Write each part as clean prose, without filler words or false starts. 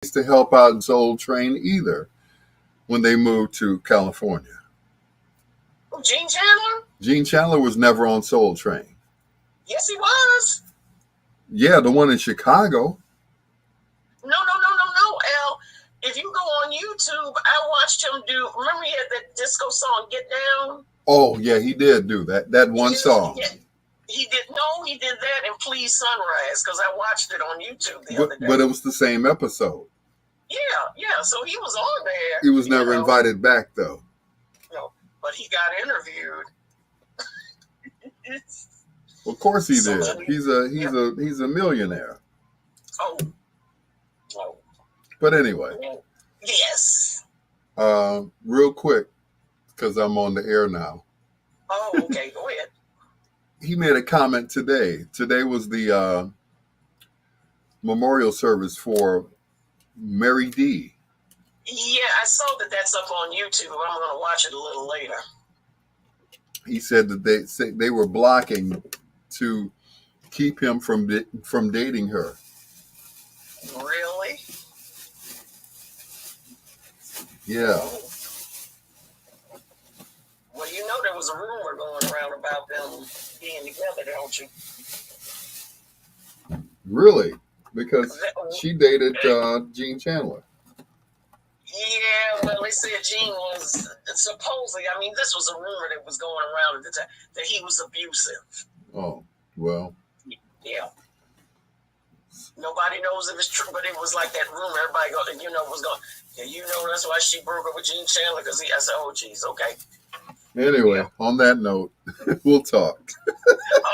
to help out in Soul Train either when they moved to California. Oh, Gene Chandler? Gene Chandler was never on Soul Train. Yes, he was. Yeah, the one in Chicago. No, Al. If you go on YouTube, I watched him do. Remember, he had that disco song "Get Down." Oh yeah, he did do that. That one song. He did. No, he did that in "Please Sunrise" because I watched it on YouTube the other day. But it was the same episode. Yeah. So he was on there. He was never invited back though. No, but he got interviewed. Of course he did. He's a millionaire. Oh. But anyway. Yes. Real quick, because I'm on the air now. Oh, okay. Go ahead. He made a comment today. Today was the memorial service for Mary D. Yeah, I saw that that's up on YouTube. I'm going to watch it a little later. He said that they were blocking to keep him from dating her. Really? Yeah. Well, you know there was a rumor going around about them being together, don't you? Really? Because she dated Gene Chandler. Yeah, well, they said Gene was supposedly, I mean, this was a rumor that was going around at the time, that he was abusive. Oh, well. Yeah. Nobody knows if it's true, but it was like that rumor. Everybody was going, yeah, that's why she broke up with Gene Chandler, because I said, oh, geez, okay. Anyway, on that note, we'll talk.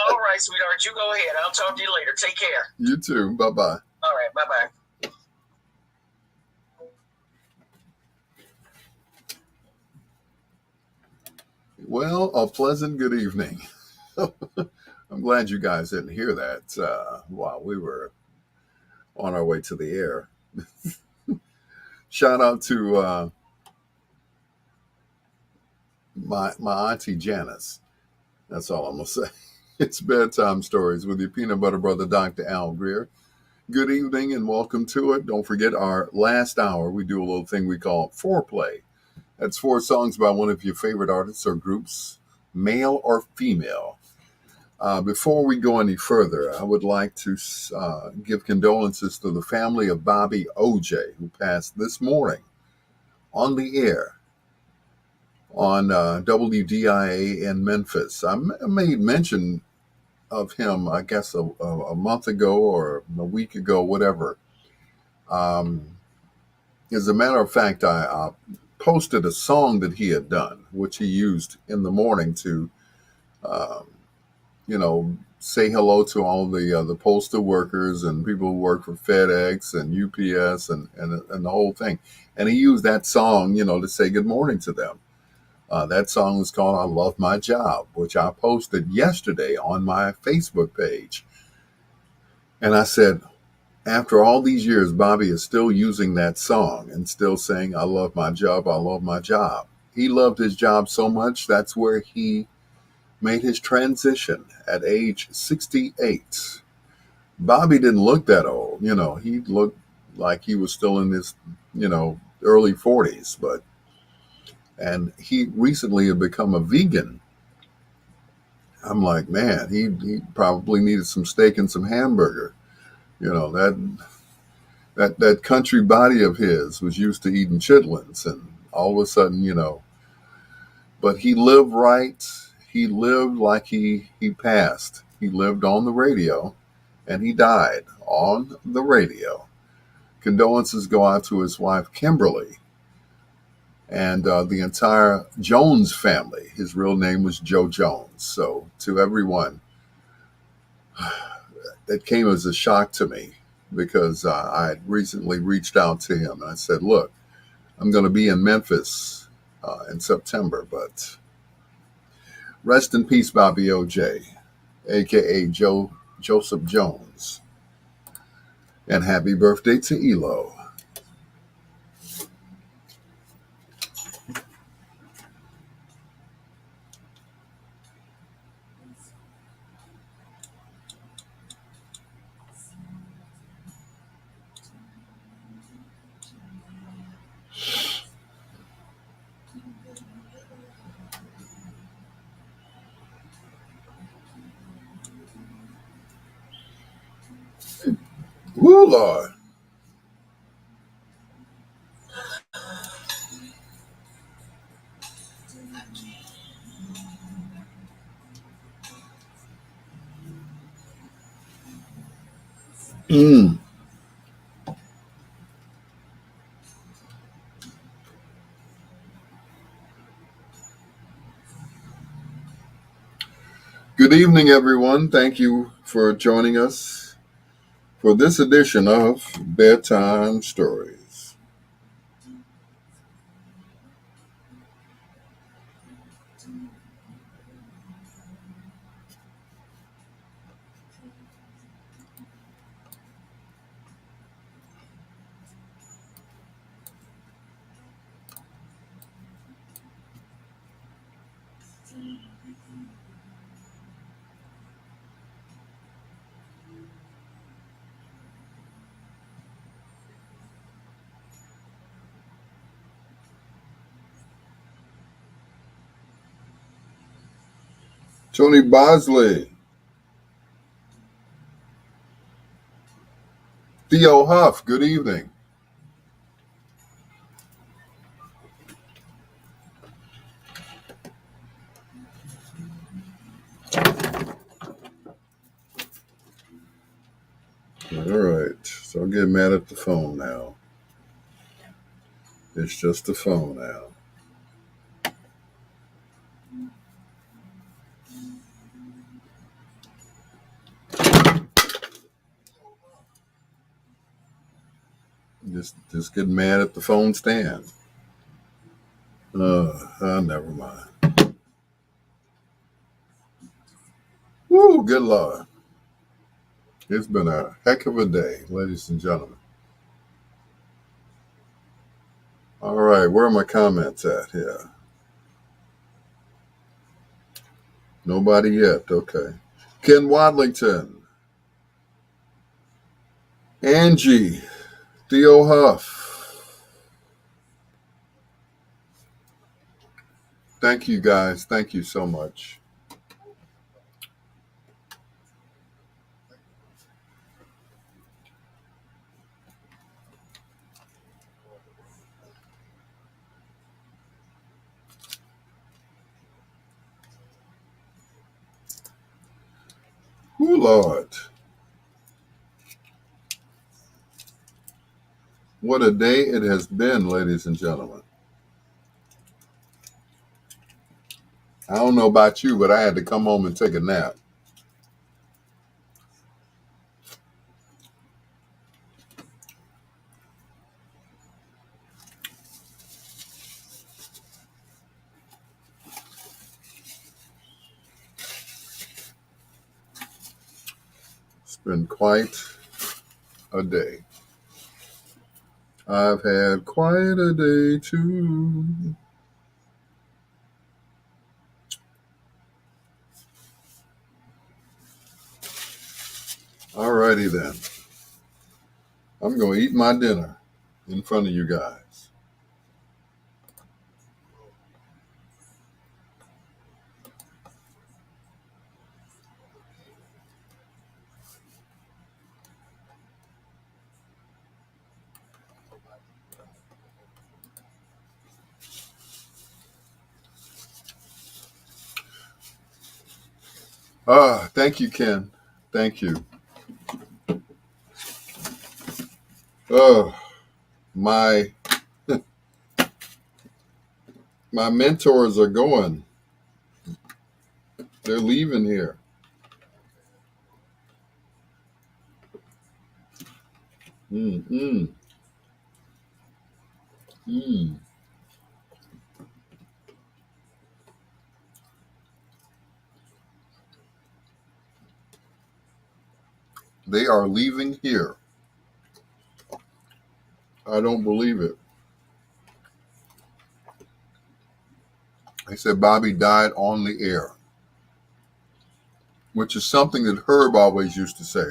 All right, sweetheart, you go ahead. I'll talk to you later. Take care. You too. Bye-bye. All right, bye-bye. Well, a pleasant good evening. I'm glad you guys didn't hear that while we were on our way to the air. Shout out to my auntie Janice. That's all I'm going to say. It's Bedtime Stories with your peanut butter brother, Dr. Al Greer. Good evening and welcome to it. Don't forget our last hour, we do a little thing we call foreplay. That's 4 songs by one of your favorite artists or groups, male or female. Before we go any further, I would like to give condolences to the family of Bobby O.J., who passed this morning on the air on WDIA in Memphis. I made mention of him, I guess, a month ago or a week ago, whatever. As a matter of fact, I posted a song that he had done, which he used in the morning to, say hello to all the postal workers and people who work for FedEx and UPS and the whole thing. And he used that song, to say good morning to them. That song was called I Love My Job, which I posted yesterday on my Facebook page. And I said, after all these years, Bobby is still using that song and still saying, I love my job, I love my job. He loved his job so much, that's where he made his transition at age 68. Bobby didn't look that old. He looked like he was still in his, early 40s. And he recently had become a vegan. I'm like, man, he probably needed some steak and some hamburger. That country body of his was used to eating chitlins, and all of a sudden, but he lived right. He lived like he passed. He lived on the radio, and he died on the radio. Condolences go out to his wife, Kimberly, and the entire Jones family. His real name was Joe Jones. So to everyone, that came as a shock to me because I had recently reached out to him and I said, look, I'm going to be in Memphis in September, but rest in peace, Bobby O.J., a.k.a. Joseph Jones. And happy birthday to Elo. Woo, Lord. Mm. Good evening, everyone. Thank you for joining us for this edition of Bedtime Stories. Tony Bosley, Theo Huff, good evening. All right, so I'll get mad at the phone now. It's just the phone now. Just get mad at the phone stand. Never mind. Woo, good Lord. It's been a heck of a day, ladies and gentlemen. All right, where are my comments at here? Nobody yet. Okay. Ken Wadlington, Angie, Theo Huff. Thank you, guys. Thank you so much. Woo, Lord. What a day it has been, ladies and gentlemen. I don't know about you, but I had to come home and take a nap. It's been quite a day. I've had quite a day too. Alrighty then. I'm going to eat my dinner in front of you guys. Thank you, Ken. Thank you. Oh, my my mentors are going. They're leaving here. Mm, mm, mm. They are leaving here. I don't believe it. They said Bobby died on the air, which is something that Herb always used to say.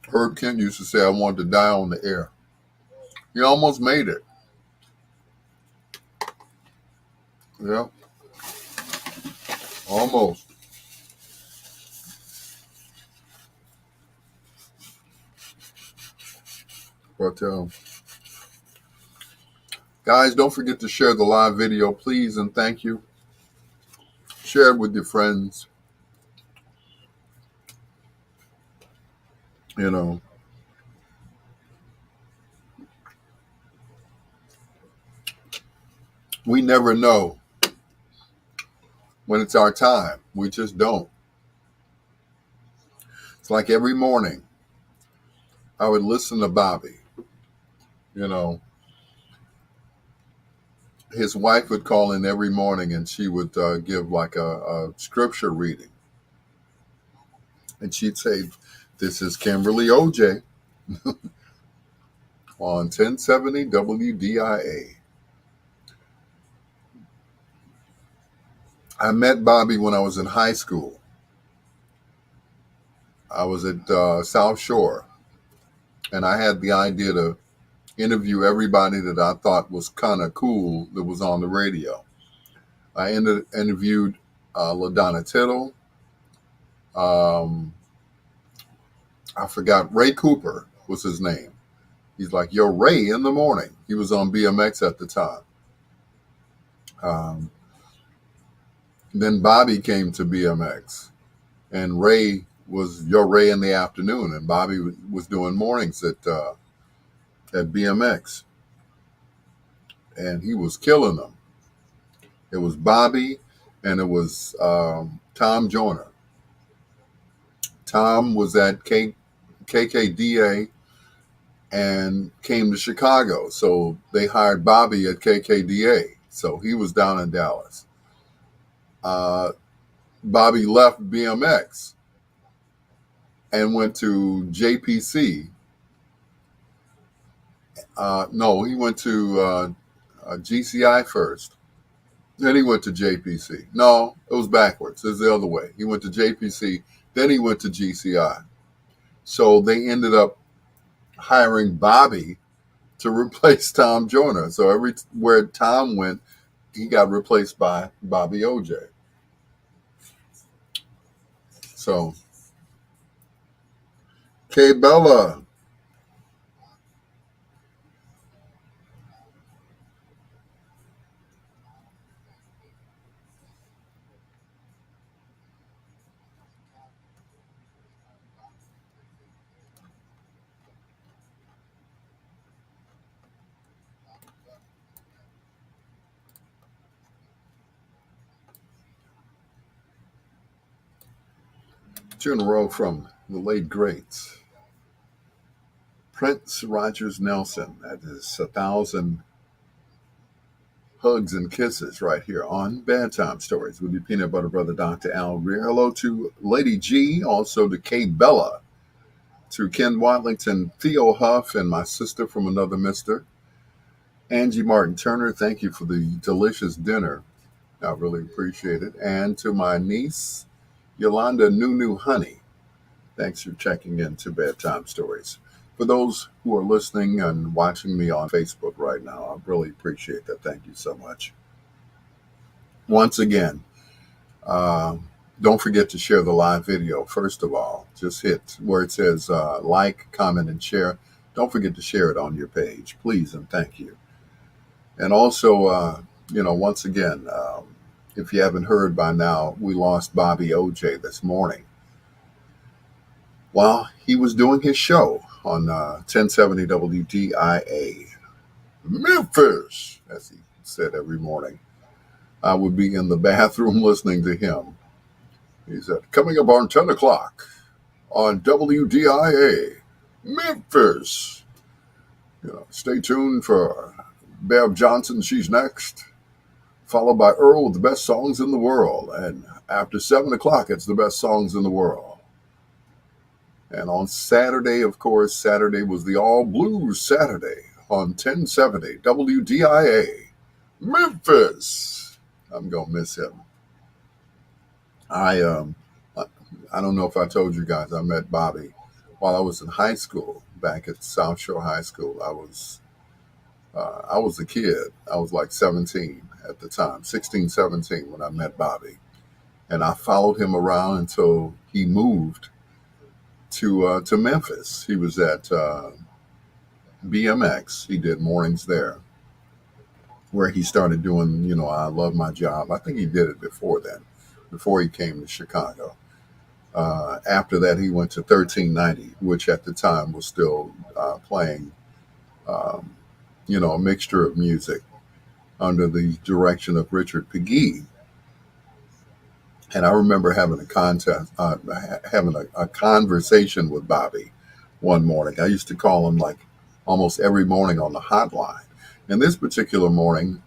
Herb Kent used to say, I wanted to die on the air. He almost made it. Yeah. Almost. But guys, don't forget to share the live video, please, and thank you. Share it with your friends. You know, we never know when it's our time. We just don't. It's like every morning I would listen to Bobby. You know, his wife would call in every morning and she would give like a scripture reading. And she'd say, "This is Kimberly OJ on 1070 WDIA." I met Bobby when I was in high school. I was at South Shore, and I had the idea to interview everybody that I thought was kind of cool that was on the radio. I interviewed LaDonna Tittle. Um, I forgot, Ray Cooper was his name. He's like, "Yo, Ray in the morning." He was on BMX at the time. Um, then Bobby came to BMX, and Ray was Yo Ray in the afternoon, and Bobby was doing mornings at BMX, and he was killing them. It was Bobby, and it was Tom Joyner. Tom was at KKDA and came to Chicago, so they hired Bobby at KKDA. So he was down in Dallas. Uh, Bobby left BMX and went to JPC. No, he went to GCI first. Then he went to JPC. No, it was backwards. It's the other way. He went to JPC. Then he went to GCI. So they ended up hiring Bobby to replace Tom Joyner. So everywhere Tom went, he got replaced by Bobby OJ. So, K Bella, two in a row from the late greats. Prince Rogers Nelson, that is 1,000 hugs and kisses right here on Bedtime Stories with your peanut butter brother, Dr. Al Greer. Hello to Lady G, also to Kay Bella, to Ken Watlington, Theo Huff, and my sister from another mister, Angie Martin Turner. Thank you for the delicious dinner. I really appreciate it. And to my niece, Yolanda Nunu Honey. Thanks for checking in to Bedtime Stories. For those who are listening and watching me on Facebook right now, I really appreciate that. Thank you so much. Once again, uh, don't forget to share the live video. First of all, just hit where it says like, comment, and share. Don't forget to share it on your page, please, and thank you. And also, once again, if you haven't heard by now, we lost Bobby OJ this morning while he was doing his show on 1070 WDIA. Memphis, as he said every morning. I would be in the bathroom listening to him. He said, "Coming up on 10 o'clock on WDIA, Memphis." Stay tuned for Bev Johnson, she's next, followed by Earl with the best songs in the world. And after 7 o'clock, it's the best songs in the world. And on Saturday, of course, Saturday was the All Blues Saturday on 1070 WDIA, Memphis. I'm going to miss him. I don't know if I told you guys, I met Bobby while I was in high school, back at South Shore High School. I was a kid. I was like 17 at the time, 16, 17 when I met Bobby. and I followed him around until he moved to Memphis. He was at BMX. He did mornings there, where he started doing, I love my job. I think he did it before then, before he came to Chicago. After that, he went to 1390, which at the time was still playing, um, a mixture of music under the direction of Richard Pegee. And I remember having a conversation with Bobby one morning. I used to call him like almost every morning on the hotline. And this particular morning,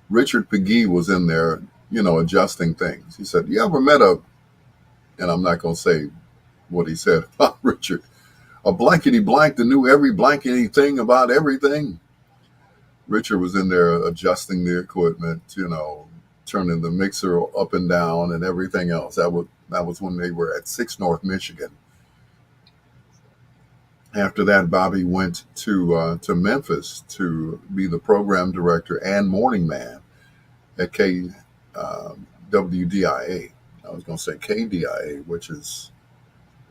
Richard Pegee was in there, adjusting things. He said, "You ever met a," and I'm not going to say what he said about Richard, "a blankety blank that knew every blankety thing about everything?" Richard was in there adjusting the equipment, turning the mixer up and down and everything else. That was when they were at 6 North Michigan. After that, Bobby went to Memphis to be the program director and morning man at WDIA. I was going to say KDIA, which is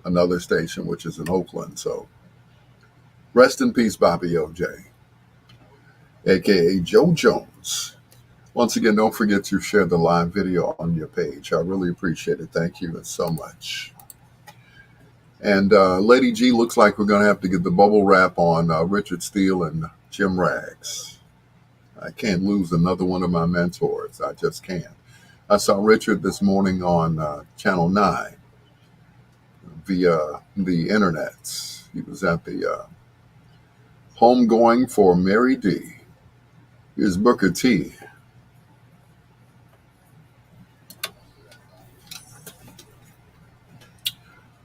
another station, which is in Oakland. So rest in peace, Bobby OJ, aka Joe Jones. Once again, don't forget to share the live video on your page. I really appreciate it. Thank you so much. And Lady G, looks like we're going to have to get the bubble wrap on Richard Steele and Jim Rags. I can't lose another one of my mentors. I just can't. I saw Richard this morning on Channel 9 via the internet. He was at the homegoing for Mary D. Here's Booker T.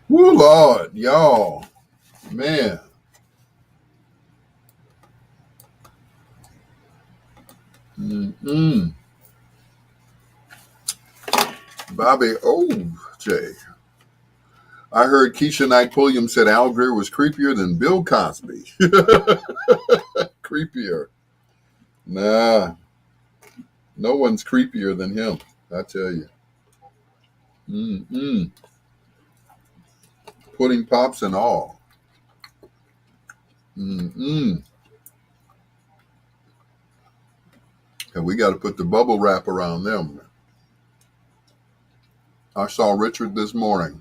Woo, Lord, y'all, man. Mm-mm. Bobby OJ. I heard Keisha Knight Pulliam said Al Greer was creepier than Bill Cosby. Creepier. Nah, no one's creepier than him, I tell you. Mm-mm. Pudding pops and all. Mm-mm. And we got to put the bubble wrap around them. I saw Richard this morning.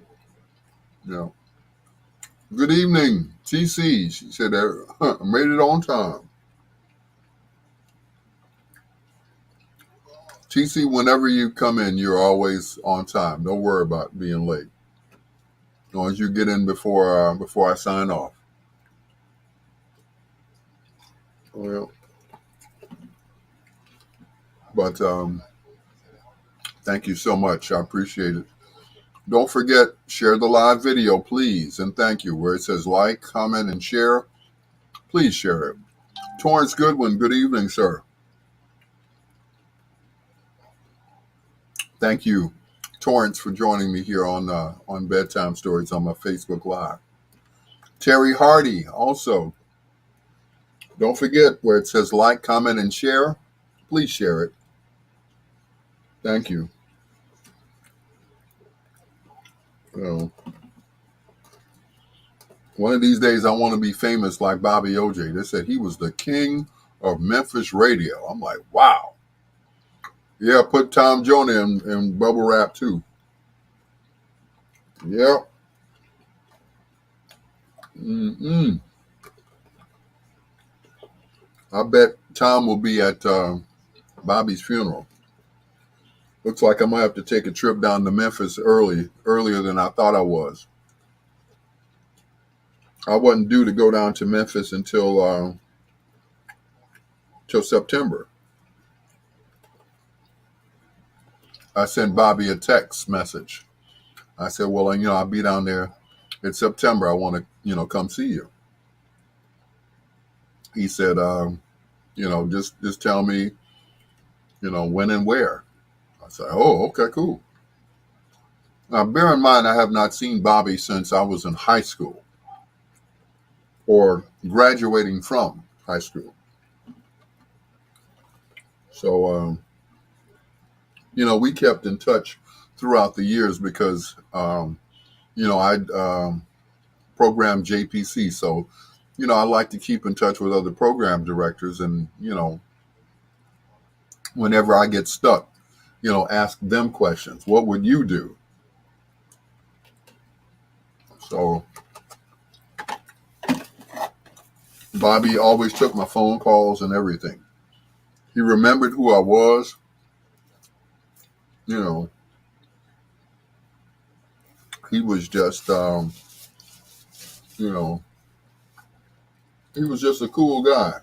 Good evening, TC. She said, I made it on time. TC, whenever you come in, you're always on time. Don't worry about being late. As long as you get in before I sign off. Well, but thank you so much. I appreciate it. Don't forget, share the live video, please, and thank you. Where it says like, comment, and share, please share it. Torrance Goodwin, good evening, sir. Thank you, Torrance, for joining me here on Bedtime Stories on my Facebook Live. Terry Hardy, also. Don't forget where it says like, comment, and share. Please share it. Thank you. One of these days, I want to be famous like Bobby OJ. They said he was the king of Memphis radio. I'm like, wow. Yeah, put Tom Jonah in bubble wrap too. Yep. Mm-mm. I bet Tom will be at Bobby's funeral. Looks like I'm gonna have to take a trip down to Memphis earlier than I thought I was. I wasn't due to go down to Memphis until September. I sent Bobby a text message. I said, well, I'll be down there in September. I want to, come see you. He said, just tell me, when and where. I said, oh, okay, cool. Now, bear in mind, I have not seen Bobby since I was in high school or graduating from high school. So, we kept in touch throughout the years because I program JPC, so I like to keep in touch with other program directors, and whenever I get stuck, ask them questions. What would you do? So Bobby always took my phone calls and everything. He remembered who I was. You know, he was just, you know, he was just a cool guy.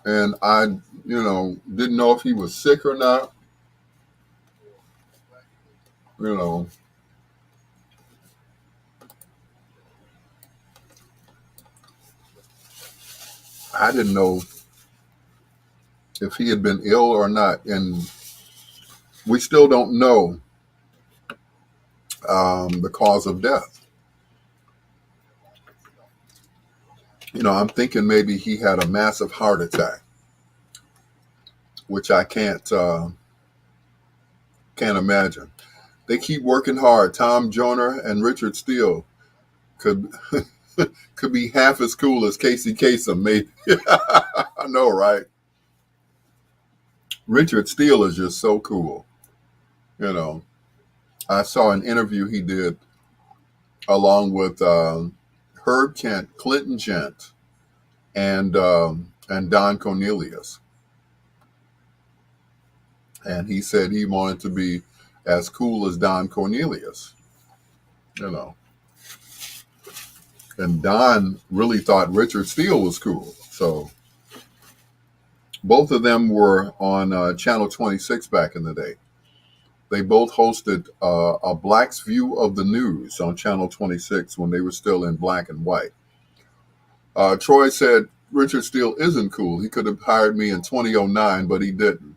And I, didn't know if he was sick or not. You know, I didn't know if he had been ill or not. And we still don't know the cause of death. I'm thinking maybe he had a massive heart attack, which I can't imagine. They keep working hard. Tom Joyner and Richard Steele could could be half as cool as Casey Kasem, maybe. I know, right? Richard Steele is just so cool. You know, I saw an interview he did along with Herb Kent, Clinton Gent, and Don Cornelius, and he said he wanted to be as cool as Don Cornelius. You know, and Don really thought Richard Steele was cool. So both of them were on Channel 26 back in the day. They both hosted a Black's View of the News on Channel 26 when they were still in black and white. Troy said, Richard Steele isn't cool. He could have hired me in 2009, but he didn't.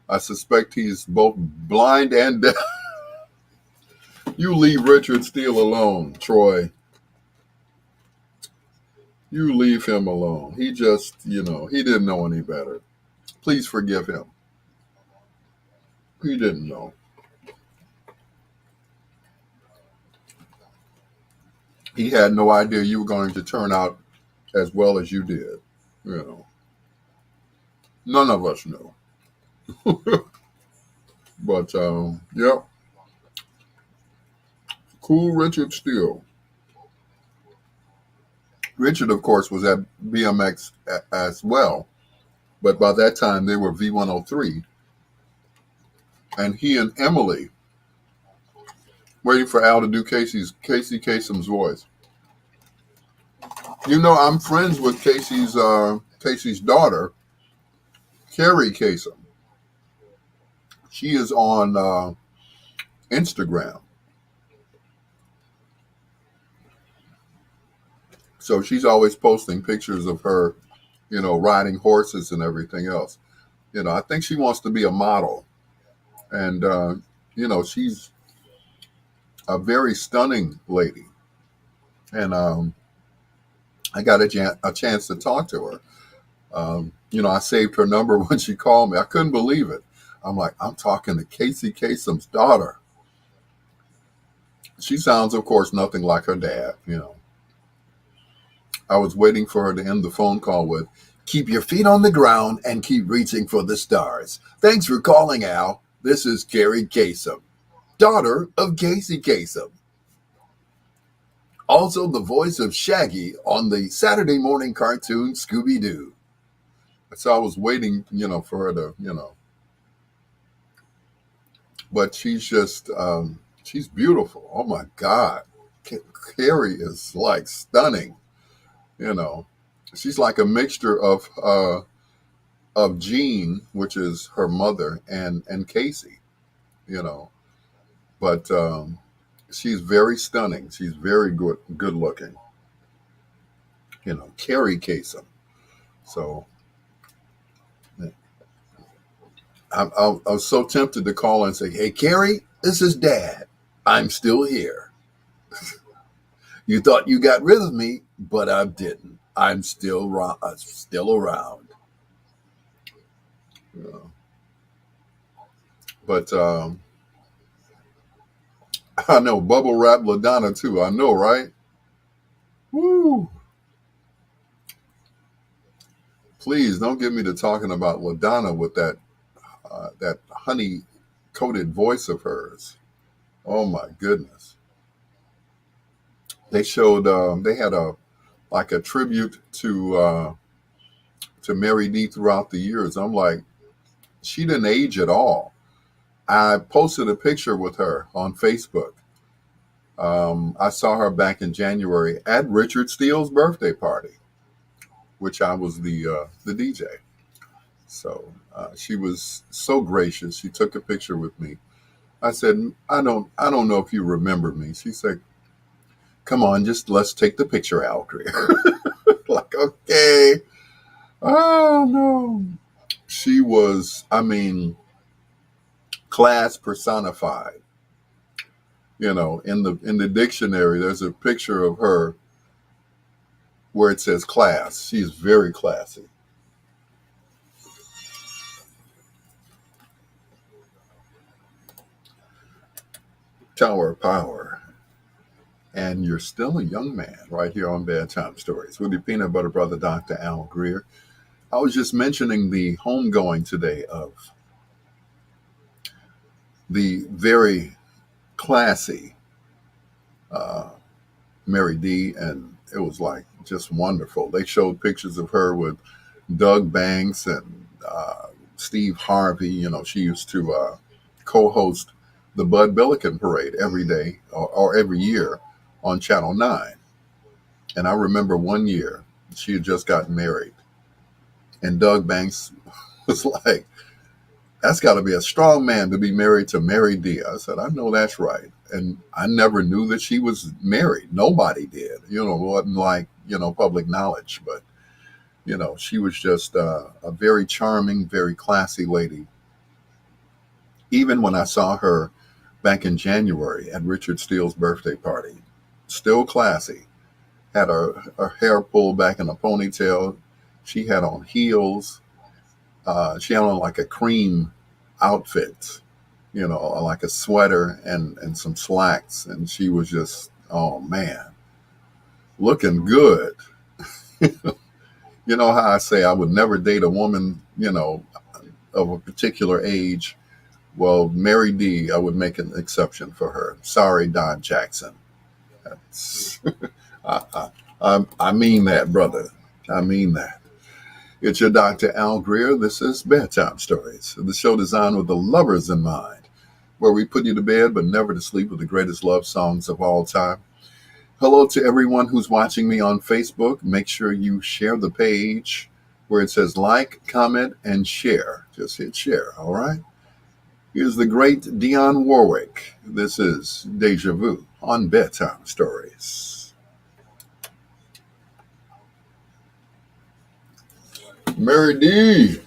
I suspect he's both blind and deaf. You leave Richard Steele alone, Troy. You leave him alone. He just, he didn't know any better. Please forgive him. He didn't know. He had no idea you were going to turn out as well as you did. None of us knew. But, yeah, cool Richard Steele. Richard, of course, was at BMX as well. But by that time, they were V103. And he and Emily, waiting for Al to do Casey Kasem's voice. I'm friends with Casey's daughter, Carrie Kasem. She is on Instagram. So she's always posting pictures of her, riding horses and everything else. I think she wants to be a model. And, she's a very stunning lady. And I got a chance to talk to her. I saved her number when she called me. I couldn't believe it. I'm like, I'm talking to Casey Kasem's daughter. She sounds, of course, nothing like her dad. I was waiting for her to end the phone call with, keep your feet on the ground and keep reaching for the stars. Thanks for calling, Al. This is Carrie Kasem, daughter of Casey Kasem. Also the voice of Shaggy on the Saturday morning cartoon Scooby-Doo. So I was waiting, for her to, But she's just, she's beautiful. Oh my God. Carrie is like stunning. She's like a mixture of Jean, which is her mother, and Casey, you know. But she's very stunning. She's very good looking. Carrie Kasem. So I was so tempted to call and say, "Hey, Carrie, this is Dad. I'm still here. You thought you got rid of me, but I didn't. I'm still around." You know. But I know, bubble wrap LaDonna too. I know, right? Woo! Please don't get me to talking about LaDonna with that honey coated voice of hers. Oh my goodness! They showed they had a like a tribute to Mary D throughout the years. I'm like, she didn't age at all. I posted a picture with her on Facebook. I saw her back in January at Richard Steele's birthday party, which I was the DJ. So she was so gracious. She took a picture with me. I said, I don't know if you remember me. She said, "Come on, just let's take the picture out here." Like, okay. Oh no. She was, I mean, class personified. In the dictionary, there's a picture of her where it says class. She's very classy. Tower of Power. And you're still a young man right here on Bedtime Stories with your peanut butter brother, Dr. Al Greer. I was just mentioning the homegoing today of the very classy uh, Mary D, and it was like just wonderful. They showed pictures of her with Doug Banks and Steve Harvey. She used to co-host the Bud Billiken Parade every day or every year on Channel 9. And I remember one year she had just gotten married, and Doug Banks was like, "That's got to be a strong man to be married to Mary D." I said, "I know that's right." And I never knew that she was married. Nobody did. It wasn't like, public knowledge. But, she was just a very charming, very classy lady. Even when I saw her back in January at Richard Steele's birthday party, still classy. Had her hair pulled back in a ponytail. She had on heels. She had on like a cream outfit, like a sweater and some slacks. And she was just, oh man, looking good. You know how I say I would never date a woman, of a particular age. Well, Mary D, I would make an exception for her. Sorry, Don Jackson. That's, I mean that, brother. I mean that. It's your Dr. Al Greer. This is Bedtime Stories, the show designed with the lovers in mind, where we put you to bed but never to sleep with the greatest love songs of all time. Hello to everyone who's watching me on Facebook. Make sure you share the page where it says like, comment, and share. Just hit share, all right? Here's the great Dionne Warwick. This is Deja Vu on Bedtime Stories. Mary D.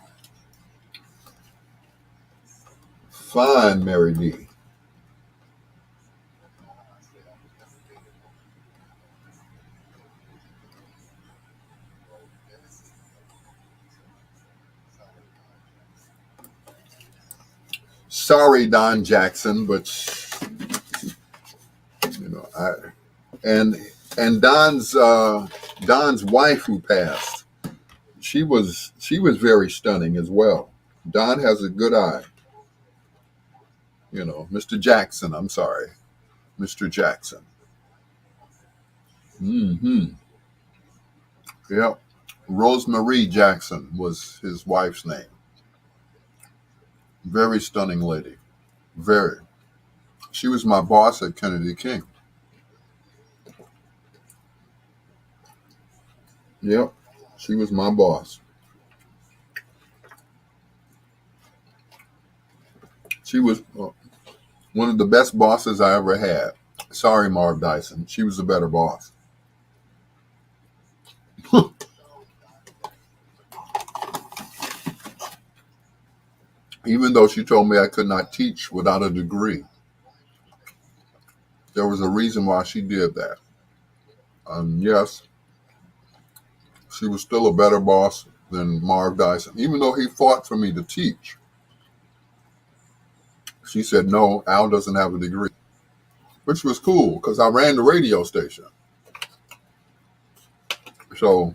Fine, Mary D. Sorry, Don Jackson, but I and Don's wife who passed, she was very stunning as well. Don has a good eye. Mr. Jackson. I'm sorry, Mr. Jackson. Mm-hmm. Yep. Rosemary Jackson was his wife's name. Very stunning lady. Very. She was my boss at Kennedy King. Yep. She was my boss. She was one of the best bosses I ever had. Sorry, Marv Dyson. She was a better boss. Even though she told me I could not teach without a degree, there was a reason why she did that. Yes, she was still a better boss than Marv Dyson. Even though he fought for me to teach, she said, no, Al doesn't have a degree. which was cool because I ran the radio station. So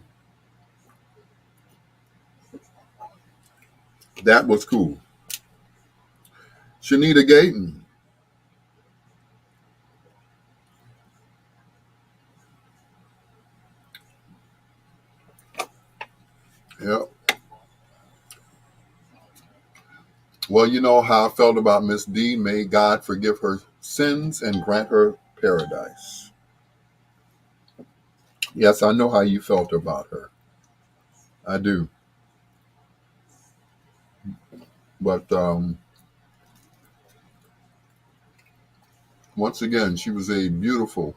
that was cool. Shanita Gayton. Yep. Well, you know how I felt about Miss D. May God forgive her sins and grant her paradise. Yes, I know how you felt about her. I do. But once again, she was a beautiful,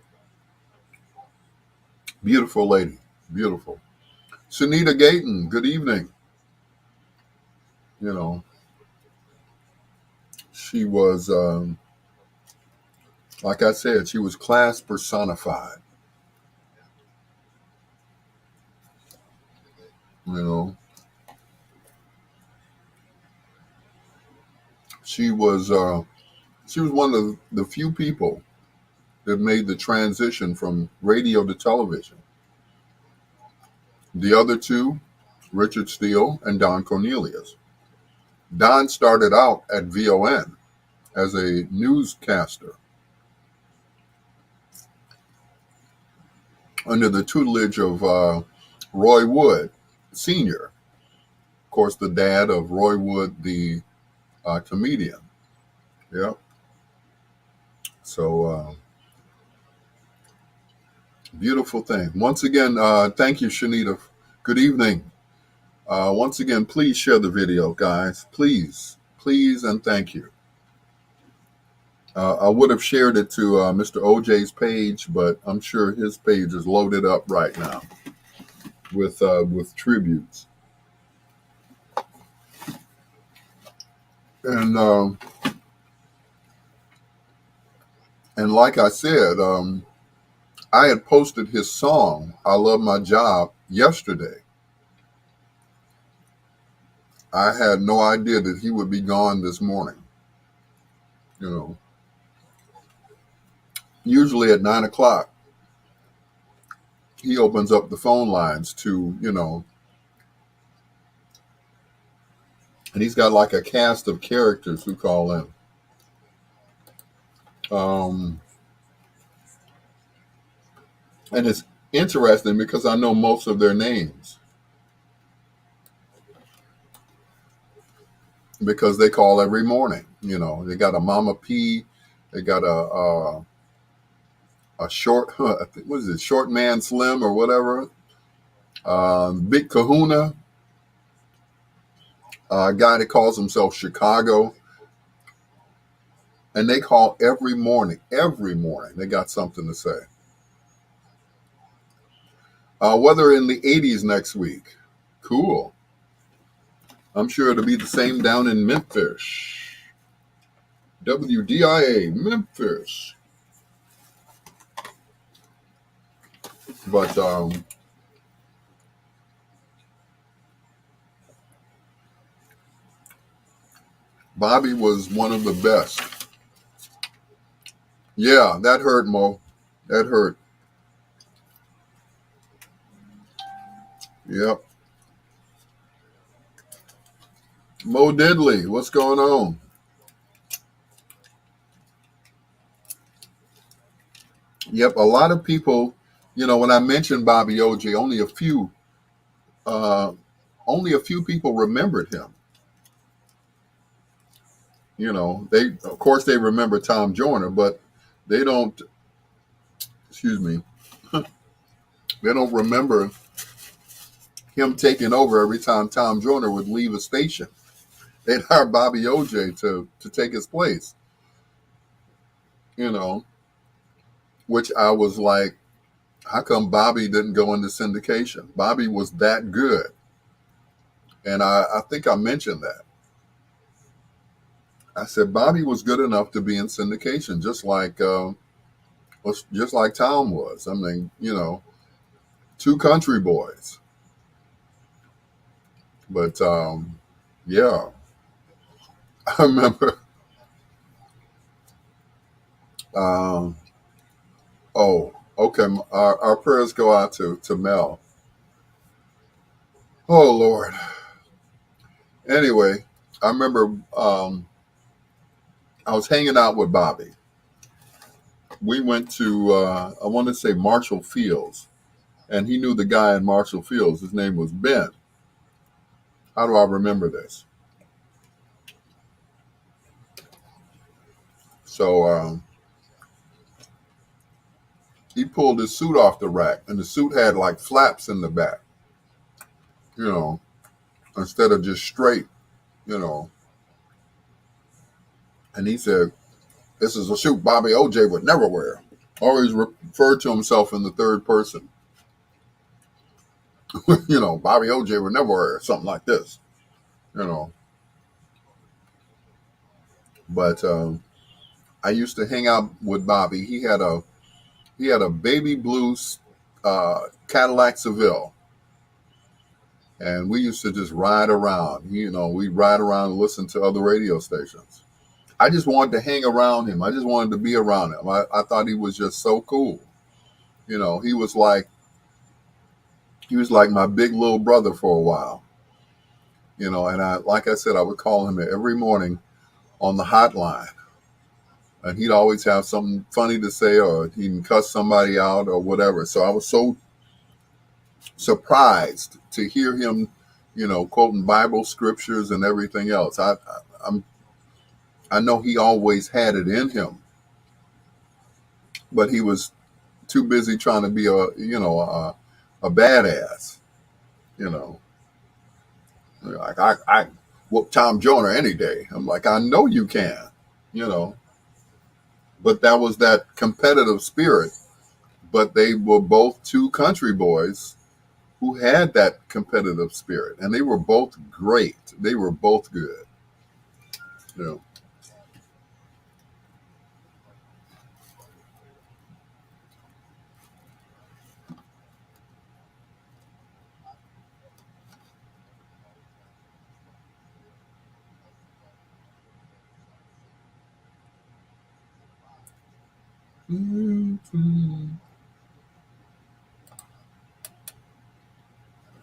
beautiful lady. Beautiful. Sunita Gayton, good evening. You know, she was, like I said, she was class personified. You know, she was, uh, she was one of the few people that made the transition from radio to television. The other two, Richard Steele and Don Cornelius. Don started out at VON as a newscaster under the tutelage of Roy Wood Sr., of course, the dad of Roy Wood, the comedian. Yeah. So, beautiful thing. Once again, thank you, Shanita. Good evening. Once again, please share the video, guys. Please, please, and thank you. I would have shared it to Mr. OJ's page, but I'm sure his page is loaded up right now with tributes. And and like I said, I had posted his song "I Love My Job" yesterday. I had no idea that he would be gone this morning. You know, usually at 9 o'clock, he opens up the phone lines to, and he's got like a cast of characters who call in. Um, and it's interesting because I know most of their names because they call every morning. You know, they got a Mama P, they got a short, I think, what is it, Short Man Slim or whatever, Big Kahuna, a guy that calls himself Chicago, and they call every morning. Every morning, they got something to say. Weather in the 80s next week. Cool. I'm sure it'll be the same down in Memphis. WDIA, Memphis. But Bobby was one of the best. Yeah, that hurt, Mo. That hurt. Yep. Mo Diddley, what's going on? Yep, a lot of people, when I mentioned Bobby OJ, uh, only a few people remembered him. They of course they remember Tom Joyner, but they don't. Excuse me, they don't remember him taking over every time Tom Joyner would leave a station. They'd hire Bobby OJ to take his place. You know, which I was like, how come Bobby didn't go into syndication? Bobby was that good, and I think I mentioned that. I said Bobby was good enough to be in syndication, just like Tom was. I mean, two country boys. But yeah, I remember Oh, okay. Our prayers go out to Mel. Oh Lord. Anyway, I remember I was hanging out with Bobby. We went to I want to say Marshall Fields, and he knew the guy in Marshall Fields. His name was Ben. How do I remember this? So he pulled his suit off the rack, and the suit had like flaps in the back, you know, instead of just straight, you know. And he said, "This is a suit Bobby OJ would never wear." Always referred to himself in the third person. You know, Bobby OJ would never wear something like this, you know. But I used to hang out with Bobby. He had a baby blue Cadillac Seville, and we used to just ride around. You know, we'd ride around and listen to other radio stations. I just wanted to hang around him. I just wanted to be around him. I thought he was just so cool. You know, he was like my big little brother for a while. You know, and like I said, I would call him every morning on the hotline, and he'd always have something funny to say, or he'd cuss somebody out or whatever. So I was so surprised to hear him, you know, quoting Bible scriptures and everything else. I know he always had it in him, but he was too busy trying to be a badass. You know, like I whoop Tom Joyner any day. I'm like, I know you can. You know, but that was that competitive spirit. But they were both two country boys who had that competitive spirit, and they were both great. They were both good. You know.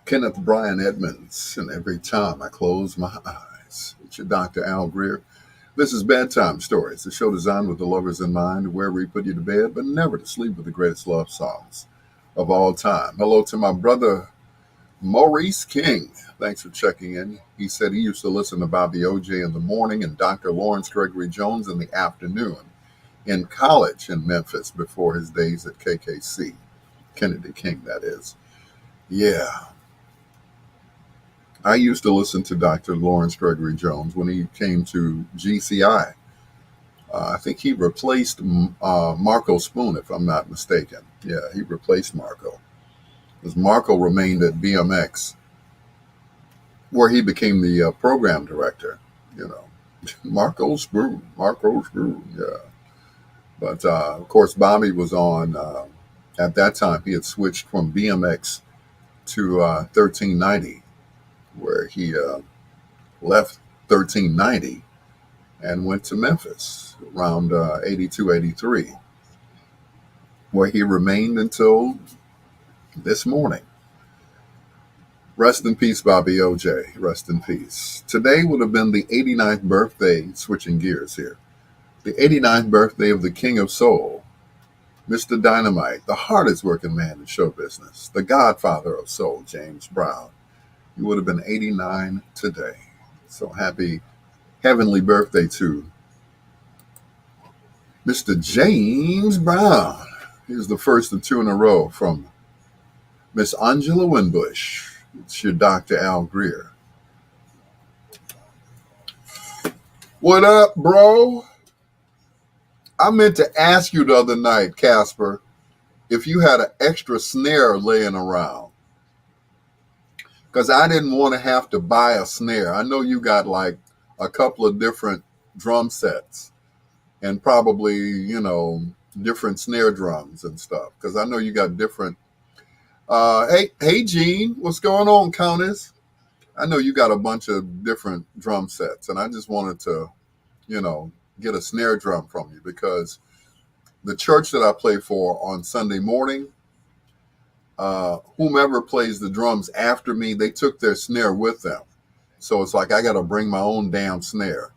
Kenneth Brian Edmonds, and every time I close my eyes. It's your Dr. Al Greer. This is Bedtime Stories, the show designed with the lovers in mind, where we put you to bed, but never to sleep with the greatest love songs of all time. Hello to my brother, Maurice King. Thanks for checking in. He said he used to listen to Bobby OJ in the morning and Dr. Lawrence Gregory Jones in the afternoon in college in Memphis before his days at KKC. Kennedy King, that is. Yeah, I used to listen to Dr. Lawrence Gregory Jones when he came to GCI. I think he replaced Marco Spoon, if I'm not mistaken. Yeah, he replaced Marco. Because Marco remained at BMX, where he became the program director. You know, Marco Spoon, yeah. But of course, Bobby was on, at that time, he had switched from BMX to 1390, where he left 1390 and went to Memphis around 82, 83, where he remained until this morning. Rest in peace, Bobby OJ. Rest in peace. Today would have been the 89th birthday, switching gears here, the 89th birthday of the King of Soul, Mr. Dynamite, the hardest working man in show business, the godfather of soul, James Brown. He would have been 89 today. So happy heavenly birthday to Mr. James Brown. Here's the first of two in a row from Miss Angela Winbush. It's your Dr. Al Greer. What up, bro? I meant to ask you the other night, Casper, if you had an extra snare laying around. Because I didn't want to have to buy a snare. I know you got like a couple of different drum sets and probably, different snare drums and stuff. Because I know you got different. Hey, Gene, what's going on, Countess? I know you got a bunch of different drum sets, and I just wanted to, get a snare drum from you because the church that I play for on Sunday morning, whomever plays the drums after me, they took their snare with them. So it's like I got to bring my own damn snare.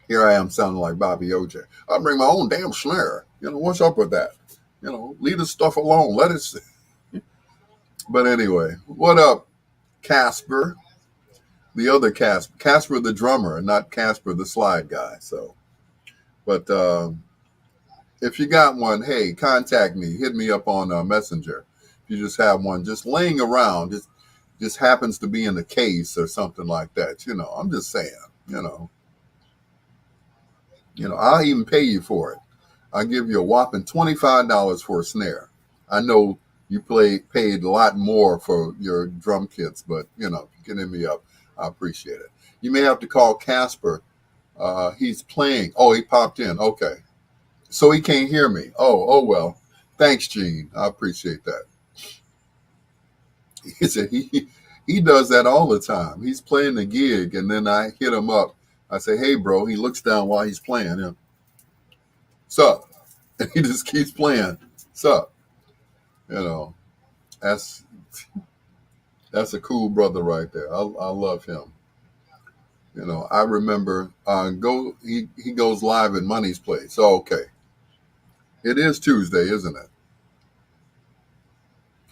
Here I am sounding like Bobby OJ. I bring my own damn snare. What's up with that? Leave the stuff alone. Let it. But anyway, what up, Casper? The other Casper the drummer, not Casper the slide guy. So, but if you got one, hey, contact me. Hit me up on Messenger. If you just have one just laying around, just happens to be in the case or something like that. I'm just saying. I'll even pay you for it. I'll give you a whopping $25 for a snare. I know you paid a lot more for your drum kits, but if you can hit me up, I appreciate it. You may have to call Casper. He's playing. Oh, he popped in. Okay. So he can't hear me. Oh well. Thanks, Gene. I appreciate that. He said he does that all the time. He's playing the gig, and then I hit him up. I say, hey, bro. He looks down while he's playing. Sup? And he just keeps playing. Sup? That's a cool brother right there. I love him. I remember he goes live at Money's Place. Oh, okay. It is Tuesday, isn't it?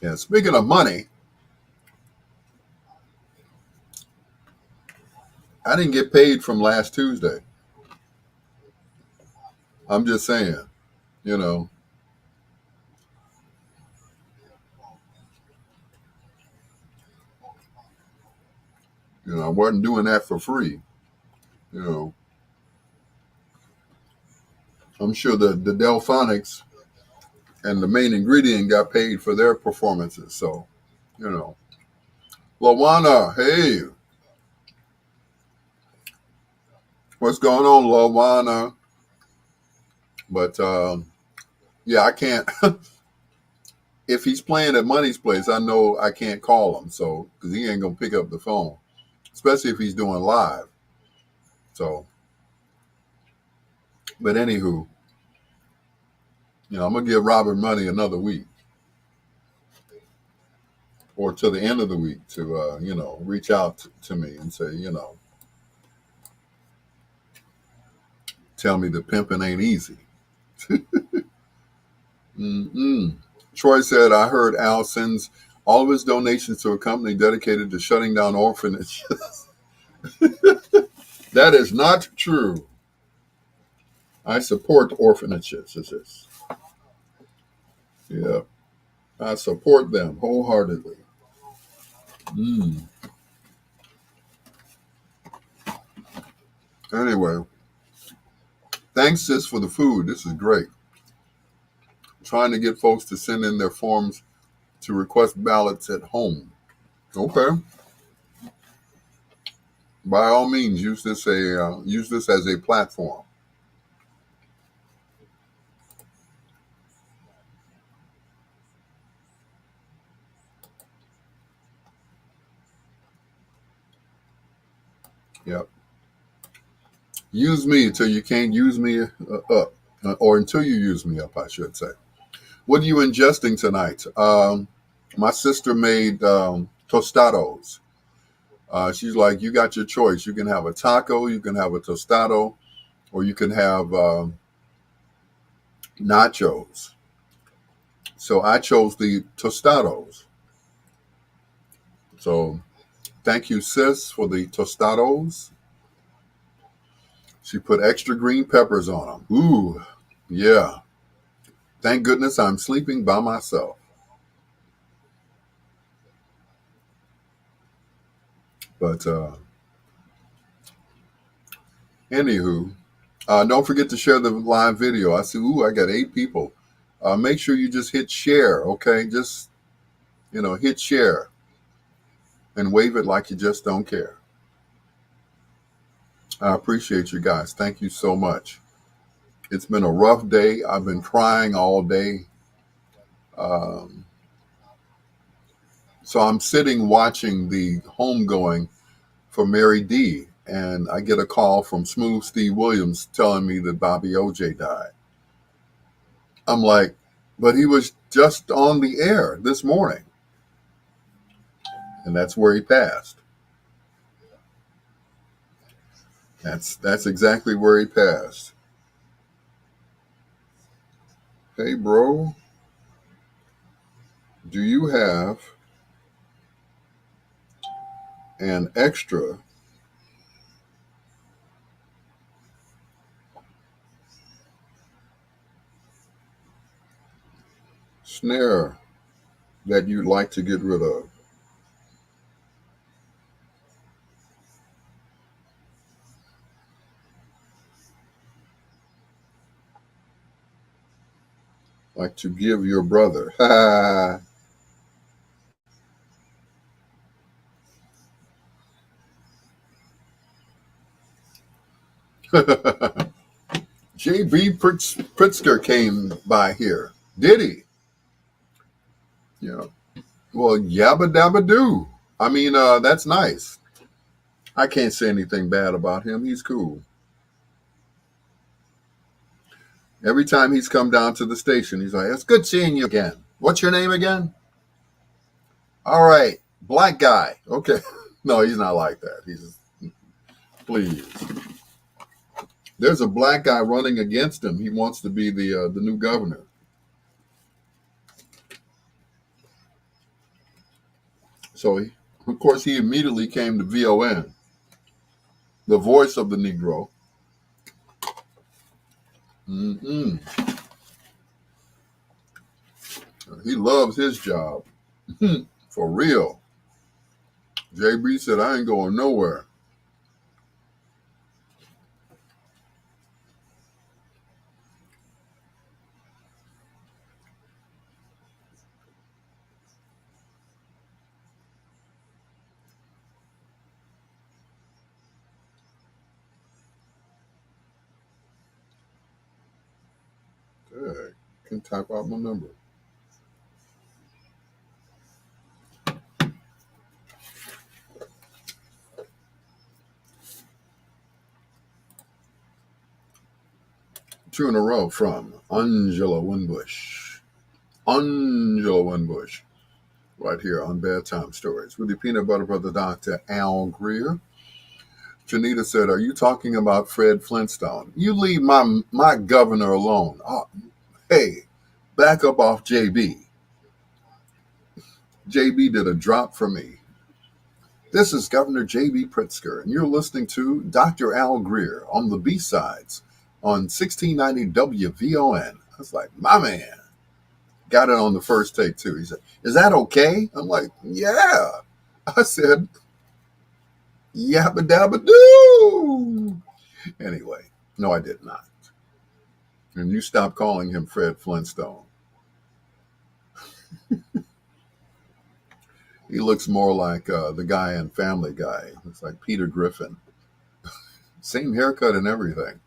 Yeah. Speaking of money, I didn't get paid from last Tuesday. I'm just saying, you know, I wasn't doing that for free. You know, I'm sure the Delphonics and the main ingredient got paid for their performances. So, you know, Lawana, hey, what's going on, Lawana? But yeah, I can't. If he's playing at Money's Place, I know I can't call him. So, because he ain't gonna pick up the phone, especially if he's doing live. So, but anywho, I'm gonna give Robert money another week or to the end of the week to reach out to me and say, tell me the pimping ain't easy. Mm-mm. Troy said, I heard Al sends all of his donations to a company dedicated to shutting down orphanages. That is not true. I support orphanages. Is this? Yeah, I support them wholeheartedly. Mm. Anyway, thanks, sis, for the food. This is great. Trying to get folks to send in their forms to request ballots at home. Okay. By all means, use this as a platform. Yep. Use me until you can't use me up, or until you use me up, I should say. What are you ingesting tonight? My sister made tostados. She's like, you got your choice. You can have a taco, you can have a tostado, or you can have nachos. So I chose the tostados. So thank you, sis, for the tostados. She put extra green peppers on them. Ooh, yeah. Thank goodness I'm sleeping by myself. But anywho, don't forget to share the live video. I see, I got 8 people. Make sure you just hit share, okay? Just, hit share and wave it like you just don't care. I appreciate you guys. Thank you so much. It's been a rough day. I've been crying all day. Um, so I'm sitting watching the homegoing for Mary D. And I get a call from Smooth Steve Williams telling me that Bobby OJ died. I'm like, but he was just on the air this morning, and that's where he passed. That's exactly where he passed. Hey, bro, do you have an extra snare that you'd like to get rid of? Like to give your brother? Ha! J.B. Pritzker came by here. Did he? Yeah. Well, yabba dabba do. I mean, that's nice. I can't say anything bad about him. He's cool. Every time he's come down to the station, he's like, "It's good seeing you again. What's your name again?" All right, black guy. Okay. No, he's not like that. He's just, please. There's a black guy running against him. He wants to be the new governor. So, of course, he immediately came to VON, the voice of the Negro. Mm-mm. He loves his job. For real. JB said, I ain't going nowhere. Dang, can type out my number. Two in a row from Angela Winbush. Angela Winbush. Right here on Bedtime Stories with your peanut butter brother, Dr. Al Greer. Janita said, are you talking about Fred Flintstone? You leave my governor alone. Oh, hey, back up off JB. JB did a drop for me. This is Governor JB Pritzker, and you're listening to Dr. Al Greer on the B-Sides on 1690 WVON. I was like, my man. Got it on the first take, too. He said, is that okay? I'm like, yeah. I said, yabba dabba doo. Anyway, no, I did not. And you stop calling him Fred Flintstone. He looks more like the guy in Family Guy. Looks like Peter Griffin. Same haircut and everything.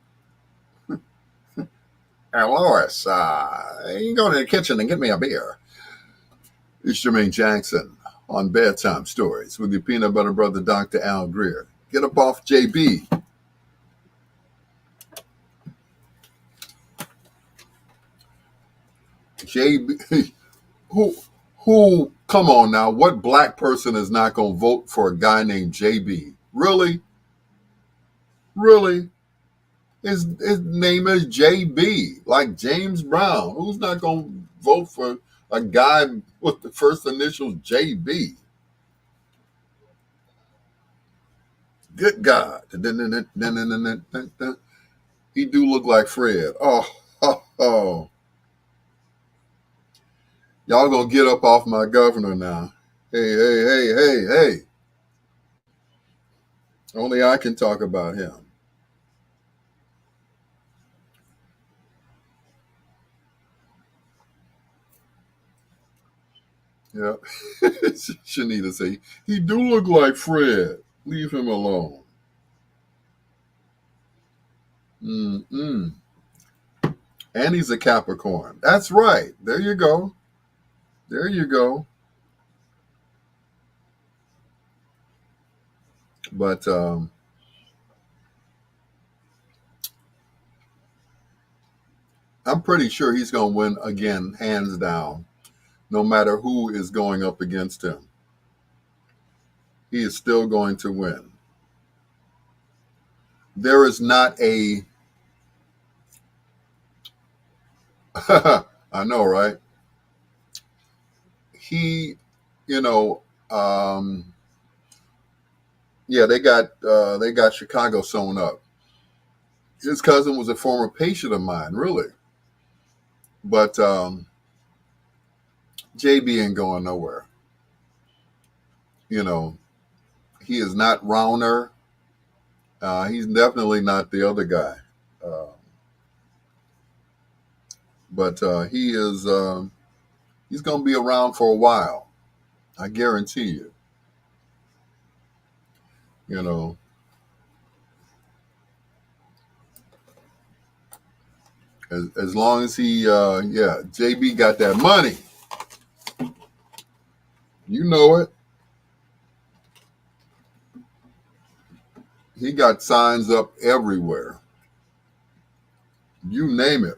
Hey, Lois, you can go to the kitchen and get me a beer. It's Jermaine Jackson on Bedtime Stories with your peanut butter brother, Dr. Al Greer. Get up off JB. JB, who, come on now, what black person is not going to vote for a guy named JB? Really? Really? His name is JB, like James Brown. Who's not going to vote for a guy with the first initials JB? Good God. He do look like Fred. Oh. Y'all gonna get up off my governor now. Hey. Only I can talk about him. Yeah. Shanita say, he do look like Fred. Leave him alone. Mm-mm. And he's a Capricorn. That's right. There you go. There you go. But I'm pretty sure he's going to win again, hands down, no matter who is going up against him. He is still going to win. There is not a, I know, right? He, you know, um, yeah, they got Chicago sewn up. His cousin was a former patient of mine, really, but JB ain't going nowhere. You know, he is not Rauner. He's definitely not the other guy, uh, but he is. He's going to be around for a while. I guarantee you. You know, as long as he, yeah, JB got that money. You know it. He got signs up everywhere. You name it.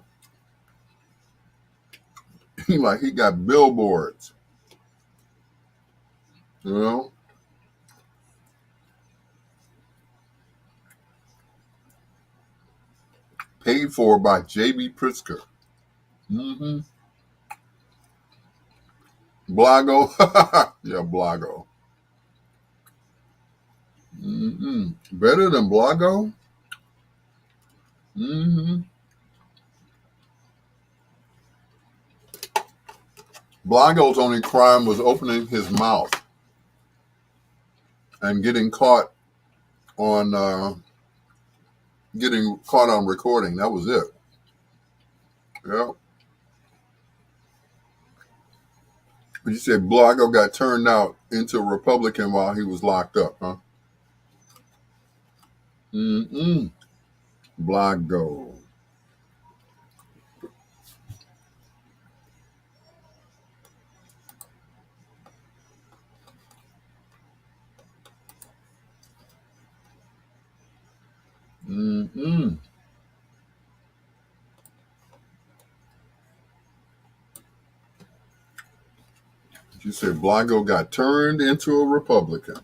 He got billboards. You know, paid for by JB Pritzker. Mm-hmm. Blago. Yeah, Blago. Mm-hmm. Better than Blago? Mm-hmm. Blago's only crime was opening his mouth and on getting caught on recording. That was it. Yeah. But you said Blago got turned out into a Republican while he was locked up, huh? Mm-mm. Blago. Mm-mm. You said Blago got turned into a Republican.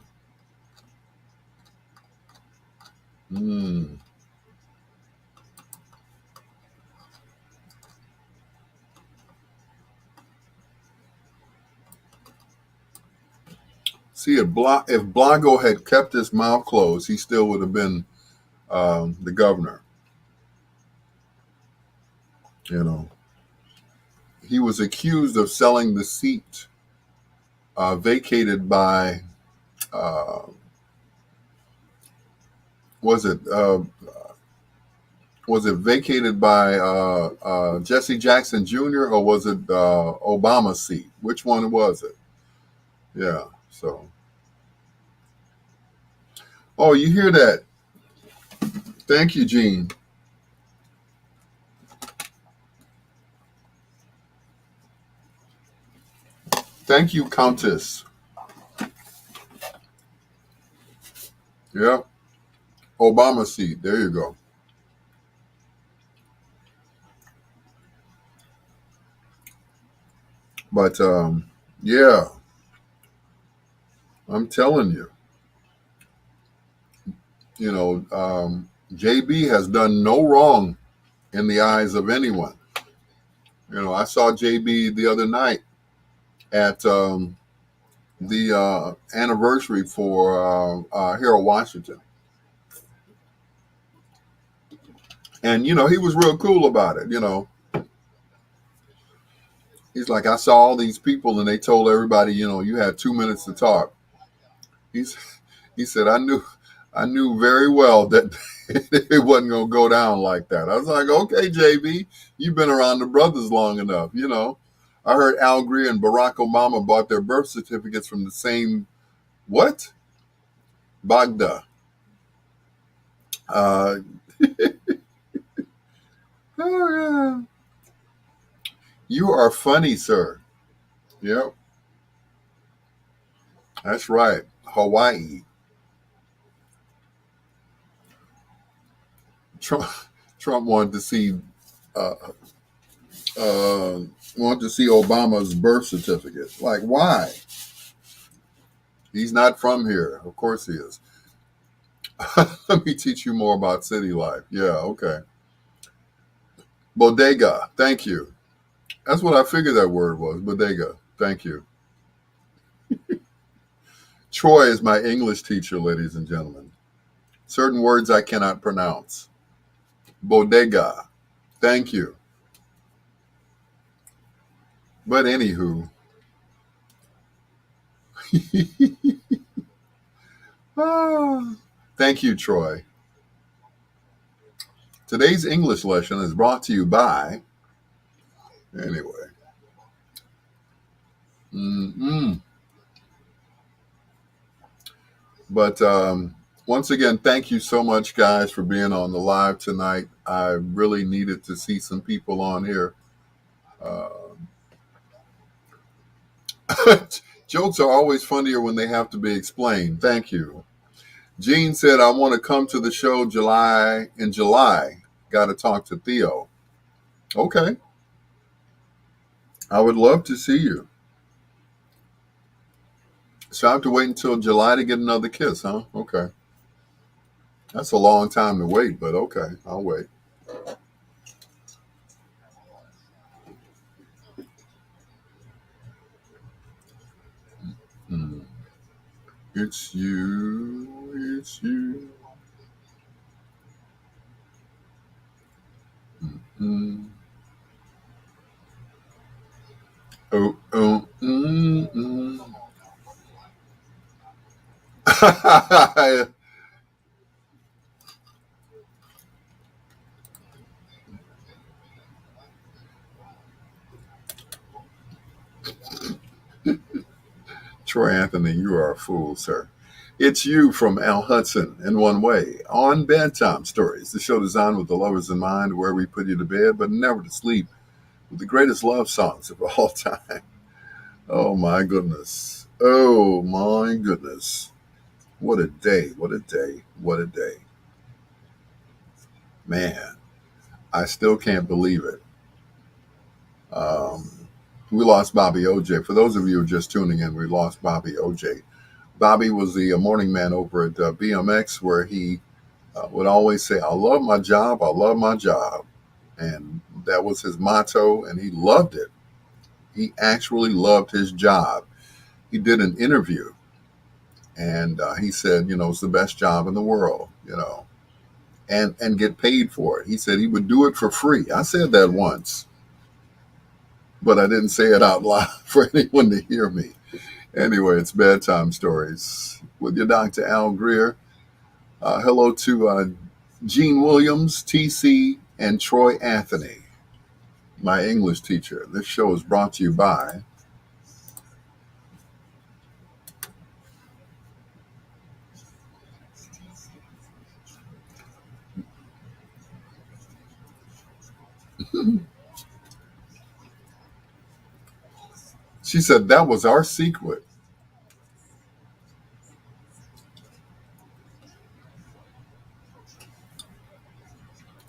Mm. See, if Blago had kept his mouth closed, he still would have been the governor. You know, he was accused of selling the seat vacated by uh, was it vacated by Jesse Jackson Jr. or was it Obama's seat? Which one was it? Yeah. So, oh, you hear that? Thank you, Gene. Thank you, Countess. Yeah. Obama seat. There you go. But yeah, I'm telling you, JB has done no wrong in the eyes of anyone. I saw JB the other night at the anniversary for Harold Washington, and he was real cool about it. He's like, I saw all these people, and they told everybody, you had 2 minutes to talk. He's he said, I knew very well that it wasn't gonna go down like that. I was like, okay, JB, you've been around the brothers long enough. I heard Al Greer and Barack Obama bought their birth certificates from the same what? Bagda. Uh, oh yeah. You are funny, sir. Yep, that's right. Hawaii. Trump Trump wanted to see uh, uh, want to see Obama's birth certificate. Like, why? He's not from here. Of course he is. Let me teach you more about city life. Yeah, okay. Bodega. Thank you. That's what I figured that word was. Bodega. Thank you. Troy is my English teacher, ladies and gentlemen. Certain words I cannot pronounce. Bodega. Thank you. But anywho, ah, thank you, Troy. Today's English lesson is brought to you by, anyway. Mm-mm. But once again, thank you so much, guys, for being on the live tonight. I really needed to see some people on here. Uh, jokes are always funnier when they have to be explained. Thank you. Gene said, I want to come to the show in July. Got to talk to Theo. Okay. I would love to see you. So I have to wait until July to get another kiss, huh? Okay. That's a long time to wait, but okay. I'll wait. Mm. It's you. It's you. Mm. Oh, oh, Troy Anthony, you are a fool, sir. It's you from Al Hudson in one way on Bedtime Stories, the show designed with the lovers in mind, where we put you to bed but never to sleep with the greatest love songs of all time. Oh my goodness. Oh my goodness. What a day. What a day. What a day. Man, I still can't believe it. Um, we lost Bobby OJ. For those of you who are just tuning in, we lost Bobby OJ. Bobby was the morning man over at BMX, where he would always say, I love my job. I love my job. And that was his motto, and he loved it. He actually loved his job. He did an interview, and he said, it's the best job in the world, and get paid for it. He said he would do it for free. I said that once, but I didn't say it out loud for anyone to hear me. Anyway, it's Bedtime Stories with your Dr. Al Greer. Hello to Gene Williams, TC, and Troy Anthony, my English teacher. This show is brought to you by. She said that was our secret.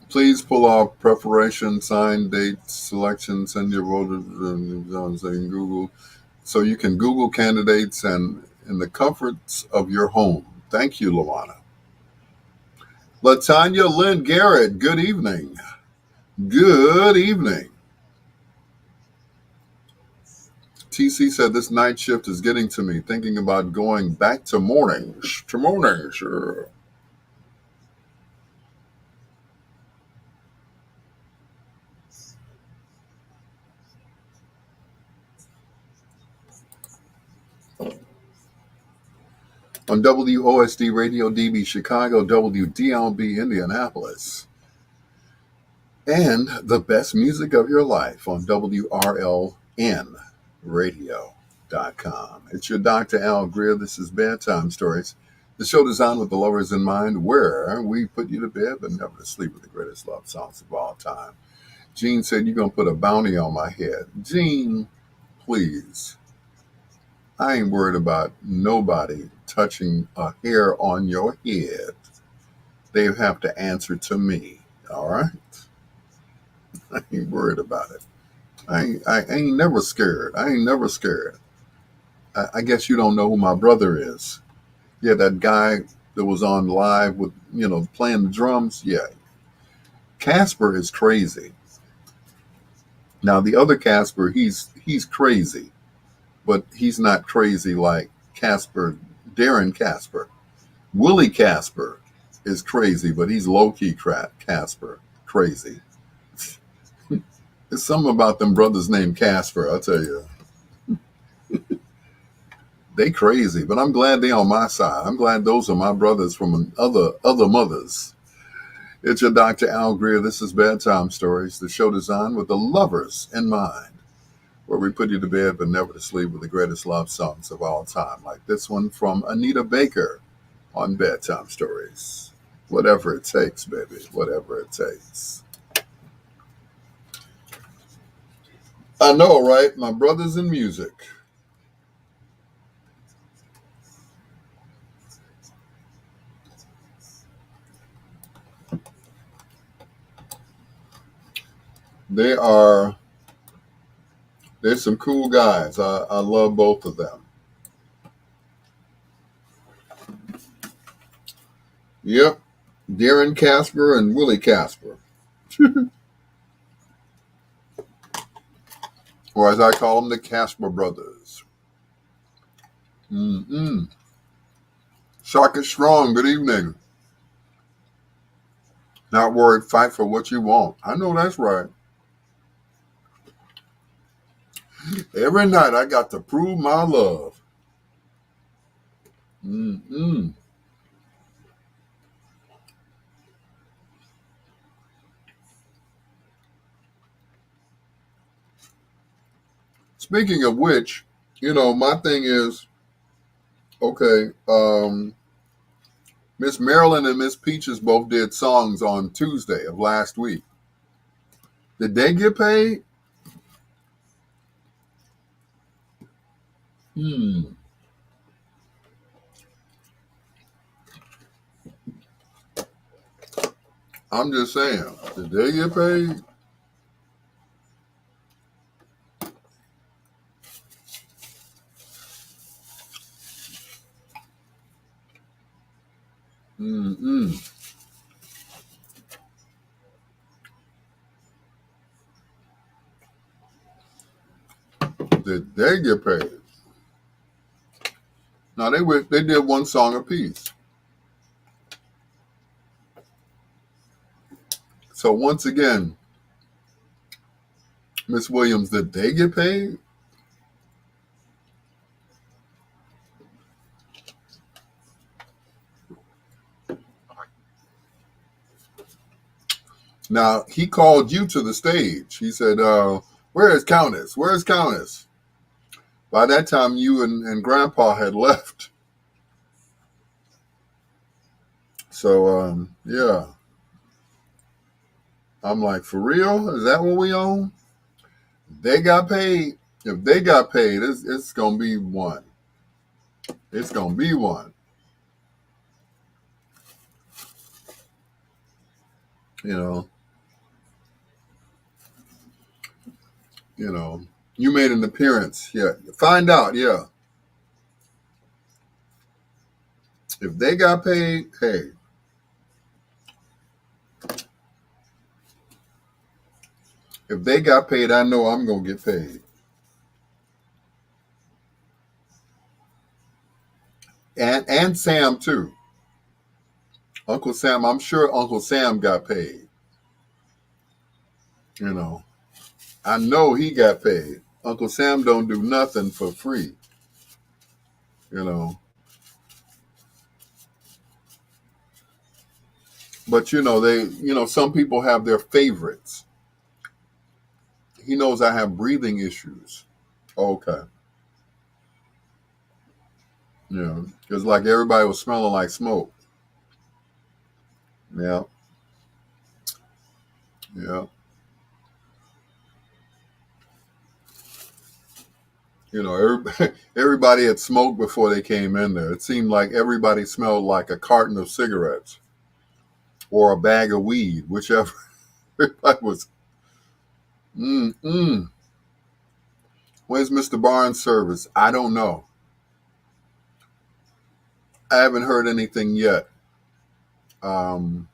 Please pull off preparation, sign, date, selection, send your voter so you can Google. So you can Google candidates and in the comforts of your home. Thank you, Luana. Latanya Lynn Garrett, good evening. Good evening. TC said this night shift is getting to me, thinking about going back to mornings. To mornings, sure. On WOSD Radio DB Chicago, WDLB Indianapolis, and the best music of your life on WRLNradio.com. It's your Dr. Al Greer. This is Bedtime Stories, the show designed with the lovers in mind, where we put you to bed but never to sleep with the greatest love songs of all time. Gene said, you're going to put a bounty on my head. Gene, please. I ain't worried about nobody touching a hair on your head. They have to answer to me. All right? I ain't worried about it. I ain't never scared. I ain't never scared. I guess you don't know who my brother is. Yeah, that guy that was on live with, playing the drums. Yeah, Casper is crazy. Now the other Casper, he's crazy, but he's not crazy like Casper, Darren Casper. Willie Casper is crazy, but he's low key Casper crazy. There's something about them brothers named Casper. I tell you, they crazy, but I'm glad they on my side. I'm glad those are my brothers from other mothers. It's your Dr. Al Greer. This is Bedtime Stories, the show designed with the lovers in mind, where we put you to bed but never to sleep with the greatest love songs of all time, like this one from Anita Baker on Bedtime Stories. Whatever it takes, baby, whatever it takes. I know, right? My brothers in music. They are, they're some cool guys. I love both of them. Yep. Darren Casper and Willie Casper. Or as I call them, the Casper brothers. Mm-mm. Shock is strong. Good evening. Not worried, fight for what you want. I know that's right. Every night I got to prove my love. Mm-mm. Speaking of which, my thing is, okay, Miss Marilyn and Miss Peaches both did songs on Tuesday of last week. Did they get paid? Hmm. I'm just saying. Did they get paid? Mm-mm. Did they get paid? No, they did one song apiece. So once again, Miss Williams, did they get paid? Now he called you to the stage. He said, "Where is Countess? Where is Countess?" By that time, you and Grandpa had left. So yeah, I'm like, for real? Is that what we own? They got paid. If they got paid, it's gonna be one. It's gonna be one. You know. You know. You made an appearance. Yeah. Find out. Yeah. If they got paid, hey. If they got paid, I know I'm gonna get paid. And Sam too. Uncle Sam. I'm sure Uncle Sam got paid. You know. I know he got paid. Uncle Sam don't do nothing for free. You know. But some people have their favorites. He knows I have breathing issues. Okay. Yeah. Because like everybody was smelling like smoke. Yeah. Yeah. Everybody had smoked before they came in there. It seemed like everybody smelled like a carton of cigarettes or a bag of weed, whichever. Everybody was, mm-mm. When's Mr. Barnes' service? I don't know. I haven't heard anything yet. Um,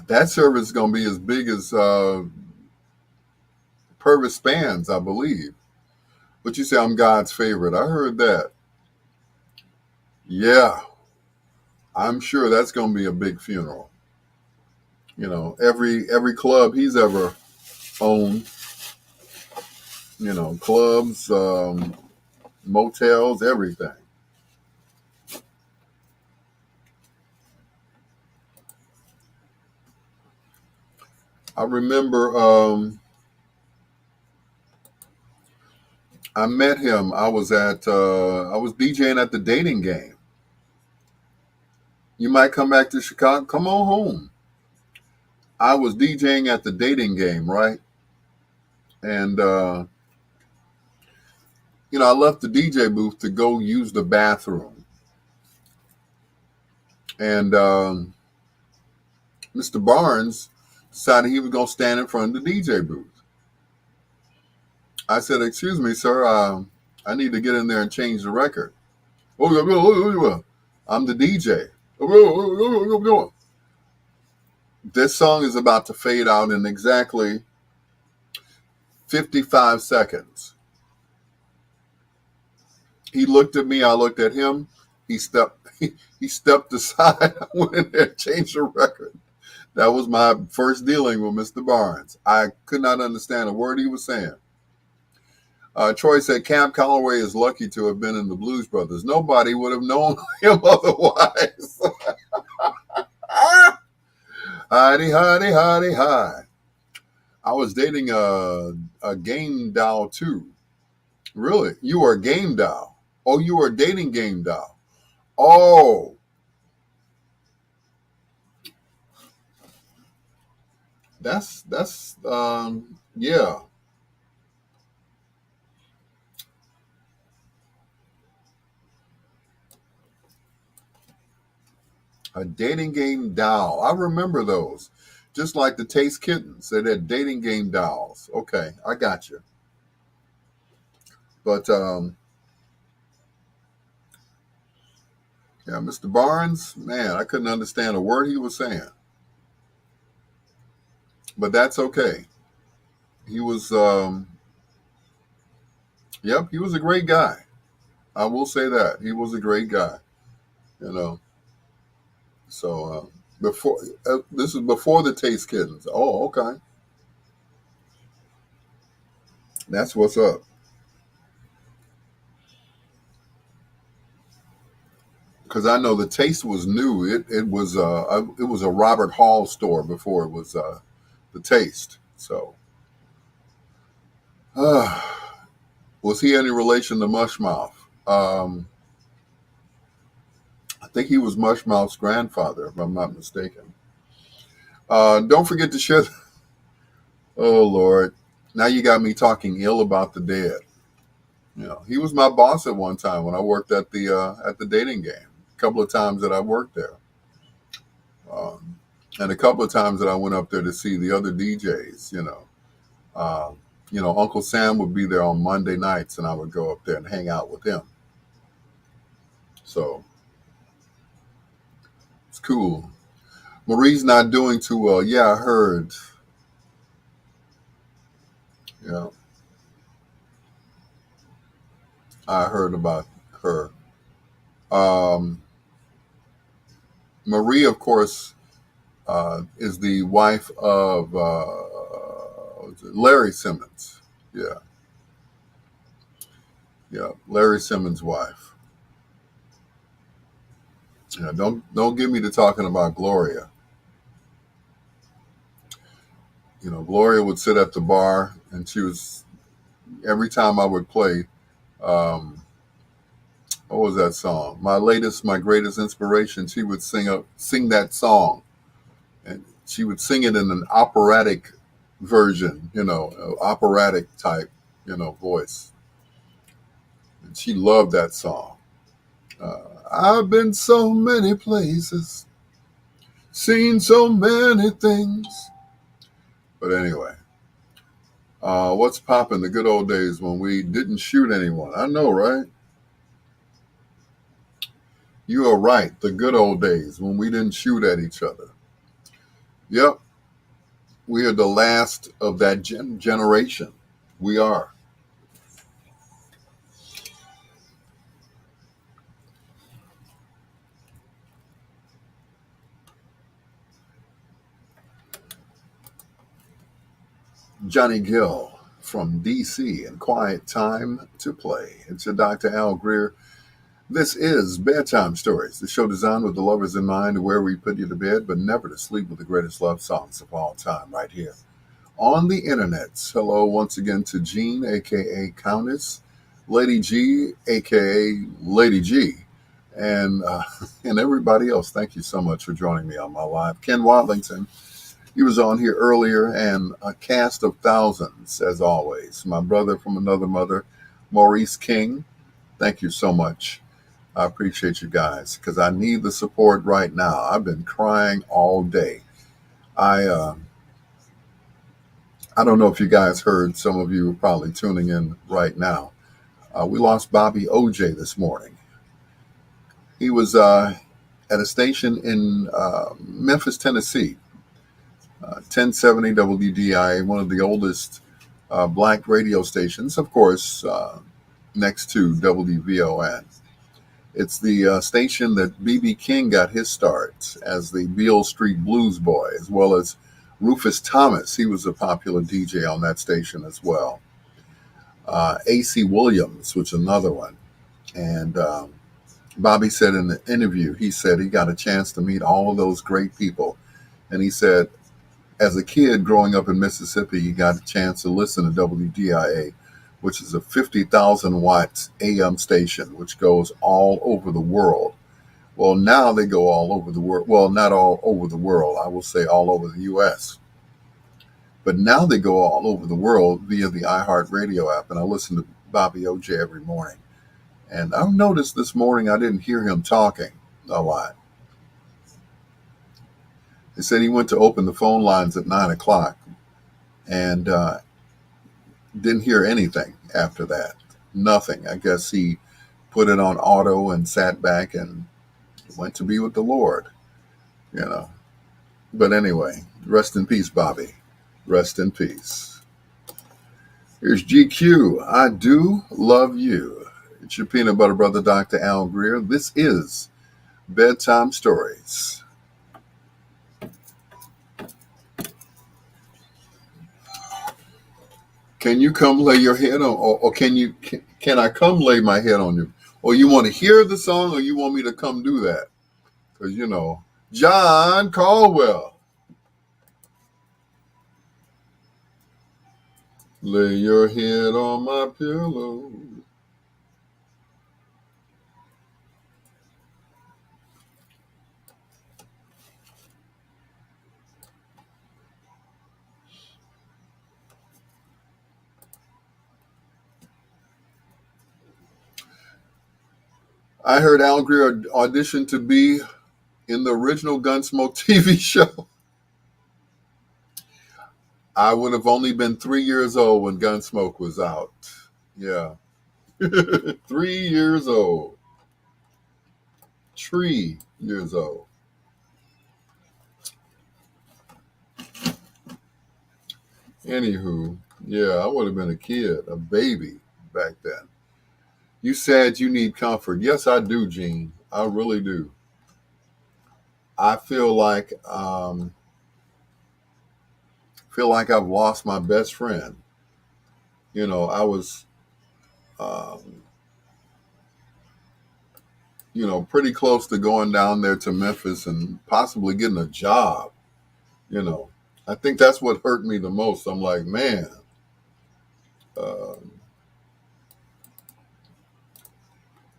that service is going to be as big as Purvis Spans, I believe. But you say I'm God's favorite. I heard that. Yeah, I'm sure that's going to be a big funeral. You know, every club he's ever owned, you know, clubs, motels, everything. I remember I met him. I was DJing at the Dating Game. You might come back to Chicago. Come on home. I was DJing at the Dating Game, right? And I left the DJ booth to go use the bathroom. And Mr. Barnes decided he was going to stand in front of the DJ booth. I said, "Excuse me, sir. I need to get in there and change the record." "Oh, I'm the DJ." This song is about to fade out in exactly 55 seconds. He looked at me. I looked at him. He stepped. He stepped aside. I went in there and changed the record. That was my first dealing with Mr. Barnes. I could not understand a word he was saying. Troy said Cab Calloway is lucky to have been in the Blues Brothers. Nobody would have known him otherwise. Hidey, hidey, hidey, hi. I was dating a game doll too. Really? You were a game doll. Oh, you were dating game doll. Oh, that's yeah. A dating game doll. I remember those. Just like the Taste Kittens. They had dating game dolls. Okay, I got you. But yeah, Mr. Barnes, man, I couldn't understand a word he was saying. But that's okay. He was yep, he was a great guy. I will say that. He was a great guy, you know. So before this is before the Taste Kittens. Oh, okay. That's what's up. Because I know the Taste was new. It was a Robert Hall store before it was the Taste. So uh, was he any relation to Mushmouth? I think he was Mushmouth's grandfather, if I'm not mistaken. Don't forget to share. Oh Lord, now you got me talking ill about the dead. You know, he was my boss at one time when I worked at the Dating Game. A couple of times that I worked there, um, and a couple of times that I went up there to see the other DJs. Uh, Uncle Sam would be there on Monday nights, and I would go up there and hang out with him. So it's cool. Marie's not doing too well. Yeah, I heard. Yeah, I heard about her. Um, Marie, of course, is the wife of Larry Simmons. Yeah, yeah, Larry Simmons' wife. Yeah, don't get me to talking about Gloria. You know, Gloria would sit at the bar, and she was every time I would play. Um, what was that song? My greatest inspiration. She would sing that song, and she would sing it in an operatic version. Operatic type, voice. And she loved that song. I've been so many places, seen so many things. But anyway, What's popping? The good old days when we didn't shoot anyone. I know, right? You are right. The good old days when we didn't shoot at each other. Yep, we are the last of that generation. We are. Johnny Gill from DC and Quiet Time to Play. It's your Dr. Al Greer. This is Bedtime Stories, the show designed with the lovers in mind, where we put you to bed, but never to sleep, with the greatest love songs of all time, right here on the internet. Hello once again to Jean, aka Countess, Lady G, aka Lady G, and and everybody else. Thank you so much for joining me on my live. Ken Wadlington, he was on here earlier, and a cast of thousands, as always. My brother from another mother, Maurice King. Thank you so much. I appreciate you guys because I need the support right now. I've been crying all day. I uh, I don't know if you guys heard. Some of you are probably tuning in right now. We lost Bobby OJ this morning. He was at a station in Memphis, Tennessee, 1070 WDI, one of the oldest black radio stations, of course, next to WVON. It's the station that B.B. King got his start as the Beale Street Blues Boy, as well as Rufus Thomas. He was a popular DJ on that station as well. A.C. Williams, which is another one. And Bobby said in the interview, he said he got a chance to meet all of those great people. And he said, as a kid growing up in Mississippi, he got a chance to listen to WDIA, which is a 50,000 watts AM station, which goes all over the world. Well, now they go all over the world. Well, not all over the world. I will say all over the U.S. But now they go all over the world via the iHeartRadio app. And I listen to Bobby OJ every morning. And I've noticed this morning I didn't hear him talking a lot. He said he went to open the phone lines at 9 o'clock and didn't hear anything after that. Nothing. I guess he put it on auto and sat back and went to be with the Lord, you know. But anyway, rest in peace, Bobby. Rest in peace. Here's GQ. I do love you. It's your peanut butter brother, Dr. Al Greer. This is Bedtime Stories. Can you come lay your head on, or can I come lay my head on you? Or you want to hear the song, or you want me to come do that? Because, John Caldwell. Lay your head on my pillow. I heard Al Greer auditioned to be in the original Gunsmoke TV show. I would have only been 3 years old when Gunsmoke was out. Yeah. 3 years old. 3 years old. Anywho, yeah, I would have been a kid, a baby back then. You said you need comfort. Yes, I do, Gene. I really do. I feel like I've lost my best friend. I was um, pretty close to going down there to Memphis and possibly getting a job. You know, I think that's what hurt me the most. I'm like, man, uh,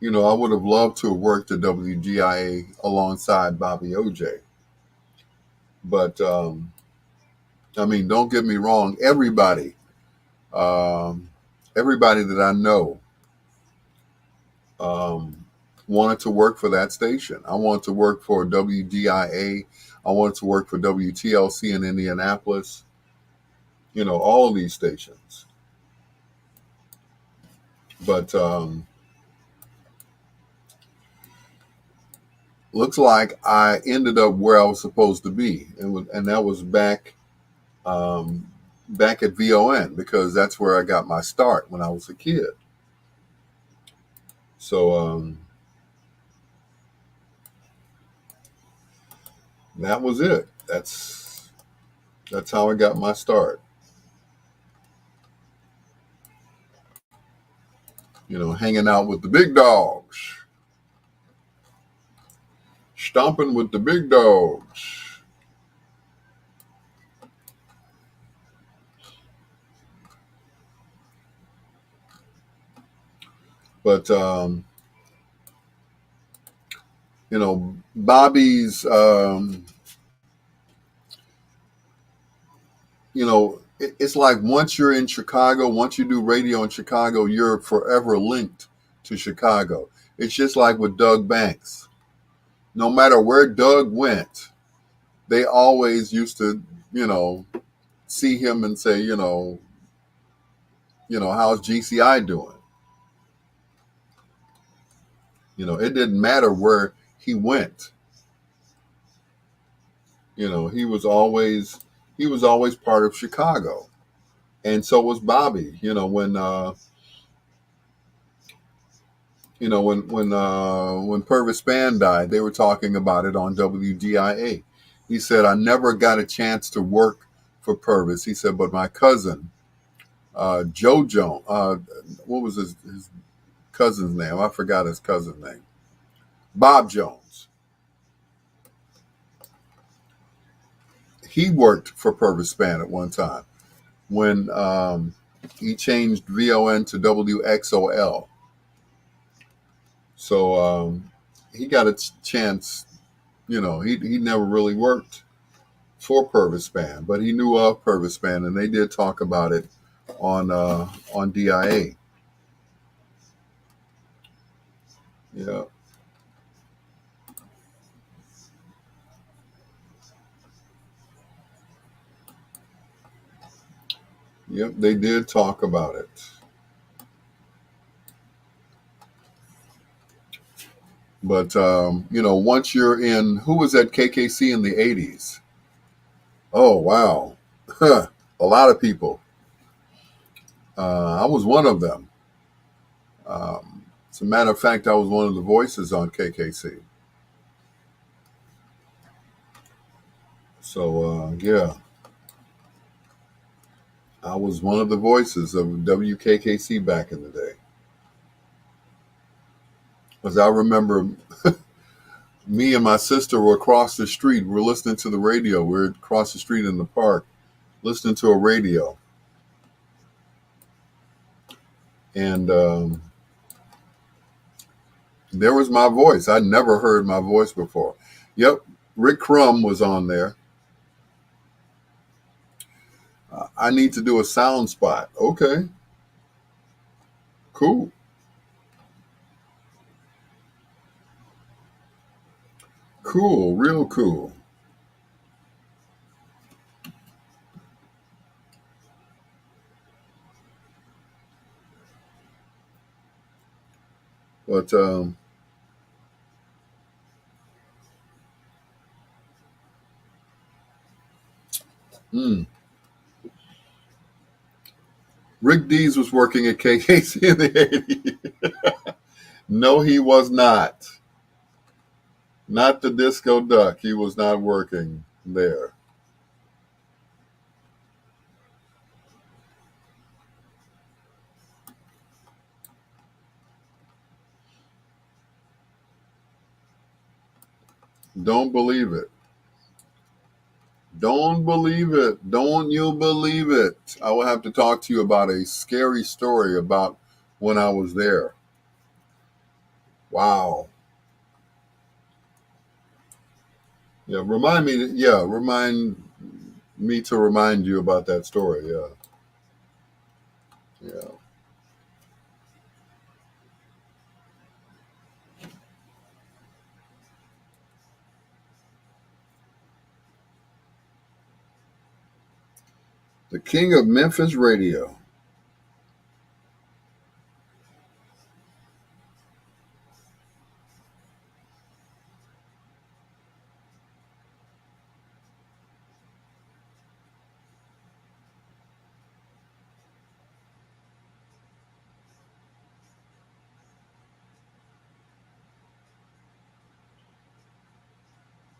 I would have loved to have worked at WGIA alongside Bobby OJ. But I mean, don't get me wrong. Um, everybody that I know um, wanted to work for that station. I wanted to work for WDIA. I wanted to work for WTLC in Indianapolis. all of these stations. But looks like I ended up where I was supposed to be, and that was um, back at VON, because that's where I got my start when I was a kid. So that was it. That's how I got my start. Hanging out with the big dogs, stomping with the big dogs. But Bobby's, it's like once you're in Chicago, once you do radio in Chicago, you're forever linked to Chicago. It's just like with Doug Banks. No matter where Doug went, they always used to, see him and say, how's GCI doing? It didn't matter where he went. He was always part of Chicago, and so was Bobby. When Purvis Spann died, they were talking about it on WDIA. He said, "I never got a chance to work for Purvis." He said, "But my cousin, Joe Jones, what was his cousin's name? I forgot his cousin's name. Bob Jones. He worked for Purvis Spann at one time when he changed VON to WXOL. So he got a chance. He never really worked for Purvis Spann, but he knew of Purvis Spann, and they did talk about it on DIA. Yeah, yep, they did talk about it. But once you're in, who was at KKC in the '80s? Oh wow, a lot of people. I was one of them. As a matter of fact, I was one of the voices on KKC. So yeah, I was one of the voices of WKKC back in the day. Because I remember me and my sister were across the street. We're listening to the radio. We're across the street in the park, listening to a radio. And there was my voice. I'd never heard my voice before. Yep, Rick Crum was on there. I need to do a sound spot. Okay, cool. Cool, real cool. But hmm, Rick Dees was working at KKC in the '80s. No, he was not. Not the Disco Duck. He was not working there. Don't believe it. Don't believe it. Don't you believe it. I will have to talk to you about a scary story about when I was there. Wow. Yeah, remind me to remind you about that story. Yeah. Yeah. The king of Memphis radio.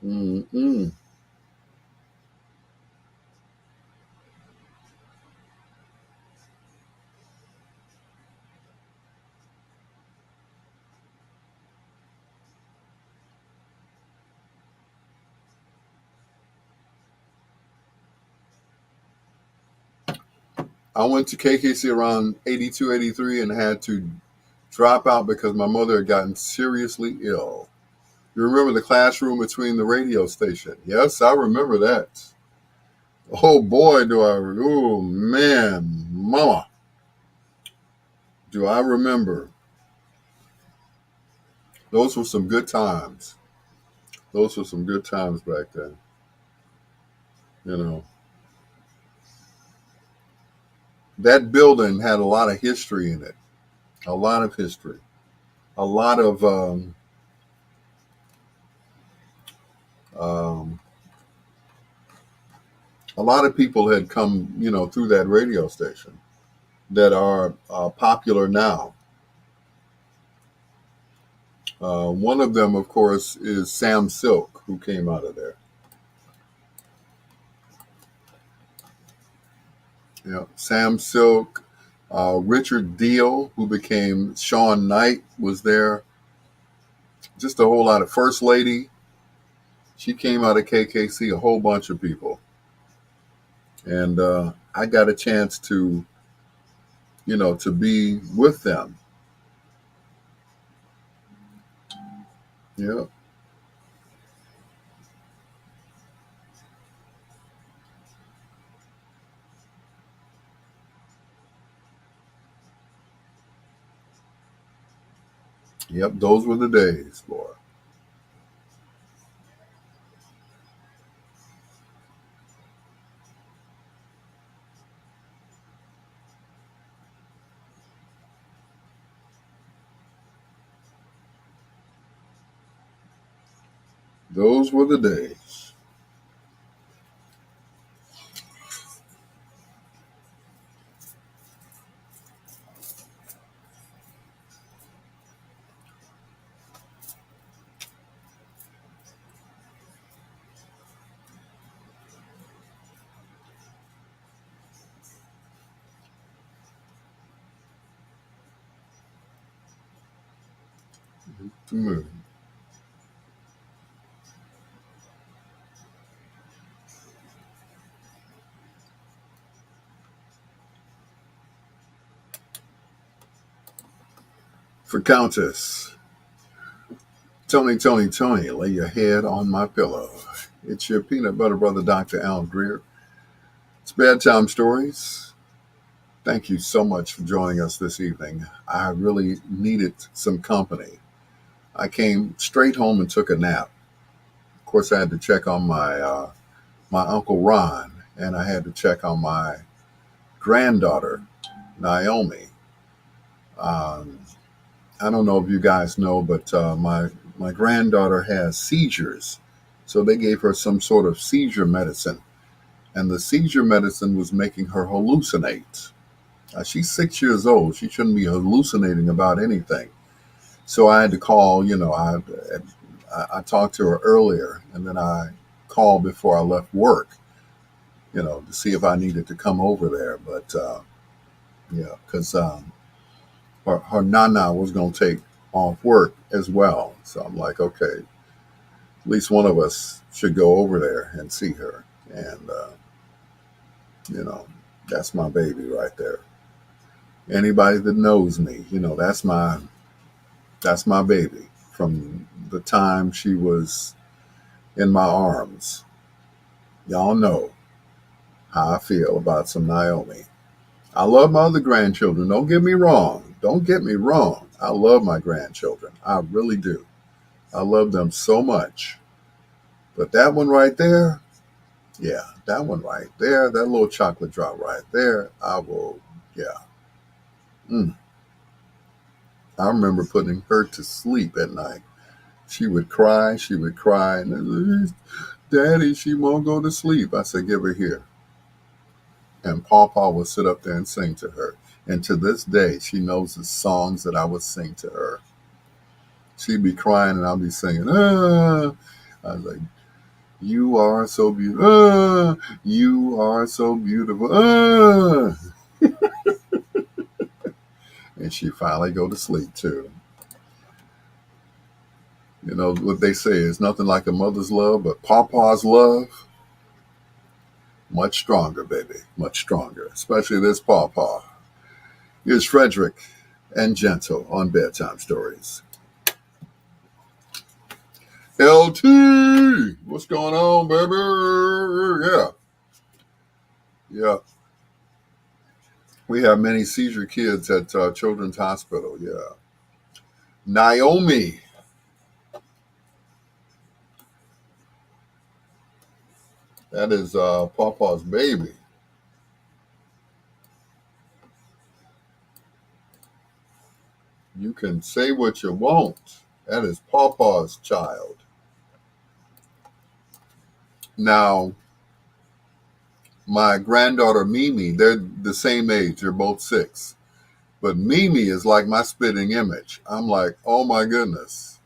Mm-mm. I went to KKC around 82, 83, and had to drop out because my mother had gotten seriously ill. You remember the classroom between the radio station? Yes, I remember that. Oh boy, do I! Oh man, mama, do I remember? Those were some good times. Those were some good times back then. You know, that building had a lot of history in it. A lot of history. A lot of um, a lot of people had come, through that radio station that are popular now. One of them, of course, is Sam Silk, who came out of there. Yeah, Sam Silk, Richard Deal, who became Sean Knight, was there. Just a whole lot of First Lady. She came out of KKC. A whole bunch of people, and I got a chance to, to be with them. Yeah, yep. Those were the days, boy. Those were the days. Mm. For Countess, Tony, Tony, Tony, lay your head on my pillow. It's your peanut butter brother, Dr. Al Greer. It's Bedtime Stories. Thank you so much for joining us this evening. I really needed some company. I came straight home and took a nap. Of course, I had to check on my uncle Ron, and I had to check on my granddaughter Naomi. Um, I don't know if you guys know, but my granddaughter has seizures, so they gave her some sort of seizure medicine, and the seizure medicine was making her hallucinate. She's 6 years old. She shouldn't be hallucinating about anything. So I had to call. I talked to her earlier, and then I called before I left work. To see if I needed to come over there, but yeah, because her nana was going to take off work as well. So I'm like, okay, at least one of us should go over there and see her. And, you know, that's my baby right there. Anybody that knows me, that's my baby from the time she was in my arms. Y'all know how I feel about some Naomi. I love my other grandchildren. Don't get me wrong. Don't get me wrong. I love my grandchildren. I really do. I love them so much. But that one right there, Yeah, that one right there, that little chocolate drop right there. I will, yeah. Mm. I remember putting her to sleep at night. She would cry, and Daddy, she won't go to sleep. I said, give her here. And Pawpaw would sit up there and sing to her. And to this day, she knows the songs that I would sing to her. She'd be crying, and I'll be singing, ah. I was like, you are so beautiful. Ah, you are so beautiful. Ah. And she finally go to sleep too. You know what they say is nothing like a mother's love, but Pawpaw's love, much stronger, baby, much stronger. Especially this Pawpaw. Here's Frederick and Gentle on Bedtime Stories. LT, what's going on, baby? Yeah, yeah. We have many seizure kids at Children's Hospital. Yeah. Naomi, that is Pawpaw's baby. You can say what you want. That is Pawpaw's child. Now, my granddaughter Mimi, they're the same age. They're both 6. But Mimi is like my spitting image. I'm like, oh my goodness.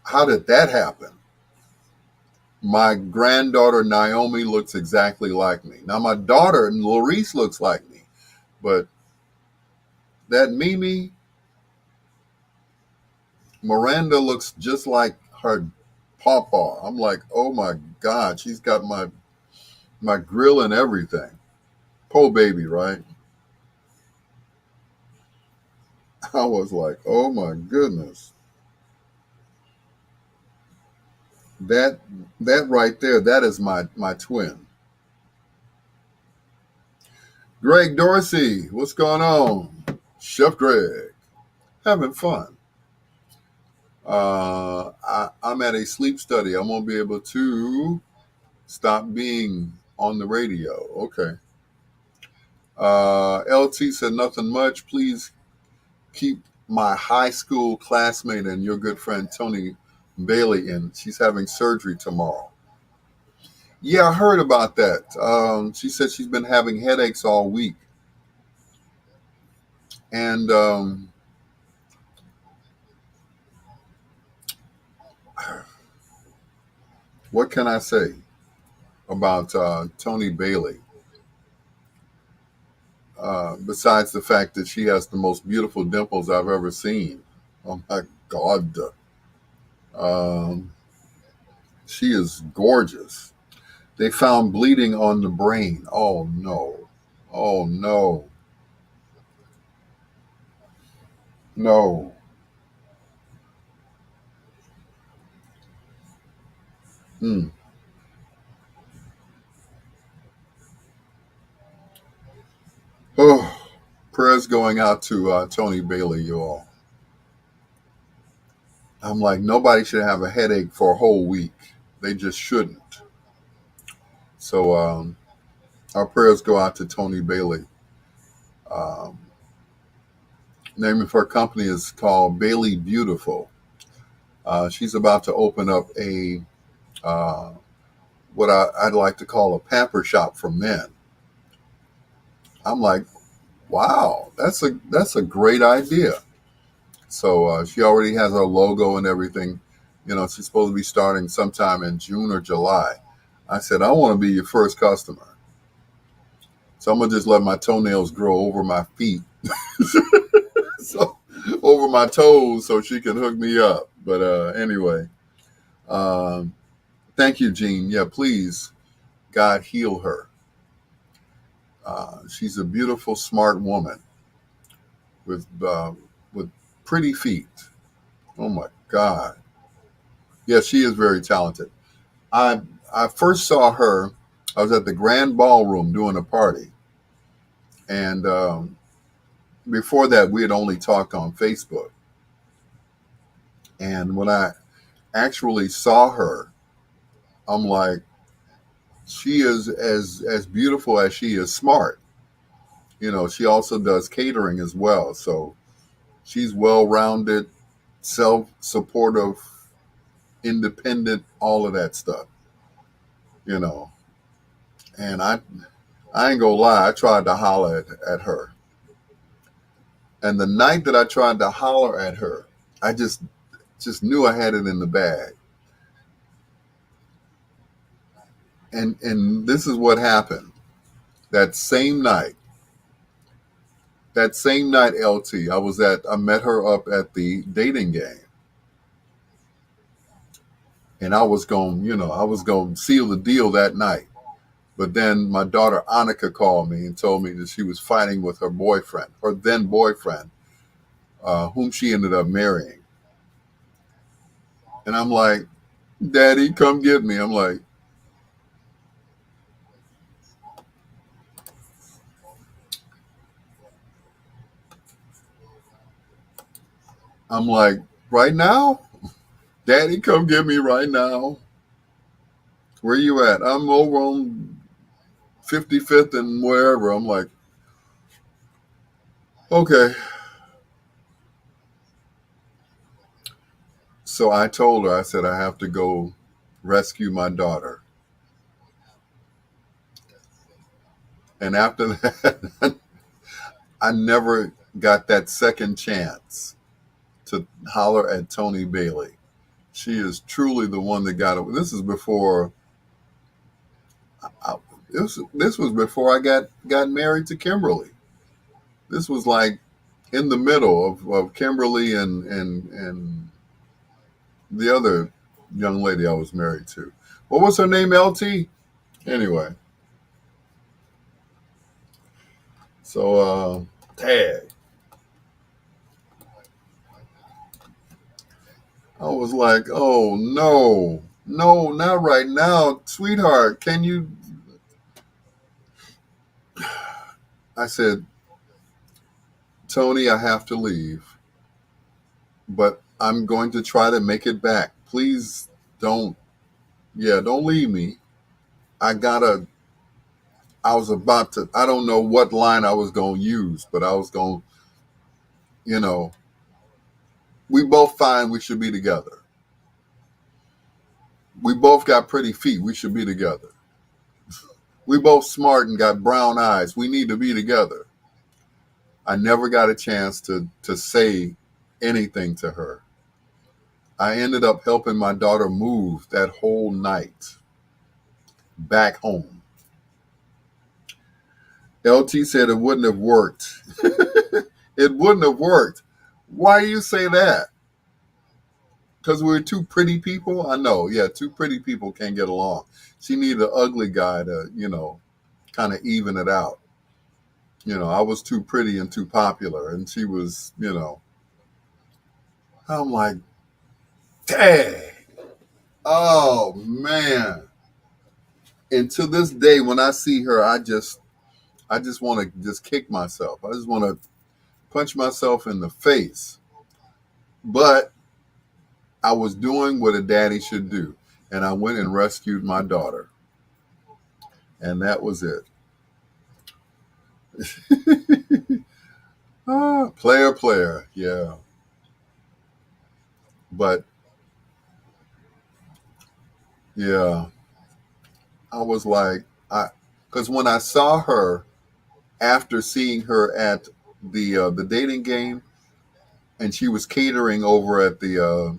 How did that happen? My granddaughter Naomi looks exactly like me. Now my daughter Larice looks like me, but that Mimi, Miranda looks just like her pawpaw. I'm like, oh my God, she's got my grill and everything. Po baby, right? I was like, oh my goodness. That that right there, that is my twin. Greg Dorsey, what's going on? Chef Greg, having fun. I'm at a sleep study. I won't be able to stop being on the radio. Okay. LT said nothing much. Please keep my high school classmate and your good friend Tony Bailey in. She's having surgery tomorrow. Yeah, I heard about that. She said she's been having headaches all week. And what can I say about Tony Bailey? Besides the fact that she has the most beautiful dimples I've ever seen. Oh my God. Um, she is gorgeous. They found bleeding on the brain. Oh no. Oh no. No. Mm. Oh, prayers going out to Tony Bailey, you all. I'm like, nobody should have a headache for a whole week. They just shouldn't. So our prayers go out to Tony Bailey. Um, name of her company is called Bailey Beautiful. She's about to open up a uh, what I'd like to call a pamper shop for men. I'm like, wow, that's a great idea. So she already has her logo and everything. You know, she's supposed to be starting sometime in June or July. I said, I want to be your first customer. So I'm gonna just let my toenails grow over my feet, so over my toes, so she can hook me up. But anyway, um, thank you, Jean. Yeah, please, God heal her. She's a beautiful, smart woman with pretty feet. Oh my God. Yeah, she is very talented. I I first saw her. I was at the Grand Ballroom doing a party, and before that, we had only talked on Facebook. And when I actually saw her, I'm like, she is as beautiful as she is smart. She also does catering as well. So she's well rounded, self supportive, independent, all of that stuff. You know, and I ain't gonna lie, I tried to holler at her, and the night that I tried to holler at her, I just knew I had it in the bag. And this is what happened. That same night, LT, I met her up at the dating game, and I was going to seal the deal that night. But then my daughter Annika called me and told me that she was fighting with her boyfriend, her then boyfriend, whom she ended up marrying. And I'm like, Daddy, come get me. I'm like, right now? Daddy, come get me right now. Where you at? I'm over on 55th and wherever. I'm like, okay. So I told her, I said, I have to go rescue my daughter. And after that, I never got that second chance to holler at Tony Bailey. She is truly the one that got it. This is before I, this was before I got married to Kimberly. This was like in the middle of Kimberly and the other young lady I was married to. What was her name? LT. Anyway, so tag. I was like, oh no, no, not right now, sweetheart. Can you? I said, Tony, I have to leave, but I'm going to try to make it back. Please don't, yeah, don't leave me. I gotta. I was about to. I don't know what line I was going to use, but I was going. You know, we both find we should be together. We both got pretty feet. We should be together. We both smart and got brown eyes. We need to be together. I never got a chance to say anything to her. I ended up helping my daughter move that whole night back home. LT said it wouldn't have worked. It wouldn't have worked. Why do you say that? Because we're two pretty people? I know, yeah, two pretty people can't get along. She needed an ugly guy to, kind of even it out. I was too pretty and too popular, and she was, I'm like, dang. Oh man. And to this day, when I see her, I just want to just kick myself. I just want to punch myself in the face. But I was doing what a daddy should do, and I went and rescued my daughter, and that was it. Player, yeah. But yeah, I was like, because when I saw her after seeing her at the dating game, and she was catering over at the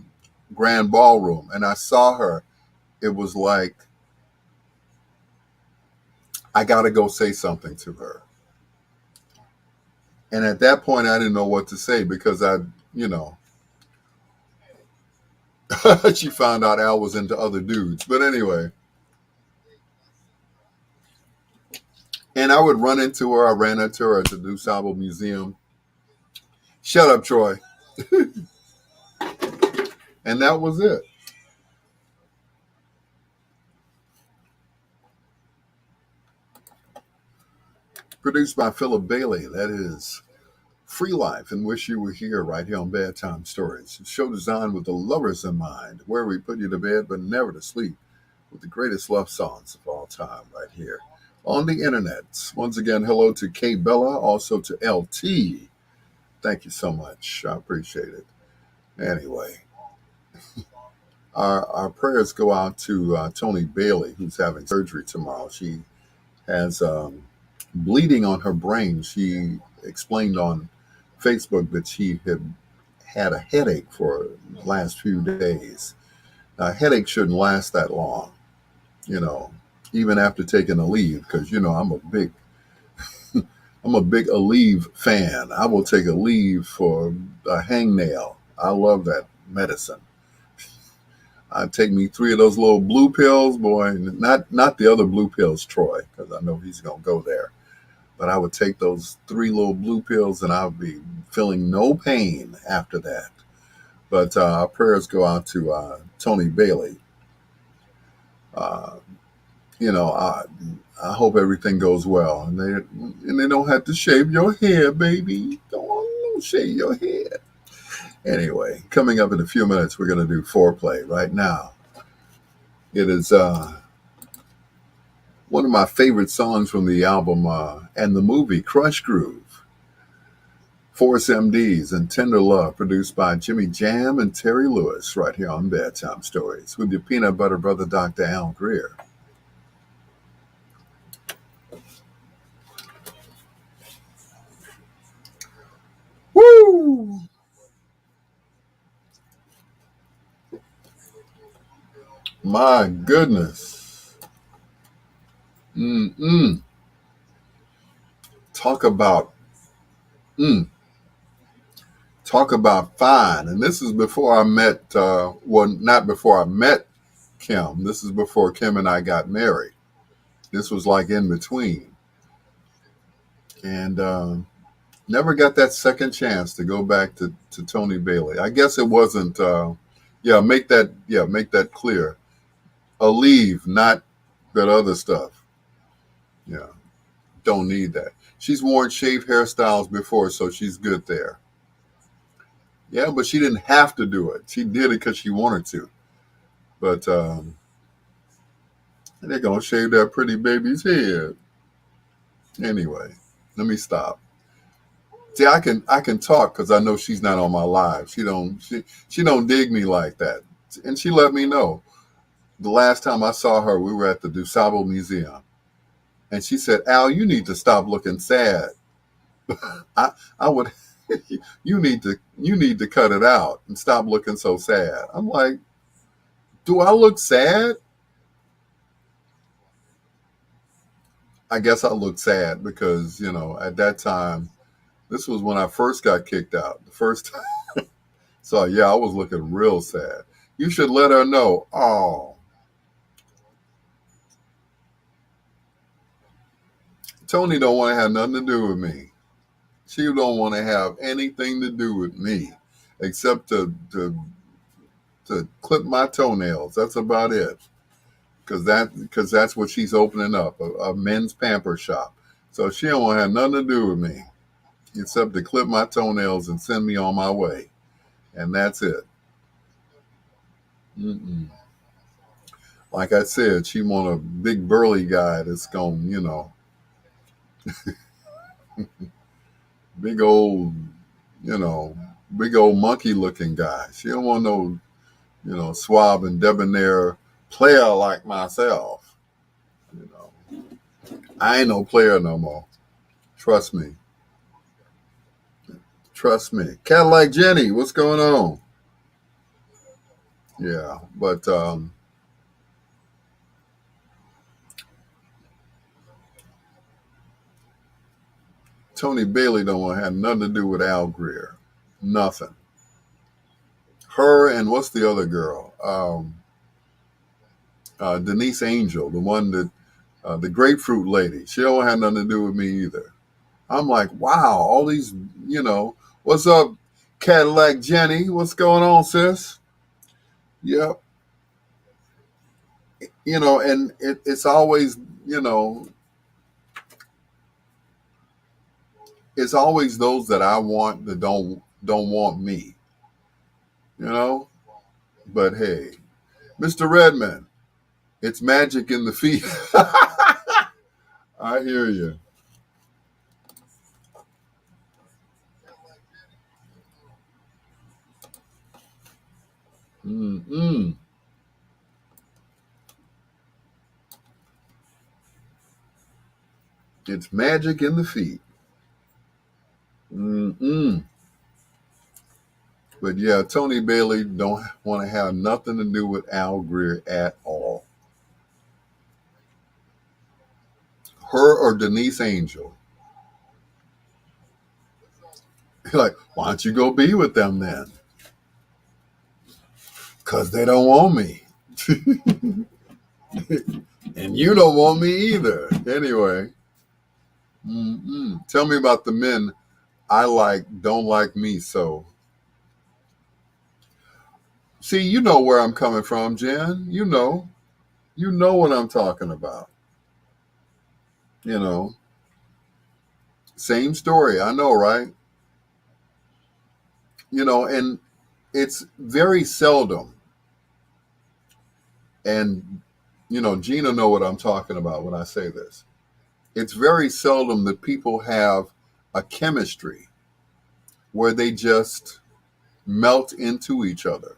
grand ballroom, and I saw her, it was like I got to go say something to her. And at that point, I didn't know what to say because you know, she found out Al was into other dudes. But anyway, and I would run into her. I ran into her at the DuSable Museum. Shut up, Troy. And that was it. Produced by Philip Bailey. That is Free Life and Wish You Were Here right here on Bedtime Stories. A show designed with the lovers in mind, where we put you to bed but never to sleep. with the greatest love songs of all time right here on the internet. Once again, hello to K Bella, also to LT. Thank you so much. I appreciate it. Anyway, our prayers go out to Tony Bailey, who's having surgery tomorrow. She has bleeding on her brain. She explained on Facebook that she had a headache for the last few days. A headache shouldn't last that long, you know, even after taking a leave, because I'm a big Aleve fan. I will take a leave for a hangnail. I love that medicine. I take me three of those little blue pills, boy. Not the other blue pills, Troy, because I know he's gonna go there. But I would take those three little blue pills, and I'll be feeling no pain after that. But our prayers go out to Tony Bailey. Uh, I hope everything goes well, and they don't have to shave your hair, baby. Don't shave your hair. Anyway, coming up in a few minutes, we're going to do foreplay. Right now, it is one of my favorite songs from the album and the movie Crush Groove, Force MDs and Tender Love, produced by Jimmy Jam and Terry Lewis, right here on Bedtime Stories with your peanut butter brother, Dr. Al Greer. Woo! My goodness. Mm-mm. Talk about mm, talk about fine. And this is before I met well, not before I met Kim. This is before Kim and I got married. This was like in between. And never got that second chance to go back to Tony Bailey. I guess it wasn't make that clear. A leave, not that other stuff. Yeah. Don't need that. She's worn shaved hairstyles before, so she's good there. Yeah, but she didn't have to do it. She did it because she wanted to. But they're gonna shave that pretty baby's head anyway. Let me stop. See, I can talk because I know she's not on my live. She don't dig me like that, and she let me know. The last time I saw her, we were at the DuSable Museum, and she said, "Al, you need to stop looking sad." I would, you need to cut it out and stop looking so sad. I'm like, do I look sad? I guess I look sad because at that time, this was when I first got kicked out. The first time, so yeah, I was looking real sad. You should let her know. Oh, Tony don't want to have nothing to do with me. She don't want to have anything to do with me, except to clip my toenails. That's about it. Because that's what she's opening up, a men's pamper shop. So she don't want to have nothing to do with me except to clip my toenails and send me on my way, and that's it. Mm-mm. Like I said, she want a big burly guy that's going, big old, you know, big old monkey looking guy. She don't want no, suave and debonair player like myself. You know, I ain't no player no more. Trust me. Trust me. Cadillac Jenny, what's going on? Yeah, but Tony Bailey don't want to have nothing to do with Al Greer. Nothing. Her and what's the other girl? Denise Angel, the one that the grapefruit lady. She don't have nothing to do with me either. I'm like, wow, all these, what's up, Cadillac Jenny? What's going on, sis? Yeah, and it's always, it's always those that I want that don't want me, you know. But hey, Mr. Redman, It's magic in the feet. I hear you. Mm-mm. It's magic in the feet. Mm-mm. But yeah, Tony Bailey don't want to have nothing to do with Al Greer at all. Her or Denise Angel. Like, why don't you go be with them then? Because they don't want me. And you don't want me either. Anyway, tell me about the men I like, don't like me so. See, you know where I'm coming from, Jen. You know. You know what I'm talking about. You know, same story. I know, right? You know, and it's very seldom, and Gina know what I'm talking about when I say this. It's very seldom that people have a chemistry where they just melt into each other.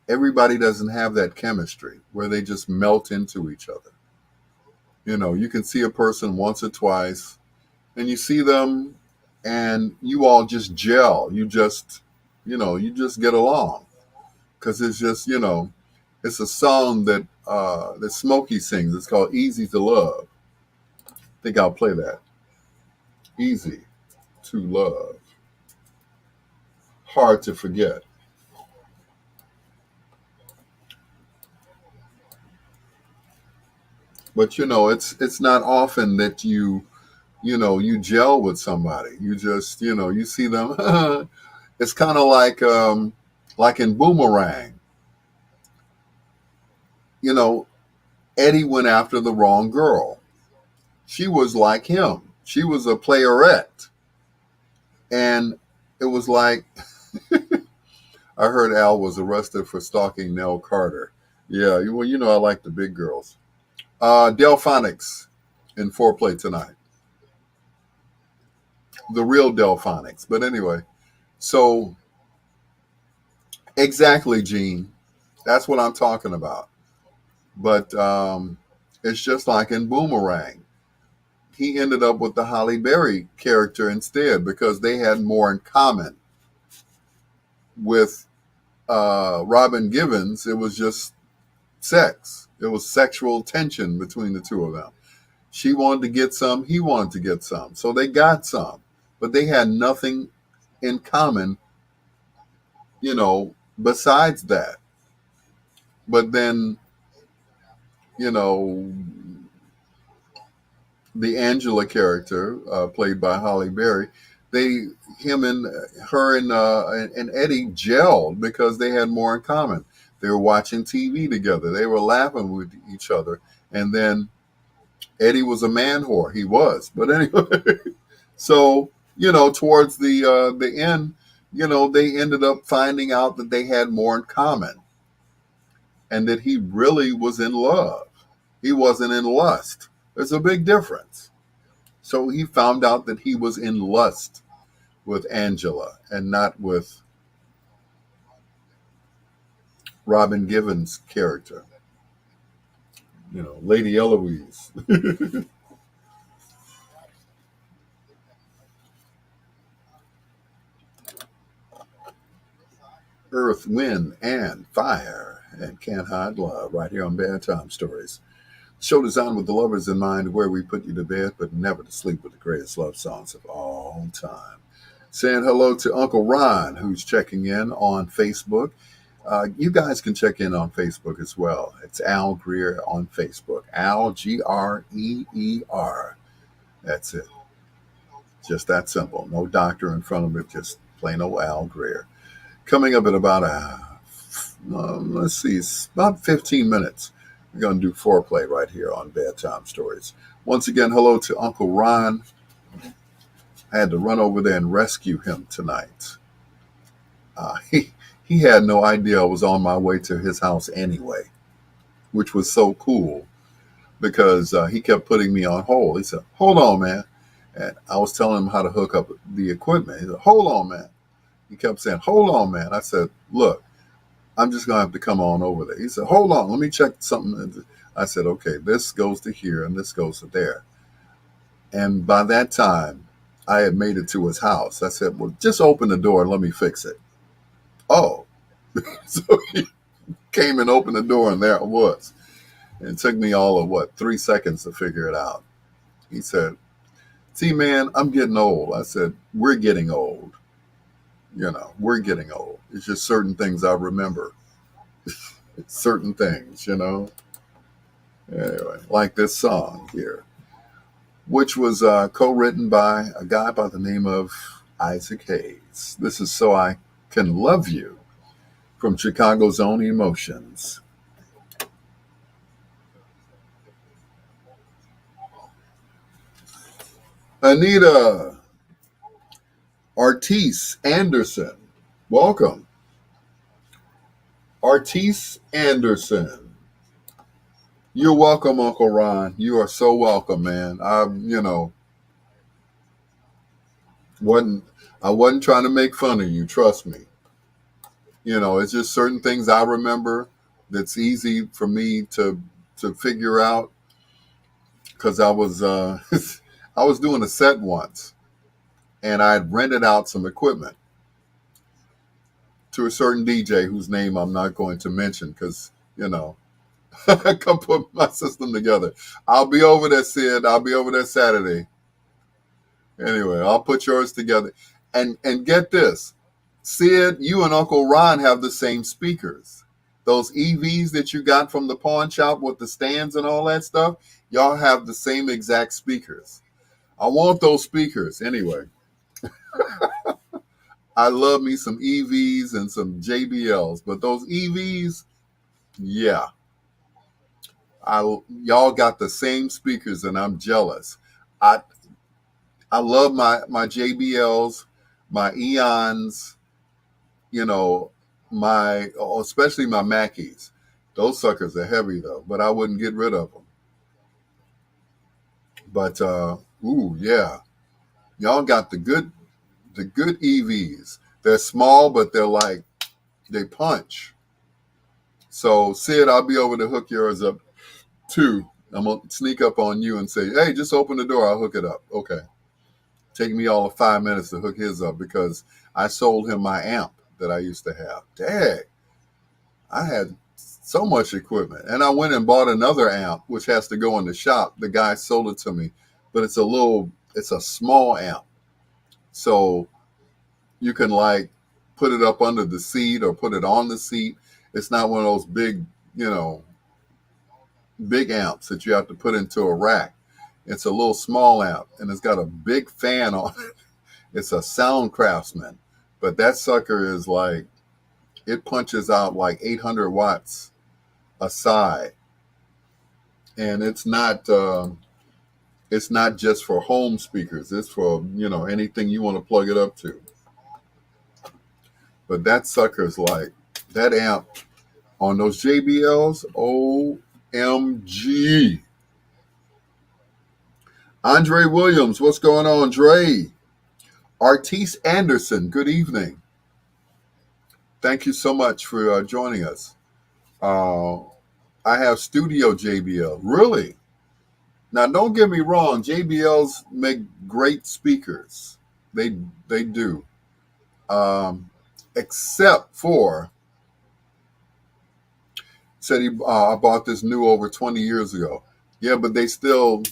Everybody doesn't have that chemistry where they just melt into each other. You can see a person once or twice and you see them and you all just gel. You just get along because it's just, it's a song that Smokey sings. It's called Easy to Love. I think I'll play that. Easy to love. Hard to forget. But it's not often that you gel with somebody. You just, you see them. It's kind of like in Boomerang. You know, Eddie went after the wrong girl. She was like him. She was a playerette. And it was like I heard Al was arrested for stalking Nell Carter. Yeah, well, I like the big girls. Delphonics in foreplay tonight. The real Delphonics. But anyway, so exactly, Gene. That's what I'm talking about. But it's just like in Boomerang. He ended up with the Holly Berry character instead because they had more in common. With Robin Givens, it was just sex. It was sexual tension between the two of them. She wanted to get some, he wanted to get some. So they got some, but they had nothing in common, besides that. But then, you know, the Angela character, played by Holly Berry, him and her and Eddie gelled because they had more in common. They were watching TV together. They were laughing with each other. And then Eddie was a man whore. He was, but anyway. So towards the end, they ended up finding out that they had more in common, and that he really was in love. He wasn't in lust. There's a big difference. So he found out that he was in lust with Angela and not with Robin Givens' character, Lady Eloise. Earth, Wind, and Fire, and Can't Hide Love, right here on Bedtime Stories. Show designed with the lovers in mind, where we put you to bed, but never to sleep, with the greatest love songs of all time. Saying hello to Uncle Ron, who's checking in on Facebook. You guys can check in on Facebook as well. It's Al Greer on Facebook. Al, Greer. That's it. Just that simple. No doctor in front of it, just plain old Al Greer. Coming up in about let's see, it's about 15 minutes. We're going to do foreplay right here on Bedtime Stories. Once again, hello to Uncle Ron. I had to run over there and rescue him tonight. He had no idea I was on my way to his house anyway. which was so cool because he kept putting me on hold. He said, "Hold on, man." And I was telling him how to hook up the equipment. He said, "Hold on, man." He kept saying, "Hold on, man." I said, "Look, I'm just going to have to come on over there." He said, "Hold on, let me check something." I said, "Okay, this goes to here and this goes to there." And by that time, I had made it to his house. I said, "Well, just open the door and let me fix it." Oh, so he came and opened the door, and there it was. And it took me all of what, 3 seconds to figure it out. He said, "See, man, I'm getting old." I said, "We're getting old. We're getting old. It's just certain things I remember, certain things, you know." Anyway, like this song here, which was co-written by a guy by the name of Isaac Hayes. This is "So I Can Love You" from Chicago's Own Emotions. Anita Artis Anderson, welcome. Artis Anderson. You're welcome, Uncle Ron. You are so welcome, man. Wasn't I wasn't trying to make fun of you, trust me. It's just certain things I remember that's easy for me to figure out because I was I was doing a set once and I had rented out some equipment to a certain DJ whose name I'm not going to mention because I come put my system together. I'll be over there, Sid. I'll be over there Saturday. Anyway, I'll put yours together. And get this. Sid, you and Uncle Ron have the same speakers. Those EVs that you got from the pawn shop with the stands and all that stuff, y'all have the same exact speakers. I want those speakers. Anyway, I love me some EVs and some JBLs, but those EVs, yeah, y'all got the same speakers and I'm jealous. I I love my JBLs, my Eons, you know, especially my Mackies. Those suckers are heavy though, but I wouldn't get rid of them. But ooh yeah, y'all got the good EVs. They're small, but they punch. So Sid, I'll be over to hook yours up too. I'm gonna sneak up on you and say, "Hey, just open the door. I'll hook it up." Okay. Take me all of 5 minutes to hook his up because I sold him my amp that I used to have. Dang, I had so much equipment. And I went and bought another amp, which has to go in the shop. The guy sold it to me, but it's a small amp. So you can put it up under the seat or put it on the seat. It's not one of those you know, big amps that you have to put into a rack. It's a little small amp and it's got a big fan on it. It's a Sound Craftsman, but that sucker is it punches out like 800 watts a side, and it's not just for home speakers. It's for anything you want to plug it up to. But that sucker's that amp on those JBLs. OMG. Andre Williams, what's going on, Dre? Artis Anderson, good evening. Thank you so much for joining us. Uh, I have Studio JBL. Really? Now, don't get me wrong. JBLs make great speakers. They they do. Um, except for said I bought this new over 20 years ago. Yeah, but they still,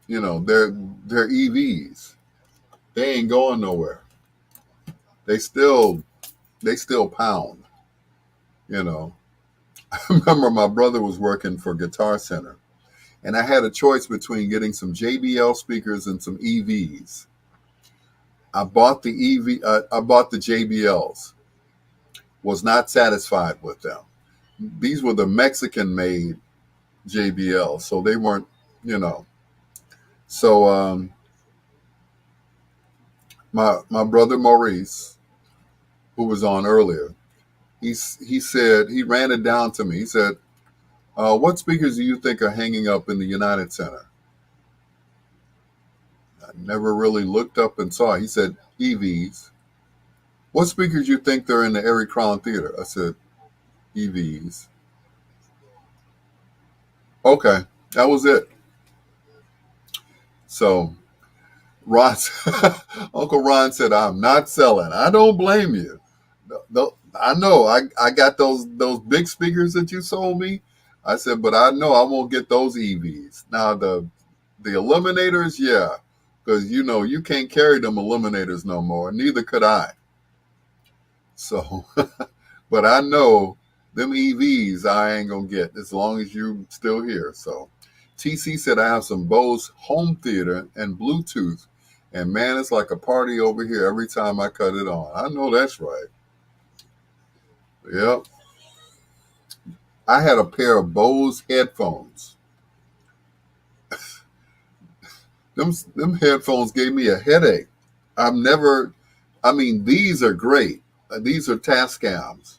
they're EVs. They ain't going nowhere. They still they still pound. You know. I remember my brother was working for Guitar Center, and I had a choice between getting some JBL speakers and some EVs. I bought the I bought the JBLs. Was not satisfied with them. These were the Mexican-made JBLs, so they weren't, you know. So my brother Maurice, who was on earlier, He said, he ran it down to me. He said, what speakers do you think are hanging up in the United Center? I never really looked up and saw. He said, EVs. What speakers you think they're in the Erie Crown Theater? I said, EVs. Okay, that was it. So Ron, Uncle Ron said, I'm not selling. I don't blame you. No, I know. I got those big speakers that you sold me. I said, but I know I won't get those EVs. Now the eliminators, yeah, because you can't carry them eliminators no more. Neither could I. So, but I know them EVs I ain't gonna get as long as you still here. So, TC said I have some Bose home theater and Bluetooth, and man, it's like a party over here every time I cut it on. I know that's right. Yep. I had a pair of Bose headphones. Them headphones gave me a headache. I've never. I mean, these are great. These are Tascams,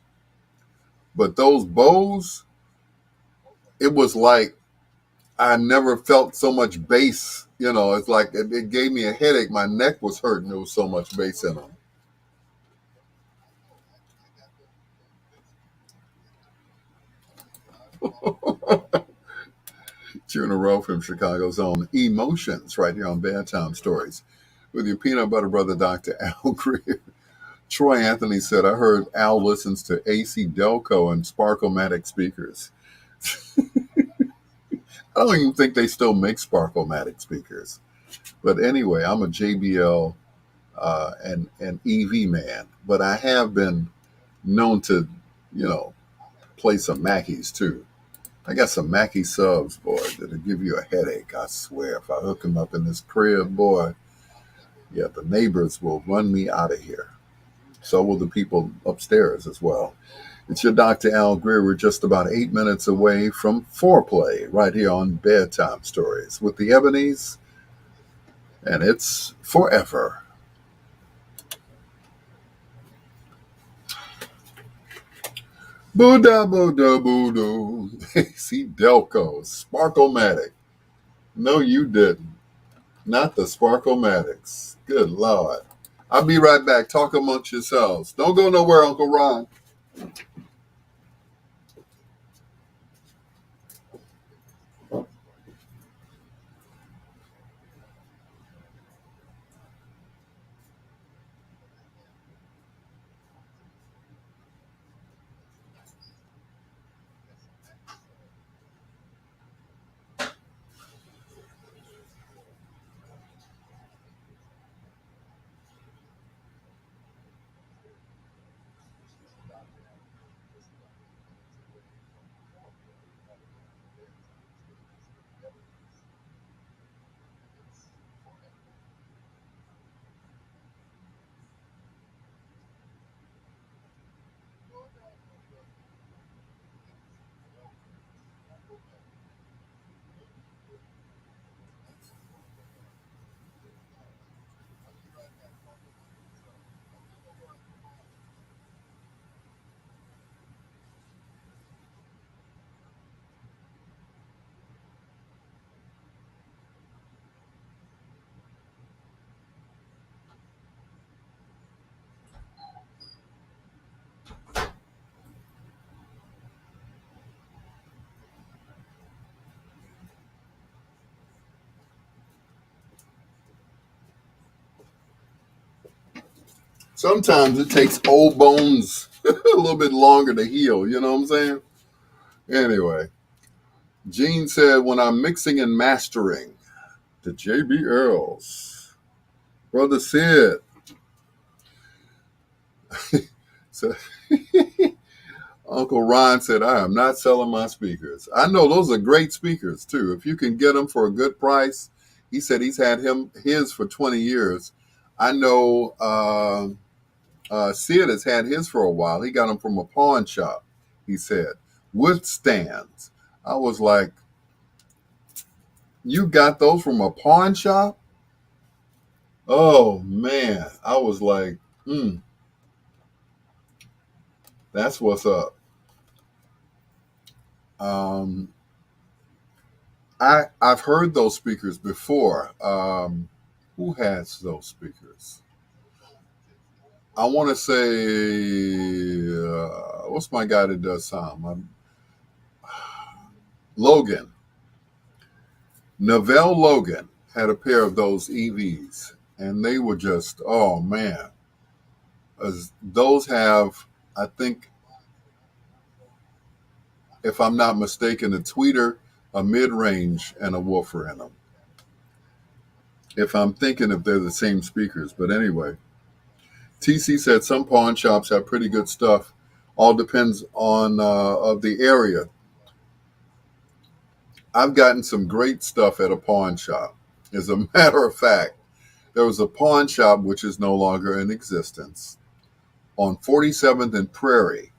but those Bose, it was like I never felt so much bass. It's like it gave me a headache. My neck was hurting. There was so much bass in them. Tuna Rowe from Chicago's own Emotions, right here on Bedtime Stories, with your peanut butter brother, Dr. Al Greer. Troy Anthony said, I heard Al listens to AC Delco and Sparkomatic speakers. I don't even think they still make Sparkomatic speakers. But anyway, I'm a JBL and EV man, but I have been known to, you know, play some Mackies too. I got some Mackie subs, boy, that'll give you a headache. I swear, if I hook them up in this crib, boy, yeah, the neighbors will run me out of here. So will the people upstairs as well. It's your Dr. Al Greer. We're just about 8 minutes away from foreplay right here on Bedtime Stories with the Ebonies, and it's forever. Boo-da, boo-da, boo-doo. See, Delco, Sparkomatic. No, you didn't. Not the Sparkomatics. Good Lord. I'll be right back. Talk amongst yourselves. Don't go nowhere, Uncle Ron. Sometimes it takes old bones a little bit longer to heal. You know what I'm saying? Anyway, Gene said, when I'm mixing and mastering the JB Earls, Brother Sid. So, Uncle Ron said, I am not selling my speakers. I know those are great speakers too. If you can get them for a good price, he said he's had his for 20 years. I know Sid has had his for a while. He got them from a pawn shop, he said, with stands. I was like, you got those from a pawn shop? Oh man. I was like, That's what's up. Um, I've heard those speakers before. Who has those speakers? I want to say, what's my guy that does sound? Logan. Neville Logan had a pair of those EVs, and they were just, oh man. Those have, I think, if I'm not mistaken, a tweeter, a mid range, and a woofer in them. If I'm thinking if they're the same speakers. But anyway, TC said some pawn shops have pretty good stuff. All depends on of the area. I've gotten some great stuff at a pawn shop. As a matter of fact, there was a pawn shop which is no longer in existence on 47th and Prairie,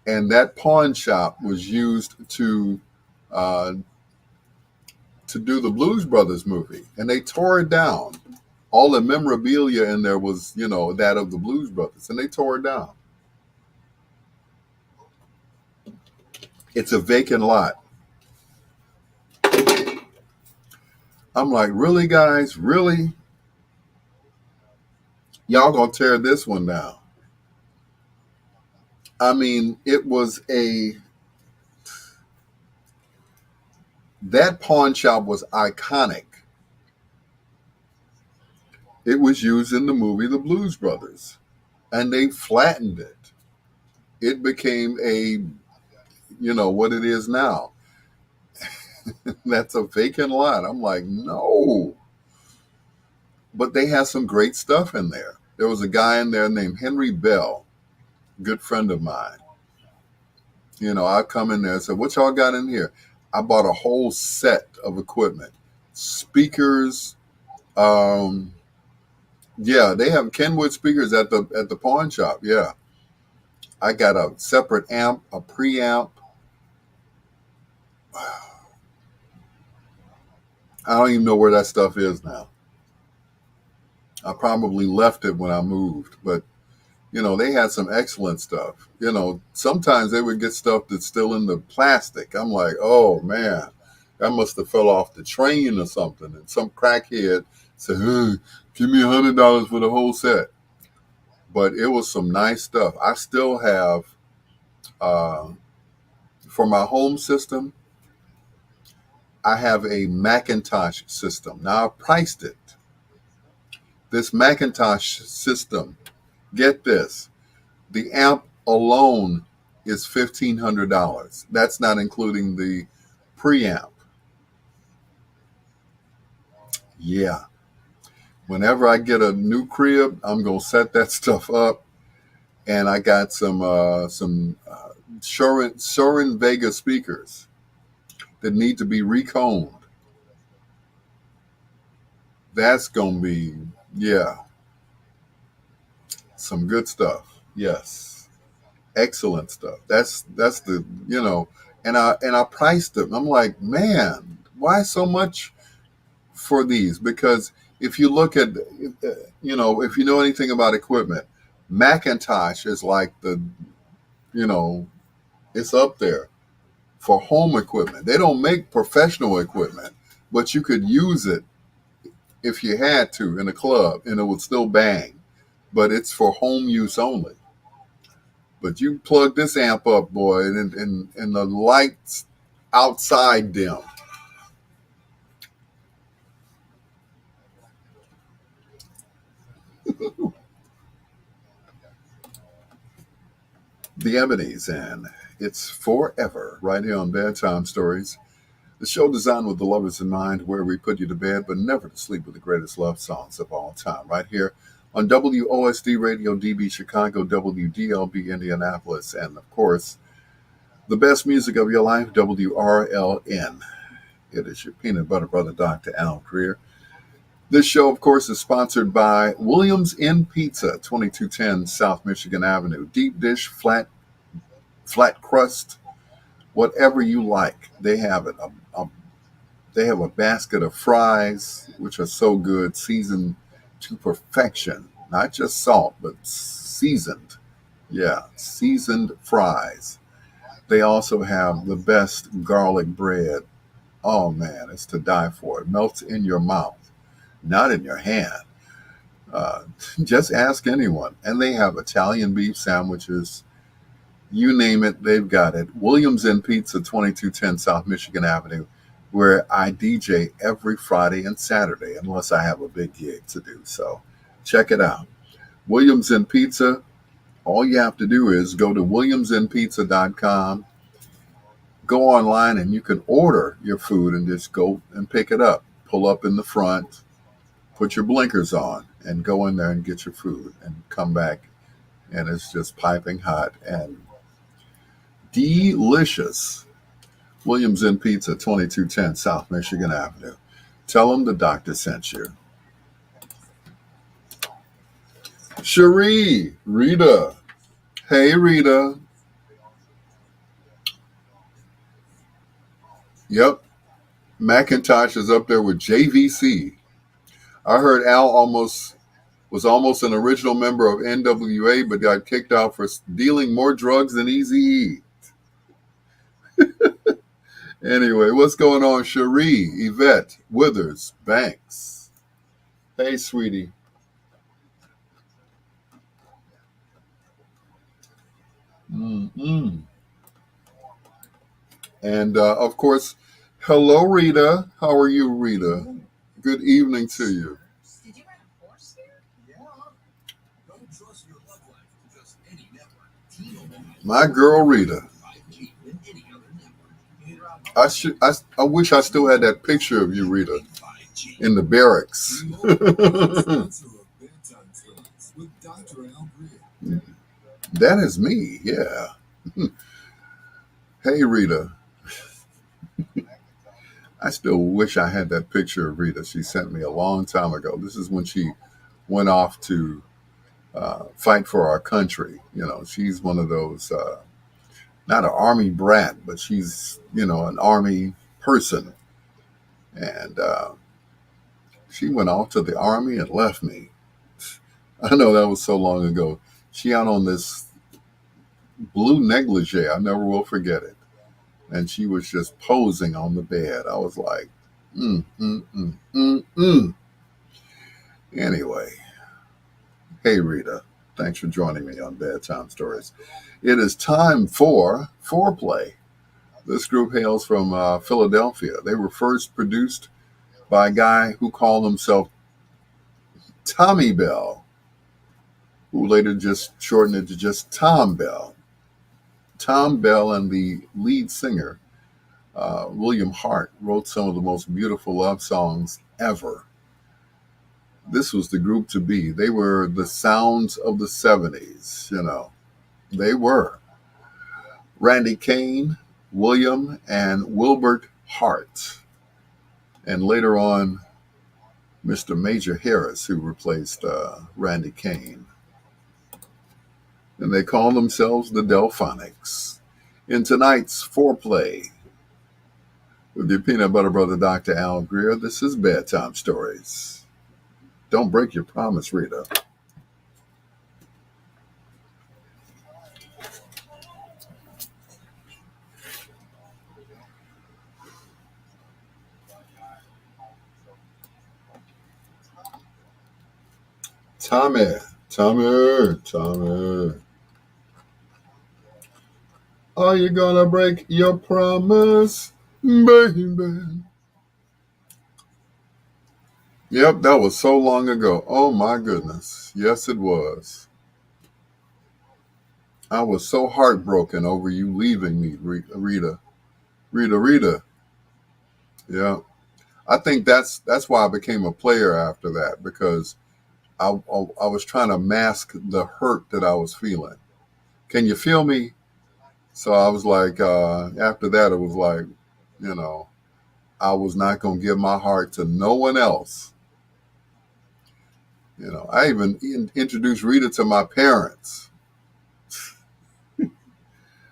and that pawn shop was used uh, to do the Blues Brothers movie, and they tore it down. All the memorabilia in there was, that of the Blues Brothers, and they tore it down. It's a vacant lot. I'm like, really, guys? Really? Y'all gonna tear this one down? I mean, that pawn shop was iconic. It was used in the movie The Blues Brothers, and they flattened it. It became what it is now. That's a vacant lot. I'm like, no. But they had some great stuff in there. There was a guy in there named Henry Bell, good friend of mine. I come in there and said, what y'all got in here? I bought a whole set of equipment, speakers. Yeah, they have Kenwood speakers at the pawn shop. Yeah, I got a separate amp, a preamp. I don't even know where that stuff is now. I probably left it when I moved, but they had some excellent stuff. Sometimes they would get stuff that's still in the plastic. I'm like, oh man, that must have fell off the train or something. And some crackhead said, hey, give me $100 for the whole set. But it was some nice stuff. I still have, uh, for my home system, I have a Macintosh system. Now I priced it. This Macintosh system, get this, the amp alone is $1,500. That's not including the preamp. Yeah. Whenever I get a new crib, I'm gonna set that stuff up, and I got some Sorin Vega speakers that need to be reconed. That's gonna be, yeah, some good stuff. Yes, excellent stuff. That's the and I priced them. I'm like, man, why so much for these? Because if you look at if you know anything about equipment, Macintosh is like you know it's up there for home equipment. They don't make professional equipment, but you could use it if you had to in a club and it would still bang. But it's for home use only. But you plug this amp up, boy, and the lights outside dim. The Ebonies, and it's forever right here on Bedtime Stories, the show designed with the lovers in mind, where we put you to bed but never to sleep with the greatest love songs of all time, right here on WOSD Radio DB Chicago, WDLB Indianapolis, and of course, the best music of your life, WRLN. It is your peanut butter brother, Dr. Al Greer. This show, of course, is sponsored by Williams Inn Pizza, 2210 South Michigan Avenue. Deep dish, flat crust, whatever you like, they have it. They have a basket of fries, which are so good, seasoned to perfection. Not just salt, but seasoned. Yeah, seasoned fries. They also have the best garlic bread. Oh man, it's to die for. It melts in your mouth, not in your hand. Uh, just ask anyone. And they have Italian beef sandwiches. You name it, they've got it. Williams and Pizza, 2210 South Michigan Avenue, where I DJ every Friday and Saturday, unless I have a big gig to do. So check it out. Williams and Pizza, all you have to do is go to williamsandpizza.com, go online, and you can order your food and just go and pick it up. Pull up in the front, put your blinkers on, and go in there and get your food and come back. And it's just piping hot and delicious. Williams and Pizza, 2210 South Michigan Avenue. Tell them the doctor sent you. Cherie, Rita. Hey, Rita. Yep, Macintosh is up there with JVC. I heard Al was almost an original member of NWA, but got kicked out for dealing more drugs than Eazy-E. Anyway, what's going on, Cherie, Yvette, Withers, Banks? Hey, sweetie. Mm-mm. And of course, hello, Rita. How are you, Rita? Good evening to you. My girl, Rita. I wish I still had that picture of you, Rita, in the barracks. That is me, yeah. Hey, Rita. I still wish I had that picture of Rita. She sent me a long time ago. This is when she went off to fight for our country. She's one of those, not an army brat, but she's, an army person. And she went off to the army and left me. I know that was so long ago. She out on this blue negligee. I never will forget it. And she was just posing on the bed. I was like, mm, mm, mm, mm, mm. Anyway, hey, Rita. Thanks for joining me on Bedtime Stories. It is time for Foreplay. This group hails from Philadelphia. They were first produced by a guy who called himself Tommy Bell, who later just shortened it to just Tom Bell. Tom Bell and the lead singer, William Hart, wrote some of the most beautiful love songs ever. This was the group to be. They were the sounds of the 70s, They were. Randy Kane, William, and Wilbert Hart. And later on, Mr. Major Harris, who replaced Randy Kane. And they call themselves the Delphonics. In tonight's Foreplay, with your peanut butter brother, Dr. Al Greer, this is Bedtime Stories. Don't break your promise, Rita. Tommy, Tommy. Are you gonna break your promise, baby? Yep, that was so long ago. Oh my goodness. Yes, it was. I was so heartbroken over you leaving me, Rita. Rita. Yeah. I think that's why I became a player after that, because I was trying to mask the hurt that I was feeling. Can you feel me? So I was like, after that, it was like, you know, I was not going to give my heart to no one else. I even introduced Rita to my parents.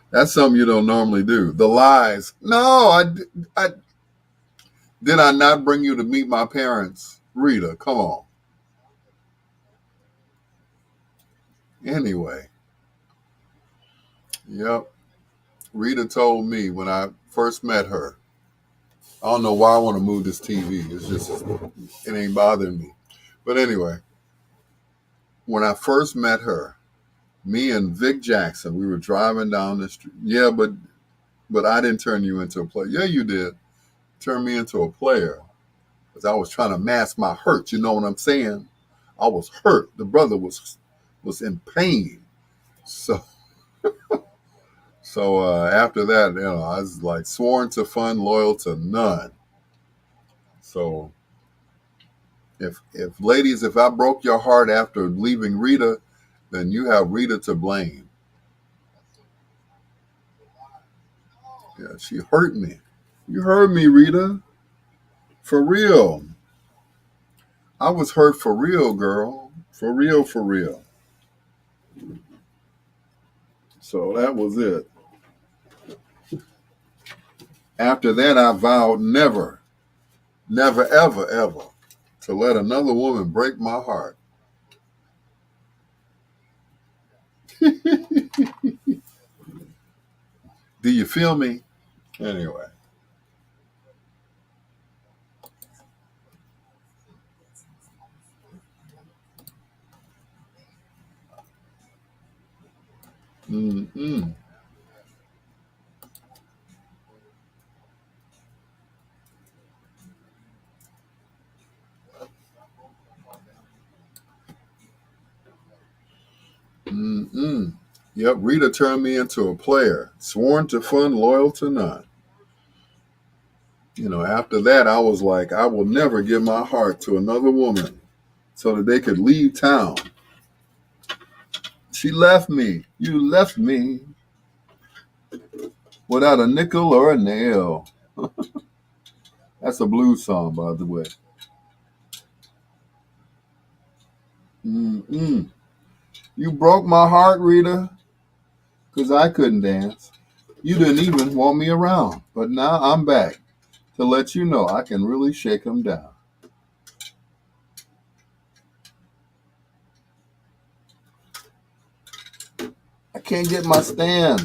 That's something you don't normally do. The lies. No, I did I not bring you to meet my parents? Rita, come on. Anyway, yep. Rita told me when I first met her. I don't know why I want to move this TV. It's just it ain't bothering me. But anyway, when I first met her, me and Vic Jackson, we were driving down the street. Yeah, but I didn't turn you into a player. Yeah, you did. Turn me into a player because I was trying to mask my hurt. You know what I'm saying? I was hurt. The brother was in pain. So after that, I was like sworn to fun, loyal to none. So if ladies, if I broke your heart after leaving Rita, then you have Rita to blame. Yeah, she hurt me. You heard me, Rita. For real. I was hurt for real, girl. For real, for real. So that was it. After that, I vowed never, never, ever, ever to let another woman break my heart. Do you feel me? Anyway. Mm-mm. Mm-mm. Yep, Rita turned me into a player, sworn to fun, loyal to none. After that, I was like, I will never give my heart to another woman so that they could leave town. She left me. You left me without a nickel or a nail. That's a blues song, by the way. Mm-mm. You broke my heart, Rita, because I couldn't dance. You didn't even want me around. But now I'm back to let you know I can really shake them down. I can't get my stand.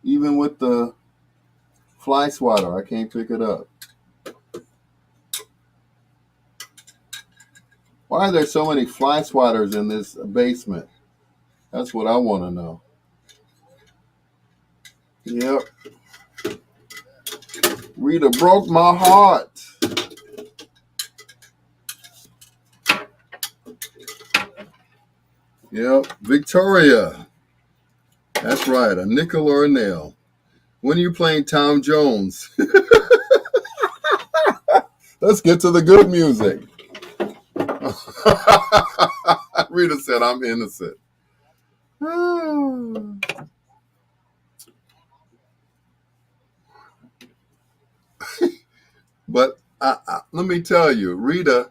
Even with the fly swatter, I can't pick it up. Why are there so many fly swatters in this basement? That's what I want to know. Yep. Rita broke my heart. Yep. Victoria. That's right. A nickel or a nail. When are you playing Tom Jones? Let's get to the good music. Rita said I'm innocent. But let me tell you, Rita,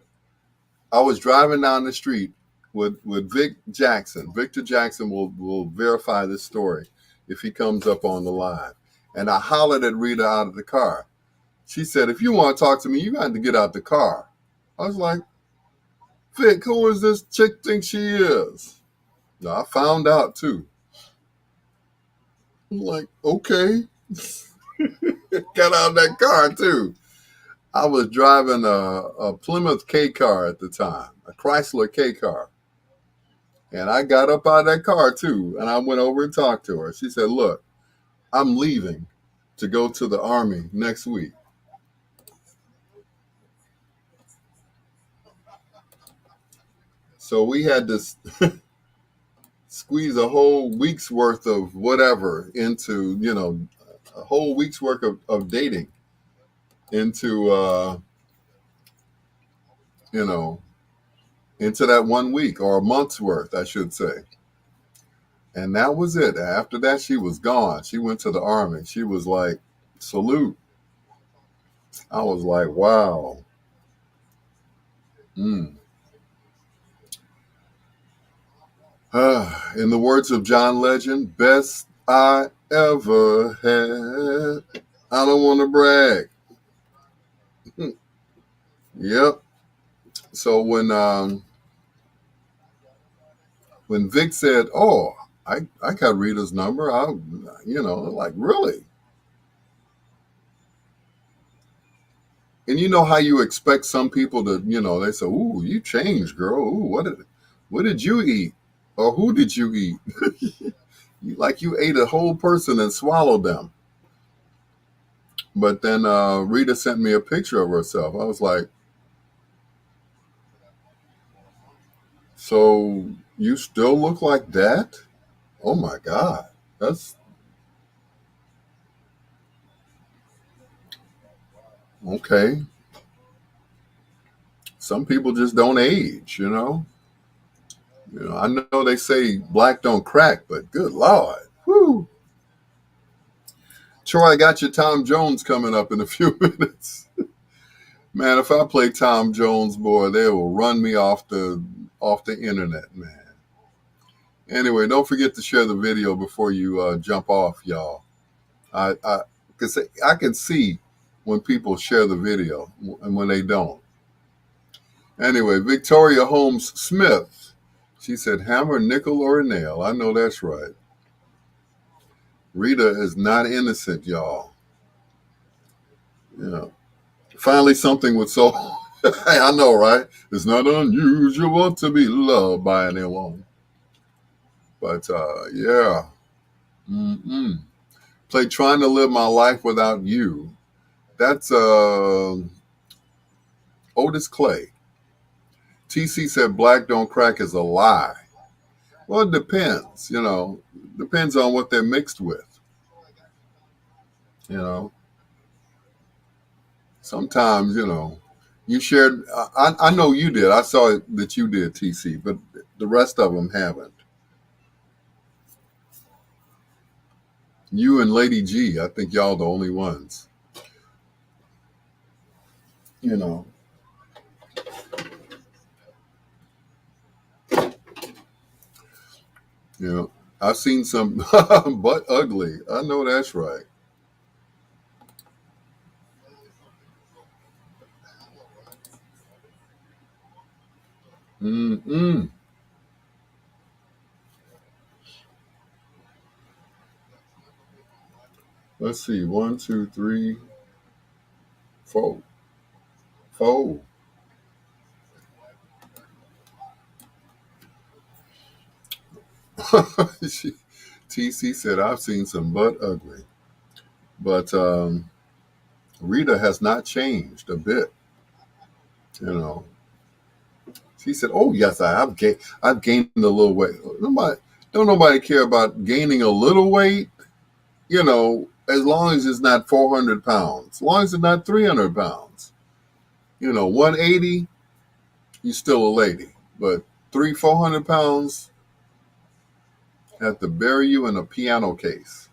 I was driving down the street with Vic Jackson. Victor Jackson will verify this story if he comes up on the line. And I hollered at Rita out of the car. She said, if you want to talk to me, you got to get out the car. I was like, Vic, who is this chick think she is? Now, I found out too. I'm like, okay. Got out of that car too. I was driving a Plymouth K car at the time, a Chrysler K car. And I got up out of that car too. And I went over and talked to her. She said, look, I'm leaving to go to the Army next week. So we had to squeeze a whole week's worth of whatever into, a whole week's worth of dating into, you know, into that 1 week or a month's worth, I should say. And that was it. After that, she was gone. She went to the Army. She was like, salute. I was like, wow. Mm. In the words of John Legend, best I ever had. I don't want to brag. Yep. So when When Vic said, "Oh, I got Rita's number," like really. And you know how you expect some people to, they say, "Ooh, you changed, girl. Ooh, what did you eat, or who did you eat?" Like you ate a whole person and swallowed them. But then Rita sent me a picture of herself. I was like, "So you still look like that? Oh my God, that's okay." Some people just don't age. I know they say black don't crack, but good Lord. Whew. Troy, I got your Tom Jones coming up in a few minutes. Man, if I play Tom Jones, boy, they will run me off the internet, man. Anyway, don't forget to share the video before you jump off, y'all. I Cause I can see when people share the video and when they don't. Anyway, Victoria Holmes Smith. She said, hammer, nickel, or a nail. I know that's right. Rita is not innocent, y'all. Yeah. Finally, something with soul. I know, right? It's not unusual to be loved by anyone. But yeah. Mm-mm. Play Trying to Live My Life Without You. That's Otis Clay. TC said black don't crack is a lie. Well, it depends. Depends on what they're mixed with. You know, sometimes, you shared. I know you did. I saw that you did, TC, but the rest of them haven't. You and Lady G, I think y'all the only ones. You know, you know. I've seen some butt ugly. I know that's right. Mm-mm. Let's see. One, two, three, four. Four. TC said, I've seen some butt ugly. But Rita has not changed a bit. You know, she said, "Oh yes, I've gained a little weight. Don't nobody care about gaining a little weight. As long as it's not 400 pounds, as long as it's not 300 pounds. 180, you're still a lady. But 400 pounds have to bury you in a piano case.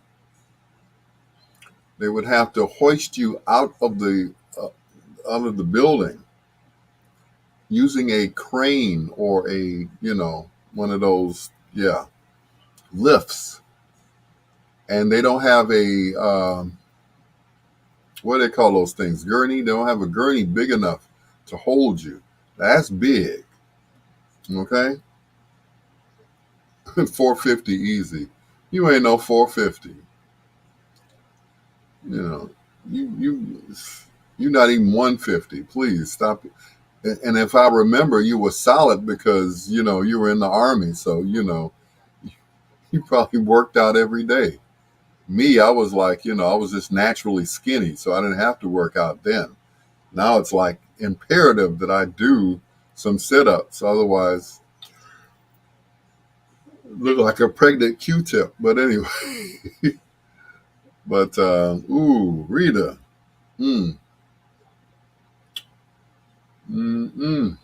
They would have to hoist you out of the building using a crane or one of those, yeah, lifts. And they don't have what do they call those things? Gurney. They don't have a gurney big enough to hold you. That's big. Okay. 450 easy. You ain't no 450. You know, you're not even 150. Please stop. And if I remember, you were solid because you were in the army, so you probably worked out every day. Me, I was like, I was just naturally skinny, so I didn't have to work out then. Now it's like imperative that I do some sit-ups, otherwise look like a pregnant Q-tip. But anyway, but ooh, Rita, mm, mm.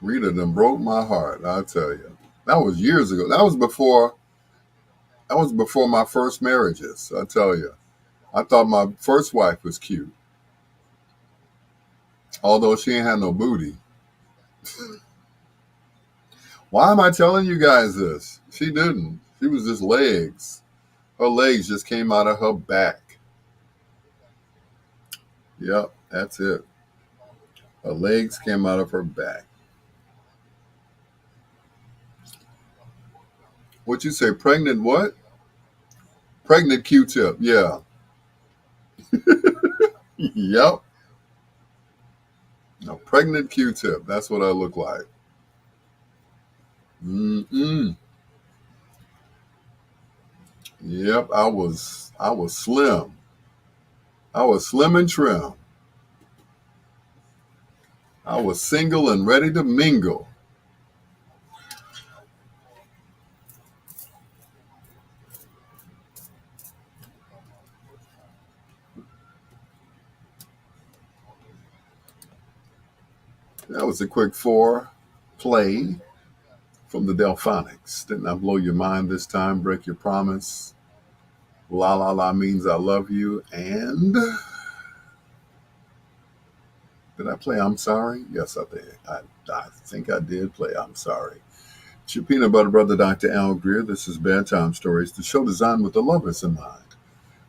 Rita done broke my heart. I tell you, that was years ago. That was before my first marriages. I tell you, I thought my first wife was cute, although she ain't had no booty. Why am I telling you guys this? She didn't. She was just legs. Her legs just came out of her back. Yep, that's it. Her legs came out of her back. What you say? Pregnant what? Pregnant Q-tip. Yeah. Yep. A pregnant Q-tip. That's what I look like. Mm-mm. Yep. I was slim. I was slim and trim. I was single and ready to mingle. That was a quick four play from the Delphonics. Didn't I blow your mind this time? Break your promise. La la la means I love you. And did I play I'm sorry? Yes, I did. I think I did play I'm sorry. It's your peanut butter brother, Dr. Al Greer. This is Bedtime Stories, the show designed with the lovers in mind,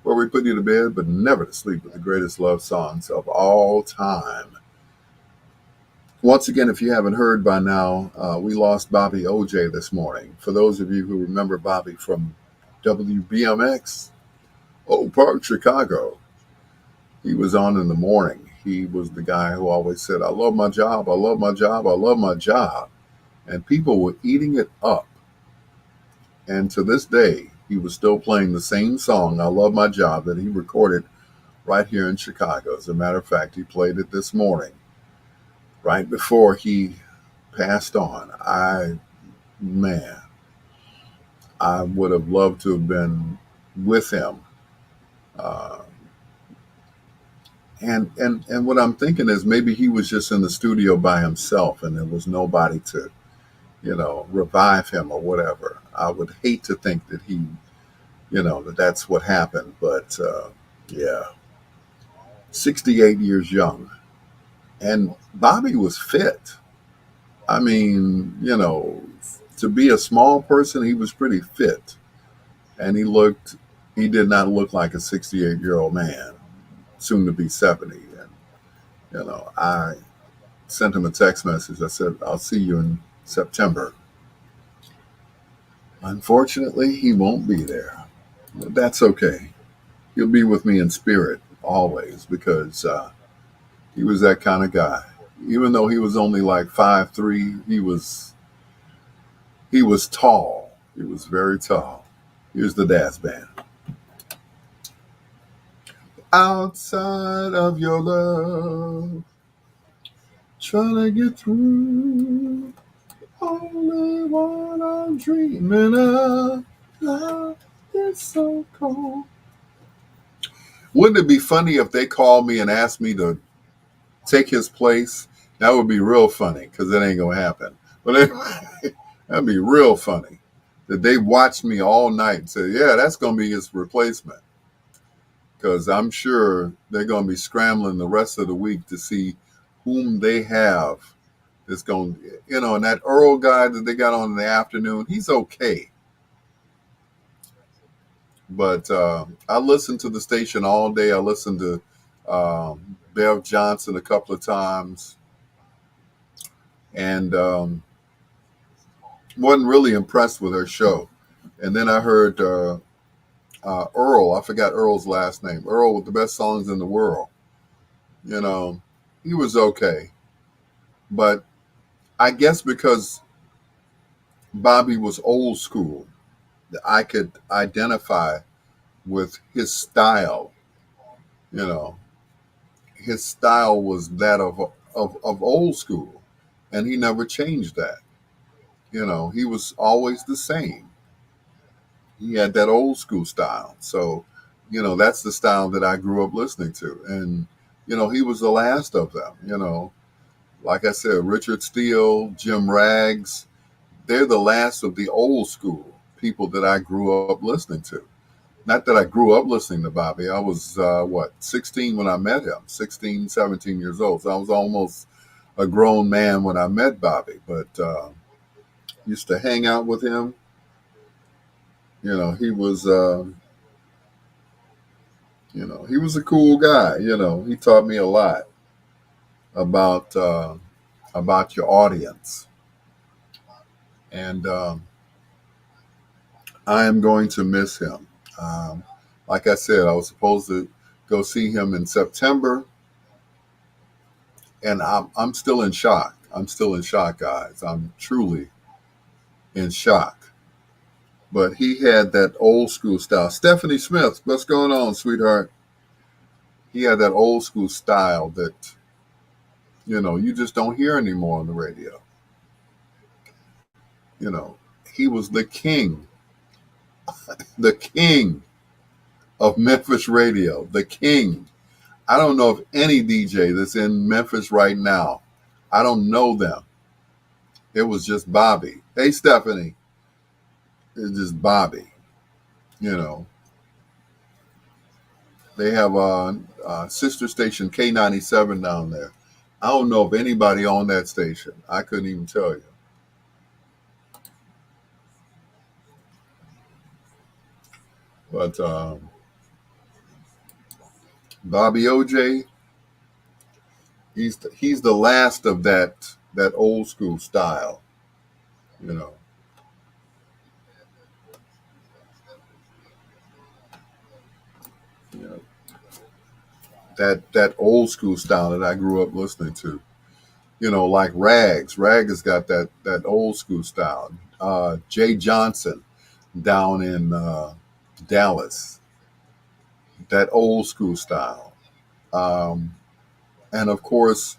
where we put you to bed but never to sleep with the greatest love songs of all time. Once again, if you haven't heard by now, we lost Bobby OJ this morning. For those of you who remember Bobby from WBMX, Oak Park, Chicago, he was on in the morning. He was the guy who always said, I love my job, I love my job, I love my job. And people were eating it up. And to this day, he was still playing the same song, I Love My Job, that he recorded right here in Chicago. As a matter of fact, he played it this morning, right before he passed on. Man, I would have loved to have been with him. Uh, and what I'm thinking is maybe he was just in the studio by himself and there was nobody to, revive him or whatever. I would hate to think that that's what happened. But yeah, 68 years young. And Bobby was fit. I mean, to be a small person, he was pretty fit. And he did not look like a 68-year-old man, soon to be 70. And, I sent him a text message. I said, I'll see you in September. Unfortunately, he won't be there. But that's okay. He'll be with me in spirit always because he was that kind of guy. Even though he was only like 5'3", he was tall. He was very tall. Here's the Daz Band. Outside of your love, trying to get through. Only what I'm dreaming of. Love is so cold. Wouldn't it be funny if they called me and asked me to take his place? That would be real funny because it ain't gonna happen. But anyway, that'd be real funny that they watched me all night and said, "Yeah, that's gonna be his replacement." Because I'm sure they're gonna be scrambling the rest of the week to see whom they have that's going. And that Earl guy that they got on in the afternoon, he's okay. But I listened to the station all day. I listened to Bev Johnson a couple of times, and wasn't really impressed with her show. And then I heard Earl. I forgot Earl's last name. Earl with the best songs in the world. You know, he was okay, but I guess because Bobby was old school, I could identify with his style. You know, his style was that of old school, and he never changed that. He was always the same. He had that old school style. So, that's the style that I grew up listening to. And, he was the last of them. Like I said, Richard Steele, Jim Rags, they're the last of the old school people that I grew up listening to. Not that I grew up listening to Bobby. I was, 16 when I met him, 16, 17 years old. So I was almost a grown man when I met Bobby, but used to hang out with him. He was, he was a cool guy. He taught me a lot about your audience, and I am going to miss him. Um, like I said, I was supposed to go see him in September, and I'm still in shock. I'm still in shock, guys. I'm truly in shock. But he had that old school style. Stephanie Smith, what's going on, sweetheart? He had that old school style that, you just don't hear anymore on the radio. You know, he was the king of Memphis radio, the king. I don't know of any DJ that's in Memphis right now. I don't know them. It was just Bobby. Hey, Stephanie. It's just Bobby. You know, they have a sister station K97 down there. I don't know of anybody on that station. I couldn't even tell you. But Bobby OJ, he's the last of that old school style. You know, you know that old school style that I grew up listening to. Like Rags. Rag has got that old school style. Jay Johnson down in Dallas, that old school style. Um, and of course,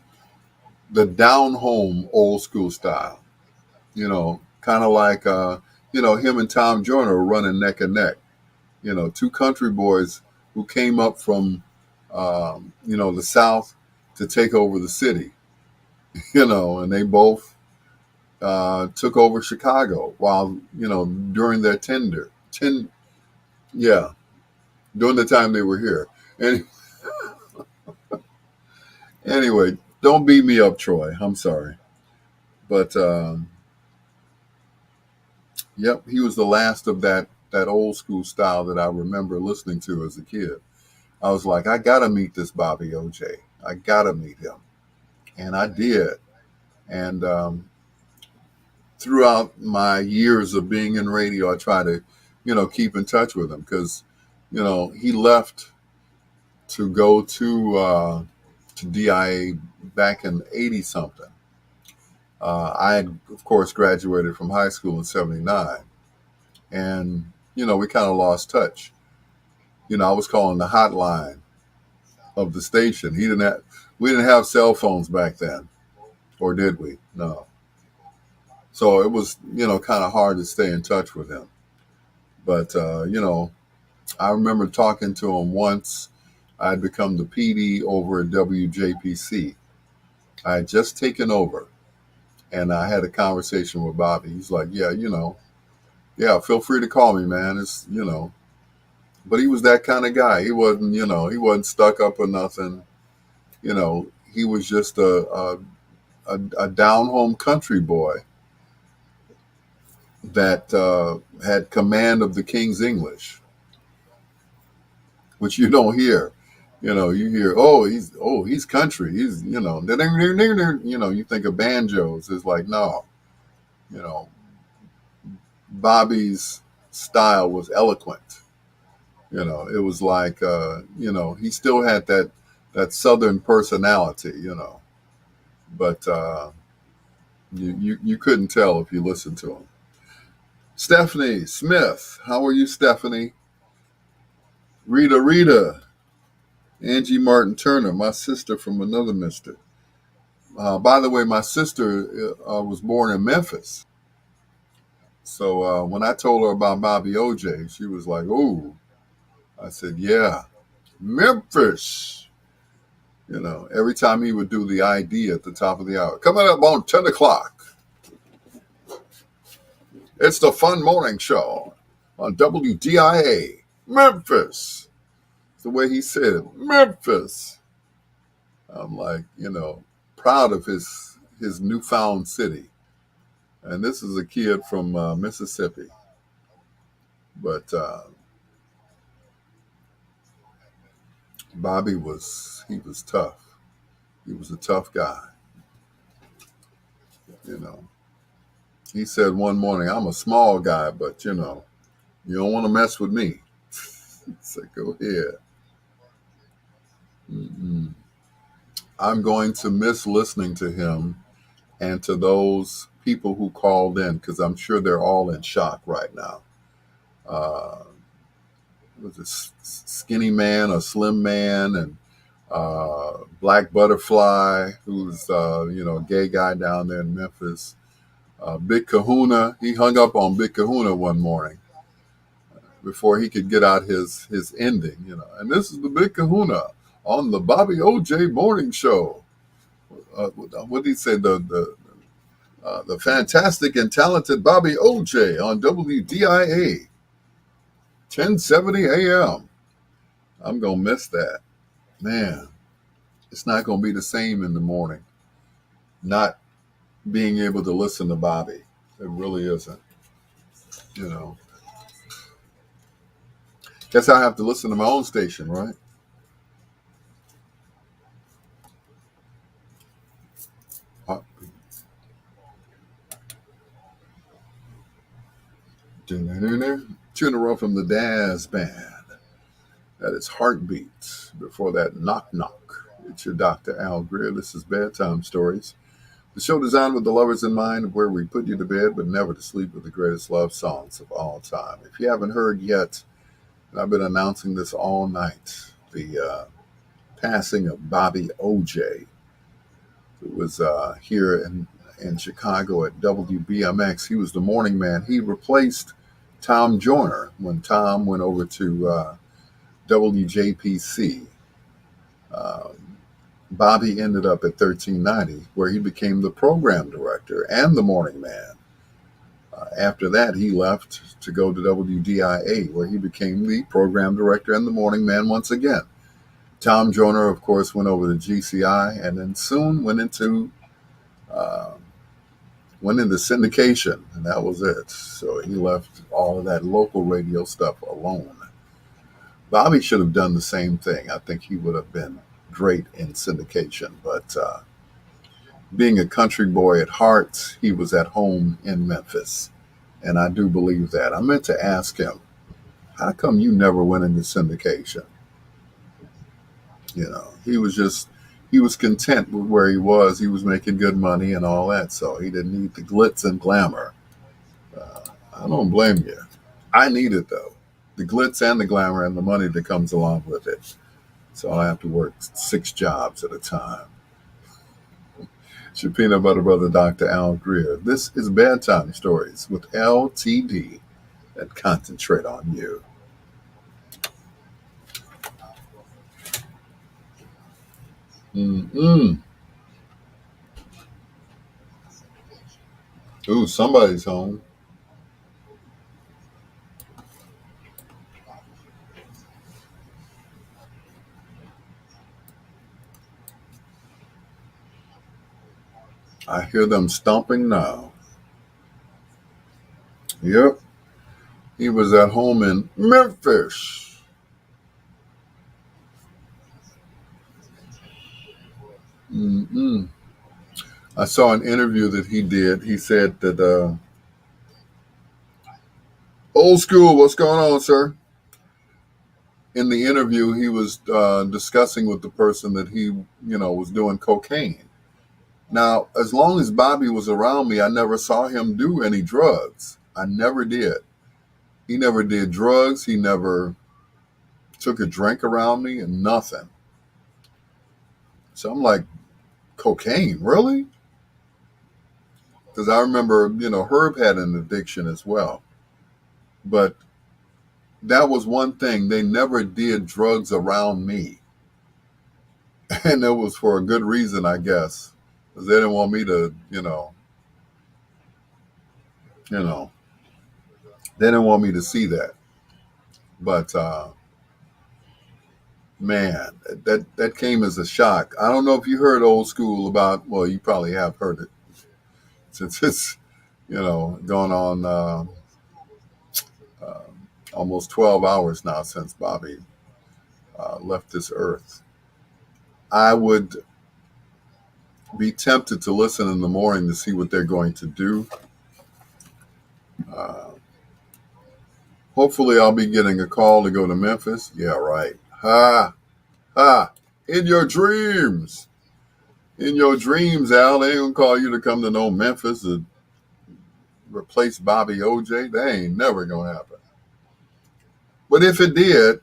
the down home old school style. Kind of like him and Tom Joyner were running neck and neck. Two country boys who came up from the South to take over the city. And they both took over Chicago while during their yeah, during the time they were here. And anyway, don't beat me up, Troy. I'm sorry, but yep, he was the last of that old school style that I remember listening to as a kid. I was like, I gotta meet this Bobby OJ. I gotta meet him, and I did. And throughout my years of being in radio, I try to, keep in touch with him because, he left to go to DIA back in 80 something. I had, of course, graduated from high school in 79. And, we kind of lost touch. I was calling the hotline of the station. We didn't have cell phones back then, or did we? No. So it was, kind of hard to stay in touch with him. But, I remember talking to him once. I had become the PD over at WJPC. I had just taken over, and I had a conversation with Bobby. He's like, yeah, yeah, feel free to call me, man. But he was that kind of guy. He wasn't stuck up or nothing. He was just a down home country boy that had command of the King's English, which you don't hear. You hear, he's country. He's, you think of banjos. It's like, no, you know, Bobby's style was eloquent. It was like, he still had that Southern personality, but you couldn't tell if you listened to him. Stephanie Smith, how are you, Stephanie? Rita, Angie Martin Turner, my sister from another mister. By the way, my sister was born in Memphis. So when I told her about Bobby OJ, she was like, "Oh," I said, "Yeah, Memphis." Every time he would do the ID at the top of the hour, coming up on 10 o'clock, it's the Fun Morning Show on WDIA, Memphis. It's the way he said it, Memphis. I'm like, proud of his newfound city. And this is a kid from Mississippi. But Bobby he was tough. He was a tough guy. You know, he said one morning, "I'm a small guy, but You don't want to mess with me. So go ahead. Mm-mm. I'm going to miss listening to him and to those people who called in because I'm sure they're all in shock right now. Uh, was it Skinny Man or Slim Man and Black Butterfly, who's a gay guy down there in Memphis. Big Kahuna, he hung up on Big Kahuna one morning before he could get out his ending. And this is the Big Kahuna on the Bobby OJ Morning Show. What did he say? The fantastic and talented Bobby OJ on WDIA, 1070 AM. I'm gonna miss that, man. It's not gonna be the same in the morning. Not being able to listen to Bobby, it really isn't. You know, guess I have to listen to my own station, right? Funeral from the Daz Band. That is Heartbeats. Before that, Knock Knock. It's your Dr. Al Greer. This is Bedtime Stories. The show designed with the lovers in mind, where we put you to bed but never to sleep with the greatest love songs of all time. If you haven't heard yet, and I've been announcing this all night, the passing of Bobby OJ, who was here in Chicago at WBMX. He was the morning man. He replaced Tom Joyner when Tom went over to WJPC. Bobby ended up at 1390, where he became the program director and the morning man. After that, he left to go to WDIA, where he became the program director and the morning man once again. Tom Joyner, of course, went over to GCI and then soon uh, went into syndication, and that was it. So he left all of that local radio stuff alone. Bobby should have done the same thing. I think he would have been great in syndication, but being a country boy at heart, he was at home in Memphis. And I do believe that. I meant to ask him, how come you never went into syndication? He was content with where he was. He was making good money and all that, so he didn't need the glitz and glamour. Uh, I don't blame you. I need it though. The glitz and the glamour and the money that comes along with it. So I have to work 6 jobs at a time. It's your peanut butter brother, Dr. Al Greer. This is Bedtime Stories with LTD that concentrate on you. Mm-mm. Ooh, somebody's home. I hear them stomping now. Yep, he was at home in Memphis. Mm-mm. I saw an interview that he did. He said that, old school, what's going on, sir? In the interview, he was discussing with the person that he was doing cocaine. Now, as long as Bobby was around me, I never saw him do any drugs. I never did. He never did drugs. He never took a drink around me and nothing. So I'm like, cocaine, really? Because I remember, Herb had an addiction as well. But that was one thing. They never did drugs around me. And it was for a good reason, I guess. Because they didn't want me to, you know, they didn't want me to see that. But man, that came as a shock. I don't know if you heard old school about. Well, you probably have heard it since it's going on uh, almost 12 hours now since Bobby left this earth. I would be tempted to listen in the morning to see what they're going to do. Uh, Hopefully, I'll be getting a call to go to Memphis. Yeah, right. Ha, ha. In your dreams. In your dreams, Al. They ain't gonna call you to come to no Memphis to replace Bobby OJ. That ain't never gonna happen. But if it did,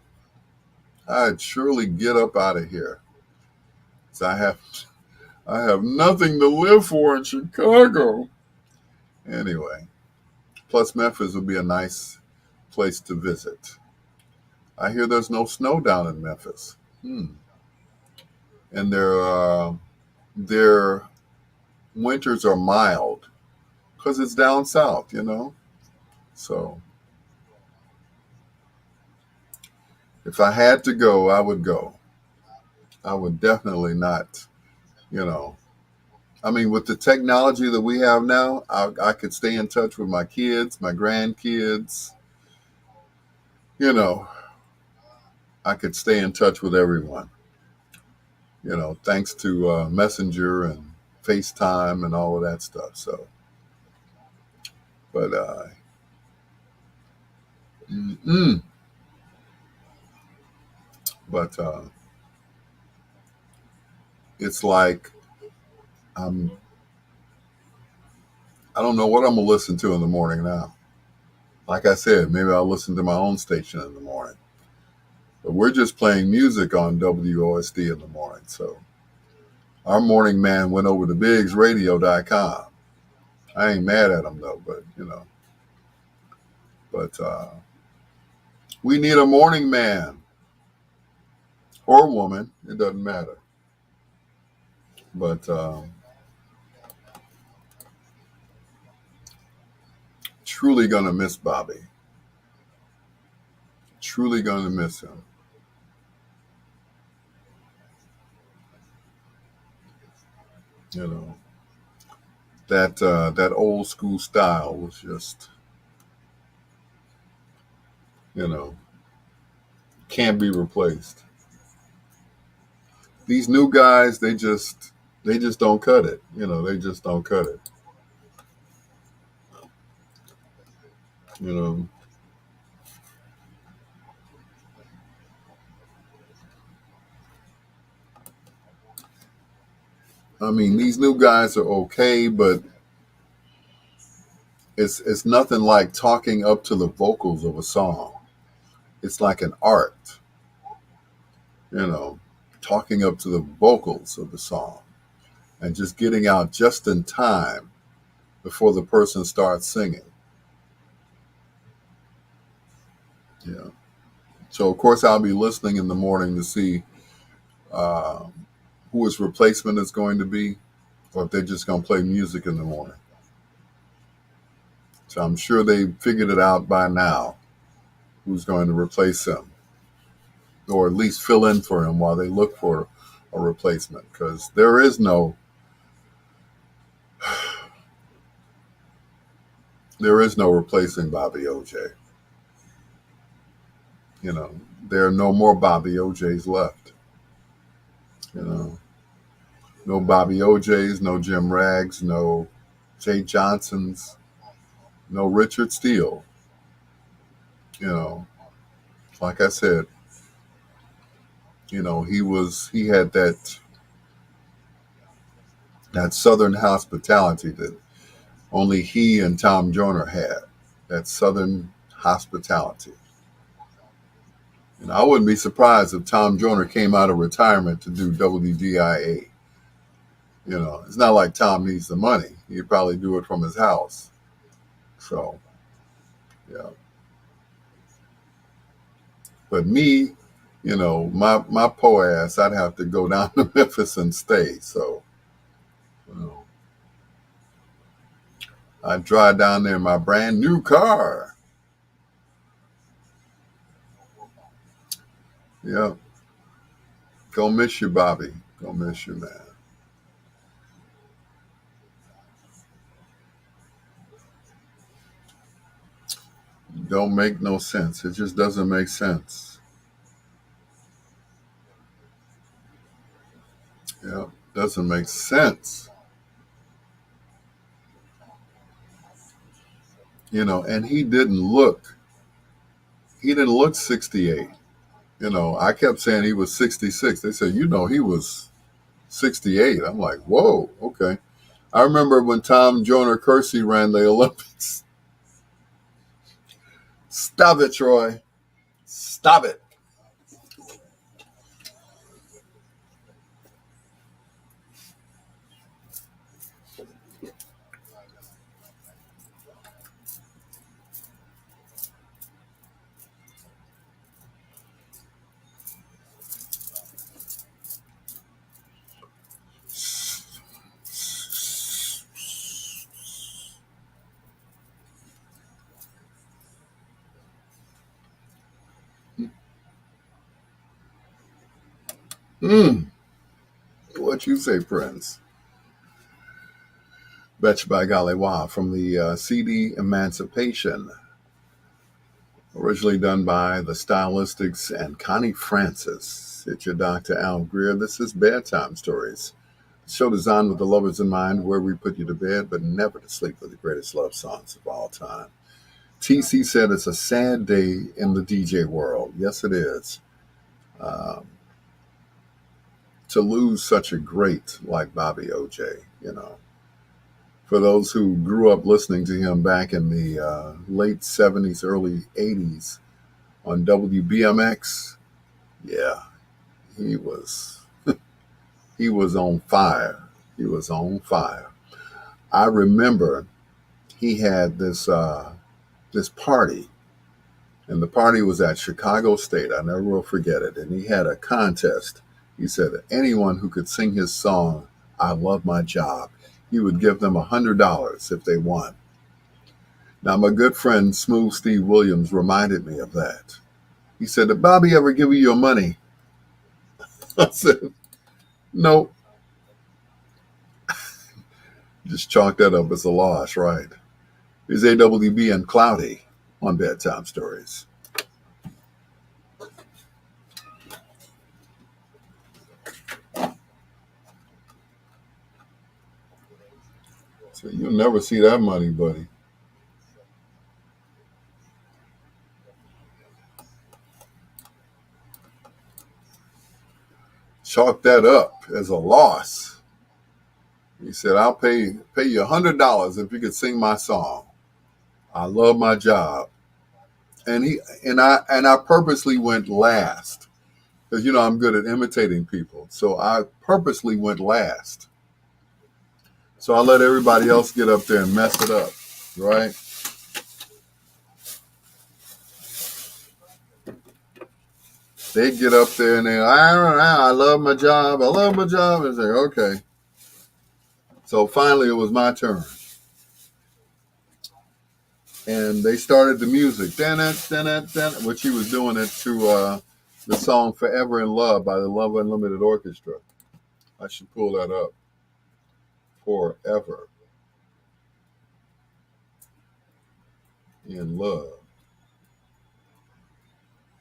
I'd surely get up out of here. 'Cause I have nothing to live for in Chicago. Anyway, plus Memphis would be a nice place to visit. I hear there's no snow down in Memphis. And their winters are mild because it's down south, you know. So if I had to go, I would go. I would definitely not, you know. I mean, with the technology that we have now, I could stay in touch with my kids, my grandkids. You know, I could stay in touch with everyone. You know, thanks to Messenger and FaceTime and all of that stuff. So, but mm-mm. but it's like I'm. I don't know what I'm gonna listen to in the morning now. Like I said, maybe I'll listen to my own station in the morning. But we're just playing music on WOSD in the morning. So our morning man went over to bigsradio.com. I ain't mad at him though, but you know, but we need a morning man or woman. It doesn't matter. But truly gonna miss Bobby. Truly gonna miss him. You know, that old school style was just, you know, can't be replaced. These new guys, they just don't cut it. You know, they just don't cut it. You know, I mean, these new guys are okay, but it's nothing like talking up to the vocals of a song. It's like an art, you know, talking up to the vocals of the song and just getting out just in time before the person starts singing. Yeah. So of course I'll be listening in the morning to see uh, who his replacement is going to be, or if they're just going to play music in the morning. So I'm sure they figured it out by now who's going to replace him, or at least fill in for him while they look for a replacement, because there is no replacing Bobby OJ. You know, there are no more Bobby OJs left. You know, no Bobby OJs, no Jim Rags, no Jay Johnsons, no Richard Steele. You know, like I said, you know, he had that Southern hospitality that only he and Tom Joyner had. That Southern hospitality. And I wouldn't be surprised if Tom Joyner came out of retirement to do WDIA. You know, it's not like Tom needs the money. He'd probably do it from his house. So, yeah. But me, you know, my po ass, I'd have to go down to Memphis and stay. So, you know, I'd drive down there in my brand new car. Yeah. Go miss you, Bobby. Go miss you, man. Don't make no sense. It just doesn't make sense. Yeah. Doesn't make sense. You know, and he didn't look he didn't look 68. I kept saying he was 66. They said, he was 68. I'm like, whoa, okay. I remember when Tom Joyner Kersey ran the Olympics. Stop it, Troy. Stop it. Mm, what you say, Prince? Betcha by golly, wow. From the CD Emancipation, originally done by the Stylistics and Connie Francis. It's your Dr. Al Greer. This is Bedtime Stories. A show designed with the lovers in mind, where we put you to bed, but never to sleep, with the greatest love songs of all time. TC said it's a sad day in the DJ world. Yes, it is. Um, to lose such a great like Bobby OJ. For those who grew up listening to him back in the late 70s, early 80s on WBMX, yeah, he was he was on fire. He was on fire. I remember he had this party, and the party was at Chicago State. I never will forget it. And he had a contest. He said that anyone who could sing his song, "I Love My Job," he would give them $100 if they won. Now, my good friend Smooth Steve Williams reminded me of that. He said, "Did Bobby ever give you your money?" I said, "No." Just chalk that up as a loss, right? Here's AWB and Cloudy on Bedtime Stories. So you'll never see that money, buddy. Chalk that up as a loss. He said, "I'll pay you $100 if you could sing my song. I love my job." And I purposely went last because I'm good at imitating people. So I purposely went last. So I let everybody else get up there and mess it up, right? They get up there and I love my job. I love my job. And say, okay. So finally, it was my turn. And they started the music, which he was doing it to the song "Forever in Love" by the Love Unlimited Orchestra. I should pull that up. "Forever in Love"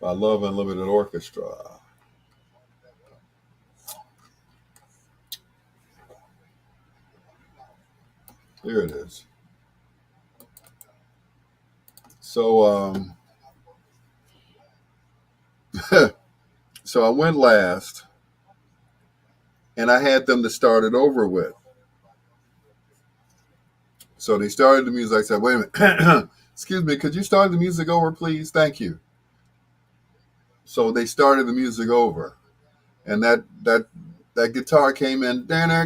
by Love Unlimited Orchestra. Here it is. So, so I went last, and I had them to start it over with. So they started the music. I said, "Wait a minute, excuse me, could you start the music over, please? Thank you." So they started the music over, and that guitar came in, and I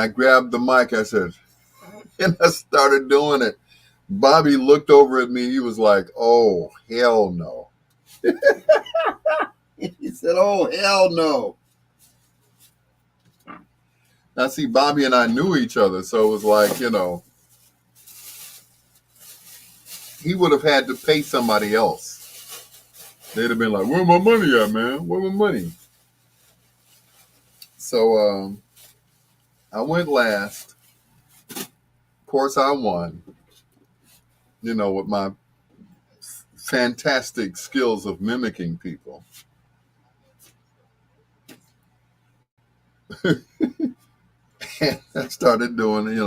grabbed the mic. I said, and I started doing it. Bobby looked over at me. He was like, "Oh, hell no." He said, "Oh, hell no." Now, see, Bobby and I knew each other, so it was like, he would have had to pay somebody else. They'd have been like, "Where my money at, man? Where my money?" So I went last. Of course, I won, with my fantastic skills of mimicking people. And I started doing,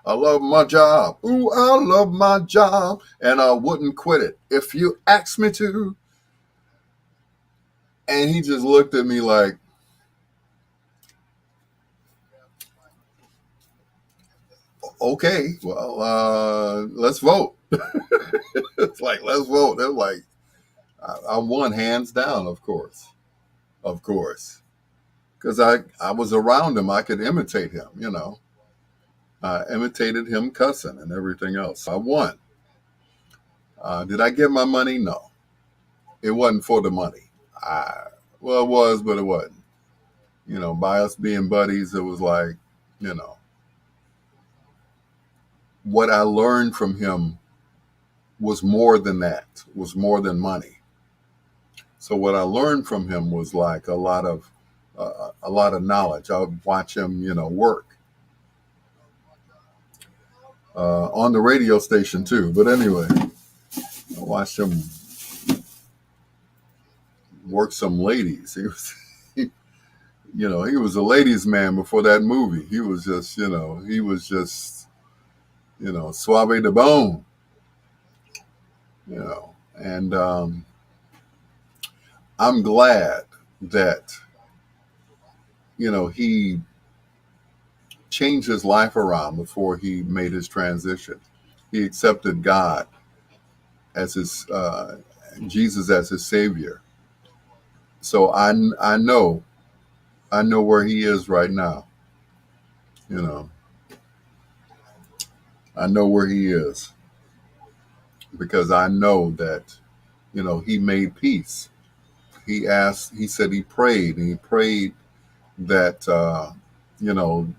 I love my job. Ooh, I love my job. And I wouldn't quit it if you asked me to. And he just looked at me like, okay, well, let's vote. It's like, let's vote. They're like, I won hands down, of course. Of course. Because I was around him. I could imitate him, you know. I imitated him cussing and everything else. So I won. Did I get my money? No. It wasn't for the money. Well, it was, but it wasn't. You know, by us being buddies, it was like, you know, what I learned from him was more than that, was more than money. So what I learned from him was like a lot of knowledge. I would watch him, you know, work on the radio station too. But anyway, I watched him work some ladies. He was, you know, he was a ladies' man before that movie. He was just, you know, he was just, you know, suave de bone, you know. And I'm glad that, you know, he changed his life around before he made his transition. He accepted God as his, Jesus as his savior. So I know where he is right now. You know, I know where he is because I know that, you know, he made peace. He asked, he said he prayed, and he prayed that, you know,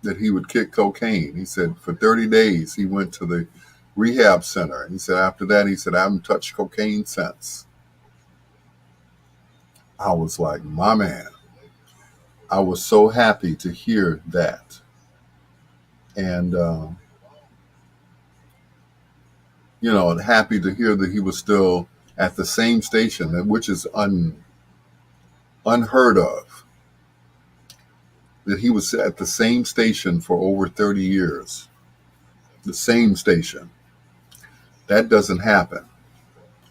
that he would kick cocaine. He said for 30 days he went to the rehab center. And he said after that, he said, I haven't touched cocaine since. I was like, my man, I was so happy to hear that. And, you know, and happy to hear that he was still at the same station, which is unheard of, that he was at the same station for over 30 years. The same station. That doesn't happen.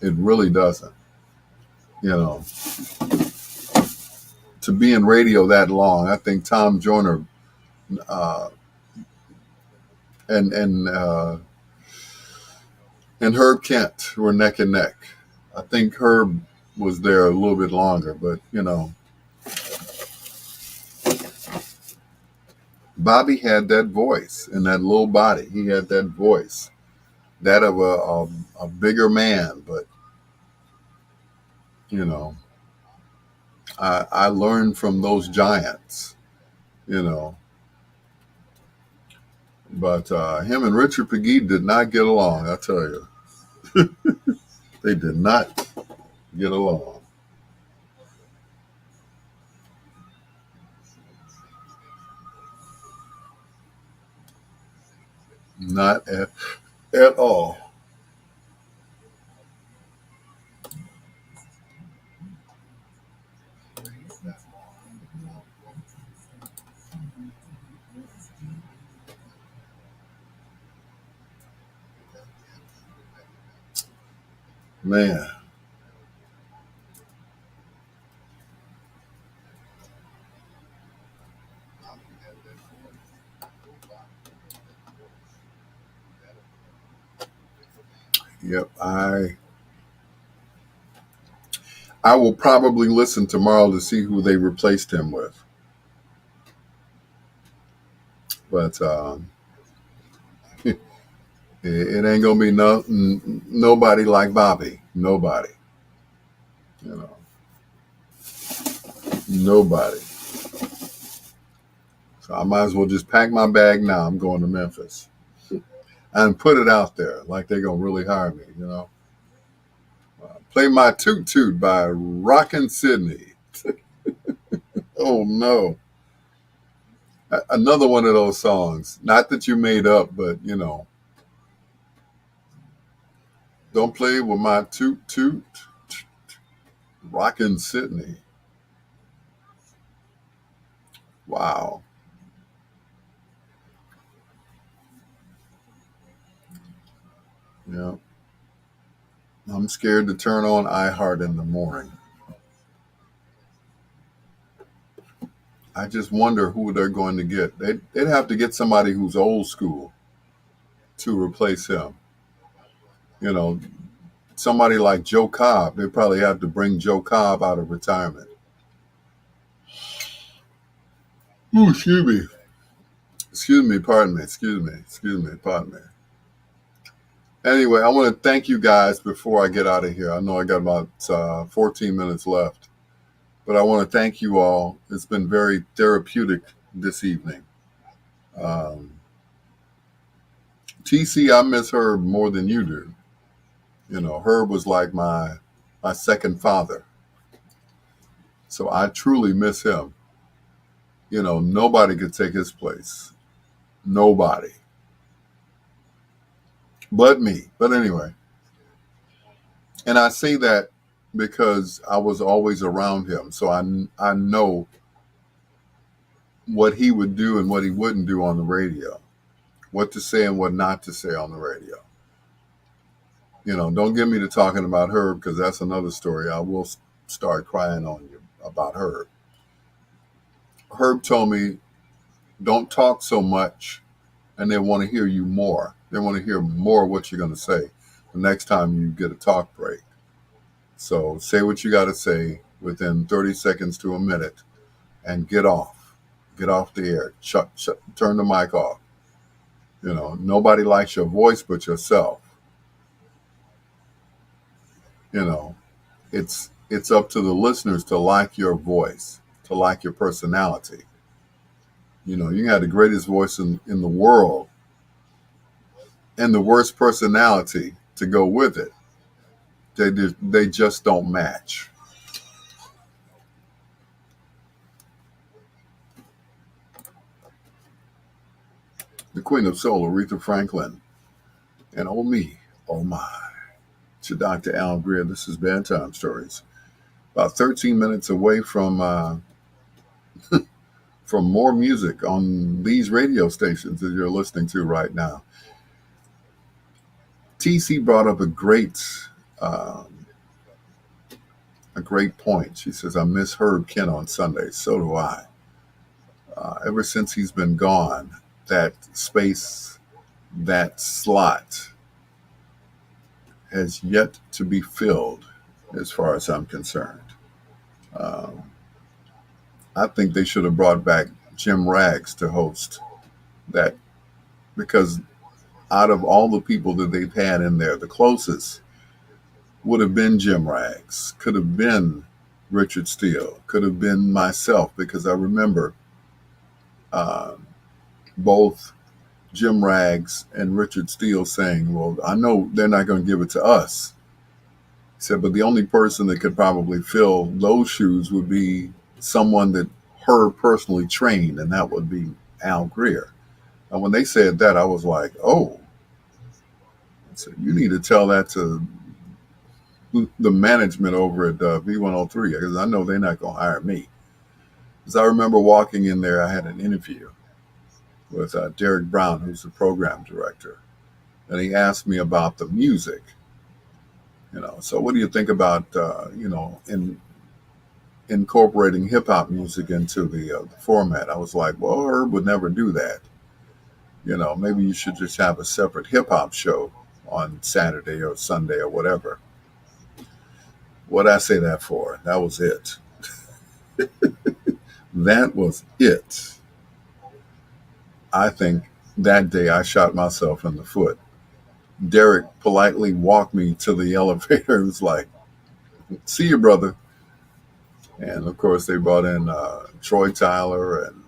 It really doesn't. You know, to be in radio that long, I think Tom Joyner uh, and and uh, and Herb Kent were neck and neck. I think Herb was there a little bit longer, but you know, Bobby had that voice and that little body. He had that voice, that of a bigger man. But you know, I learned from those giants. You know, but him and Richard Pegues did not get along. I tell you, they did not get along. Not at all. Man, yep. I will probably listen tomorrow to see who they replaced him with. But it ain't gonna be nobody like Bobby. Nobody. You know, nobody. So I might as well just pack my bag now. I'm going to Memphis and put it out there like they're gonna really hire me. You know, play my Toot Toot by Rockin' Sydney. Oh no, another one of those songs. Not that you made up, but you know, don't play with my Toot Toot. Rockin' Sydney. Wow. Yeah. I'm scared to turn on iHeart in the morning. I just wonder who they're going to get. They'd have to get somebody who's old school to replace him. You know, somebody like Joe Cobb. They probably have to bring Joe Cobb out of retirement. Ooh, excuse me. Excuse me. Pardon me. Excuse me. Excuse me. Pardon me. Anyway, I want to thank you guys before I get out of here. I know I got about 14 minutes left, but I want to thank you all. It's been very therapeutic this evening. Um, TC, I miss Herb more than you do. You know, Herb was like my second father, so I truly miss him. You know, nobody could take his place. Nobody but me. But anyway, and I say that because I was always around him, so I know what he would do and what he wouldn't do on the radio, what to say and what not to say on the radio. You know, don't get me to talking about Herb because that's another story. I will start crying on you about Herb. Herb told me, don't talk so much, and they want to hear you more. They want to hear more of what you're going to say the next time you get a talk break. So say what you got to say within 30 seconds to a minute and get off. Get off the air. Turn the mic off. You know, nobody likes your voice but yourself. You know, it's up to the listeners to like your voice, to like your personality. You know, you got the greatest voice in the world and the worst personality to go with it. They just don't match. The Queen of Soul, Aretha Franklin, and oh me, oh my. To Dr. Al Greer, this is Bedtime Stories. About 13 minutes away from more music on these radio stations that you're listening to right now. TC brought up um, a great point. She says, "I miss Herb Kent on Sundays. So do I. Ever since he's been gone, that space, that slot, has yet to be filled, as far as I'm concerned. Um, I think they should have brought back Jim Rags to host that because out of all the people that they've had in there, the closest would have been Jim Rags, could have been Richard Steele, could have been myself, because I remember uh, both Jim Rags and Richard Steele saying, well, I know they're not going to give it to us. He said, but the only person that could probably fill those shoes would be someone that her personally trained, and that would be Al Greer. And when they said that, I was like, oh, I said, you need to tell that to the management over at V103 because I know they're not going to hire me. Because I remember walking in there, I had an interview with Derek Brown, who's the program director, and he asked me about the music. You know, so what do you think about in incorporating hip hop music into the format? I was like, well, Herb would never do that. You know, maybe you should just have a separate hip hop show on Saturday or Sunday or whatever. What I say that for? That was it. That was it. I think that day I shot myself in the foot. Derek politely walked me to the elevator. It was like, see you, brother. And of course, they brought in Troy Tyler and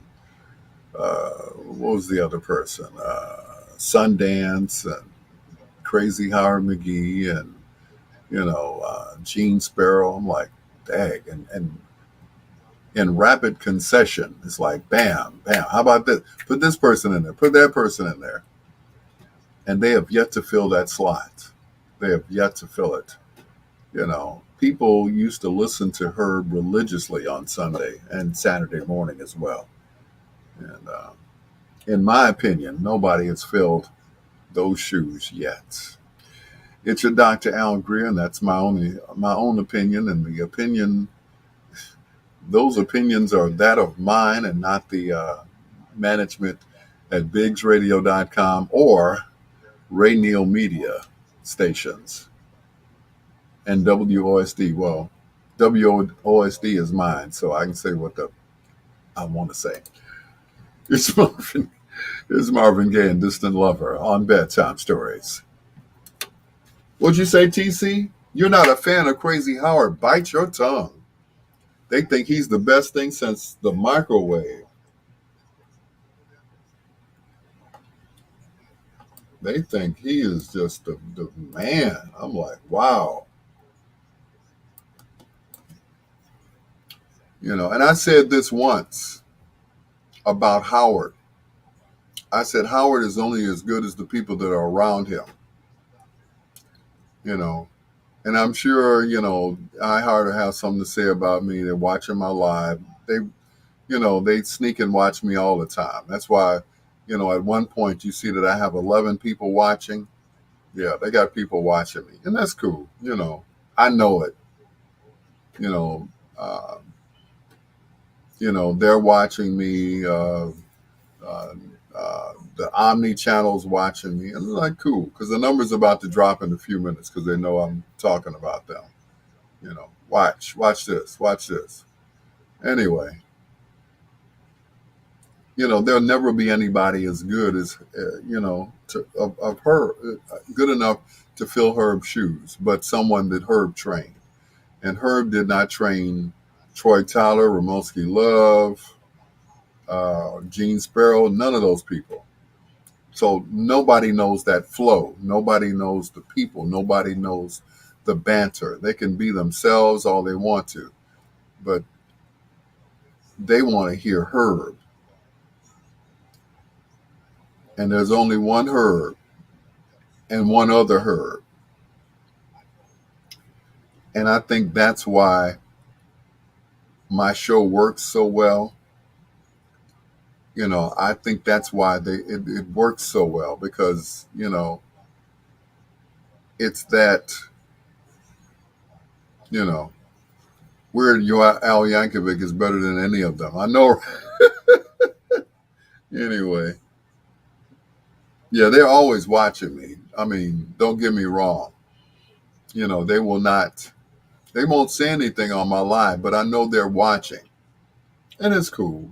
what was the other person? Sundance and Crazy Howard McGee and, Gene Sparrow. I'm like, dang. And in rapid concession, it's like, bam, bam. How about this? Put this person in there. Put that person in there. And they have yet to fill that slot. They have yet to fill it. You know, people used to listen to Herb religiously on Sunday and Saturday morning as well. And in my opinion, nobody has filled those shoes yet. It's your Dr. Al Greer, and that's my own opinion, and the opinion those opinions are that of mine and not the management at bigsradio.com or Ray Neal Media stations and WOSD. Well, WOSD is mine, so I can say what I want to say. It's Marvin, it's Marvin Gaye and Distant Lover on Bedtime Stories. What'd you say, TC? You're not a fan of Crazy Howard. Bite your tongue. They think he's the best thing since the microwave. They think he is just the man. I'm like, wow. And I said this once about Howard. I said Howard is only as good as the people that are around him, you know. And I'm sure, iHeart will have something to say about me. They're watching my live. They sneak and watch me all the time. That's why, at one point you see that I have 11 people watching. Yeah, they got people watching me, and that's cool. I know it. You know, uh, they're watching me. Uh, the Omni channel's watching me, and they're like, cool, because the number's about to drop in a few minutes because they know I'm talking about them. Watch this, watch this. Anyway, there'll never be anybody as good as, of her, good enough to fill Herb's shoes, but someone that Herb trained. And Herb did not train Troy Tyler, Ramoski Love, Gene Sparrow, none of those people. So nobody knows that flow. Nobody knows the people. Nobody knows the banter. They can be themselves all they want to, but they want to hear Herb. And there's only one Herb and one other Herb. And I think that's why my show works so well. I think that's why it works so well because, it's that, you know, Weird Al Yankovic is better than any of them. I know. Anyway, yeah, they're always watching me. I mean, don't get me wrong. They will not, they won't say anything on my live, but I know they're watching. And it's cool,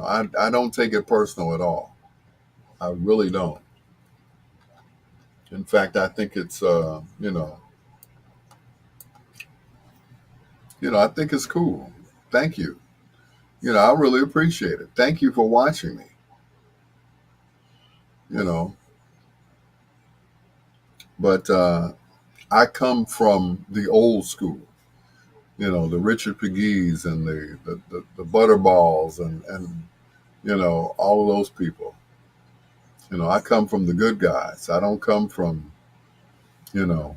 I don't take it personal at all. I really don't. In fact, I think it's, I think it's cool. Thank you. I really appreciate it. Thank you for watching me. You know, but I come from the old school. The Richard Pegues and the Butterballs and all of those people. I come from the good guys. I don't come from you know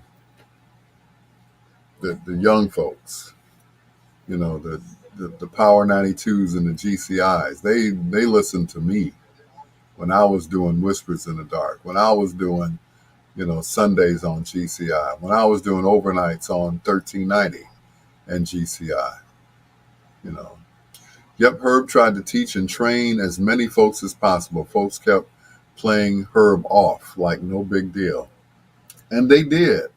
the young folks. The Power 92s and the GCIs. They listened to me when I was doing Whispers in the Dark. When I was doing Sundays on GCI. When I was doing overnights on 1390 and GCI. You know. Yep, Herb tried to teach and train as many folks as possible. Folks kept playing Herb off like no big deal. And they did.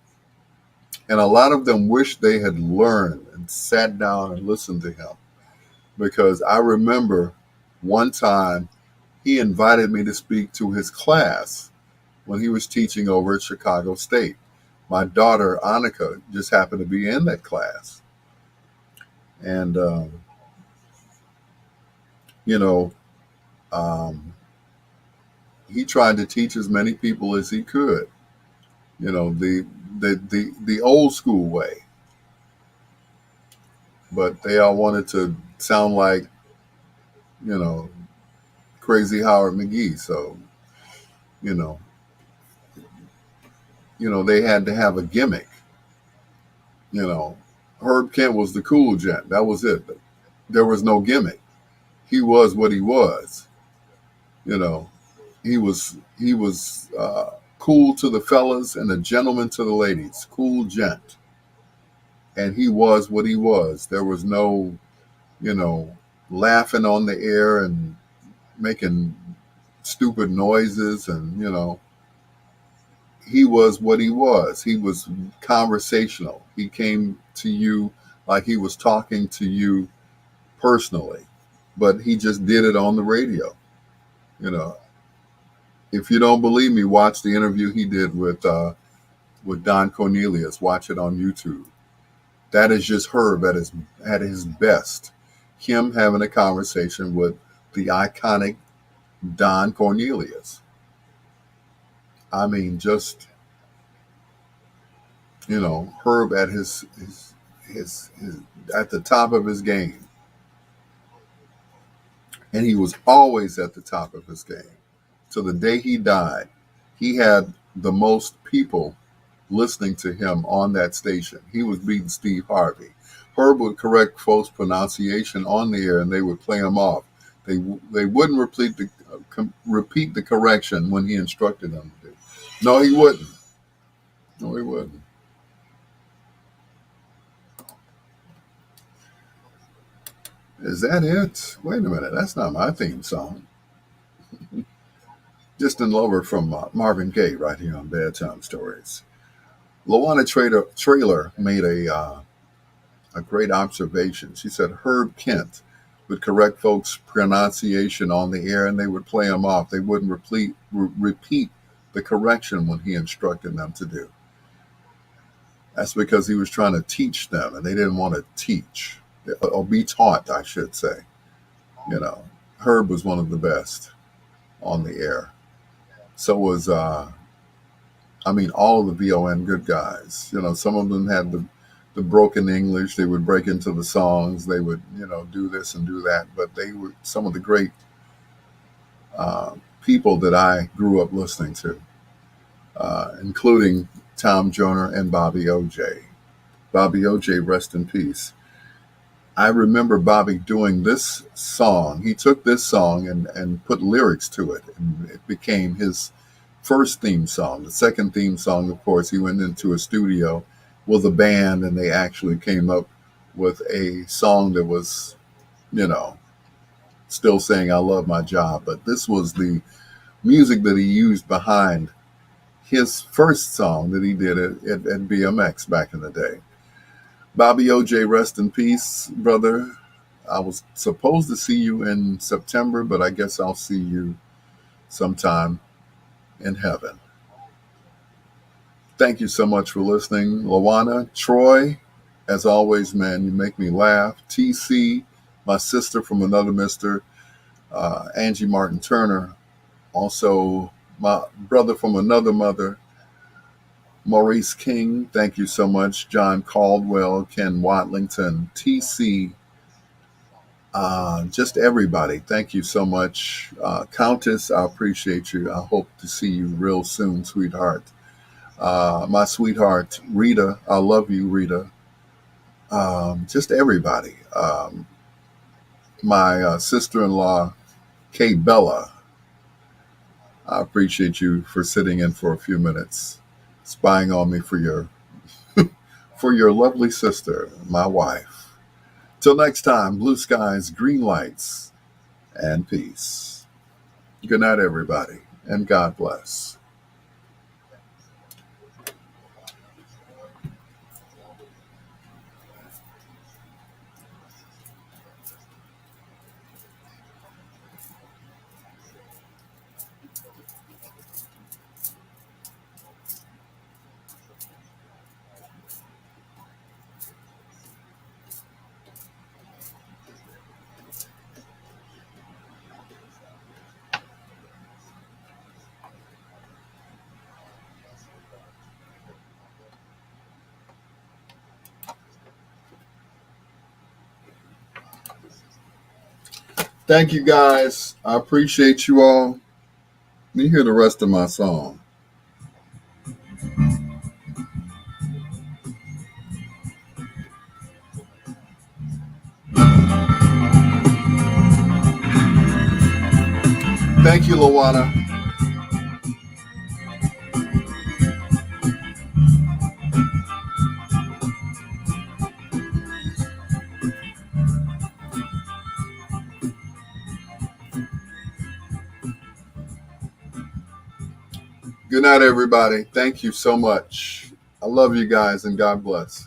And a lot of them wished they had learned and sat down and listened to him. Because I remember one time he invited me to speak to his class when he was teaching over at Chicago State. My daughter, Annika, just happened to be in that class. And, he tried to teach as many people as he could, the old school way. But they all wanted to sound like, Crazy Howard McGee. So, you know, they had to have a gimmick. Herb Kent was the cool gent. That was it. There was no gimmick. He was what he was. He was cool to the fellas and a gentleman to the ladies. Cool gent. And he was what he was. There was no, you know, laughing on the air and making stupid noises. And, he was what he was. He was conversational. He came to you like he was talking to you personally, but he just did it on the radio. You know, if you don't believe me, watch the interview he did with Don Cornelius. Watch it on YouTube. That is just Herb at his best. Him having a conversation with the iconic Don Cornelius. I mean, just Herb at his at the top of his game, and he was always at the top of his game. To the day he died, he had the most people listening to him on that station. He was beating Steve Harvey. Herb would correct folks' pronunciation on the air, and they would play him off. They wouldn't repeat the correction when he instructed them to do. No, he wouldn't. No, he wouldn't. Is that it? Wait a minute. That's not my theme song. Distant Lover from Marvin Gaye right here on Bedtime Stories. Lawana Trailer made a great observation. She said Herb Kent would correct folks' pronunciation on the air, and they would play him off. They wouldn't repeat the correction when he instructed them to do. That's because he was trying to teach them, and they didn't want to teach or be taught, I should say. Herb was one of the best on the air. So was all of the VON good guys. Some of them had the broken English. They would break into the songs. They would, do this and do that. But they were some of the great people that I grew up listening to, including Tom Joyner and Bobby O.J. Bobby O.J., rest in peace. I remember Bobby doing this song. He took this song and put lyrics to it, and it became his first theme song. The second theme song, of course, he went into a studio with a band, and they actually came up with a song that was, still saying I love my job. But this was the music that he used behind his first song that he did at BMX back in the day. Bobby O.J., rest in peace, brother. I was supposed to see you in September, but I guess I'll see you sometime in heaven. Thank you so much for listening. Lawana, Troy, as always, man, you make me laugh. TC, my sister from another mister, Angie Martin Turner, also my brother from another mother, Maurice King, thank you so much. John Caldwell, Ken Watlington, TC, just everybody. Thank you so much. Countess, I appreciate you. I hope to see you real soon, sweetheart. My sweetheart, Rita, I love you, Rita. Just everybody. My sister-in-law, Kate Bella, I appreciate you for sitting in for a few minutes, spying on me for your for your lovely sister, my wife. Till next time, blue skies, green lights, and peace. Good night, everybody, and God bless. Thank you, guys. I appreciate you all. Let me hear the rest of my song. Thank you, Lawana. Good night, everybody. Thank you so much. I love you guys, and God bless.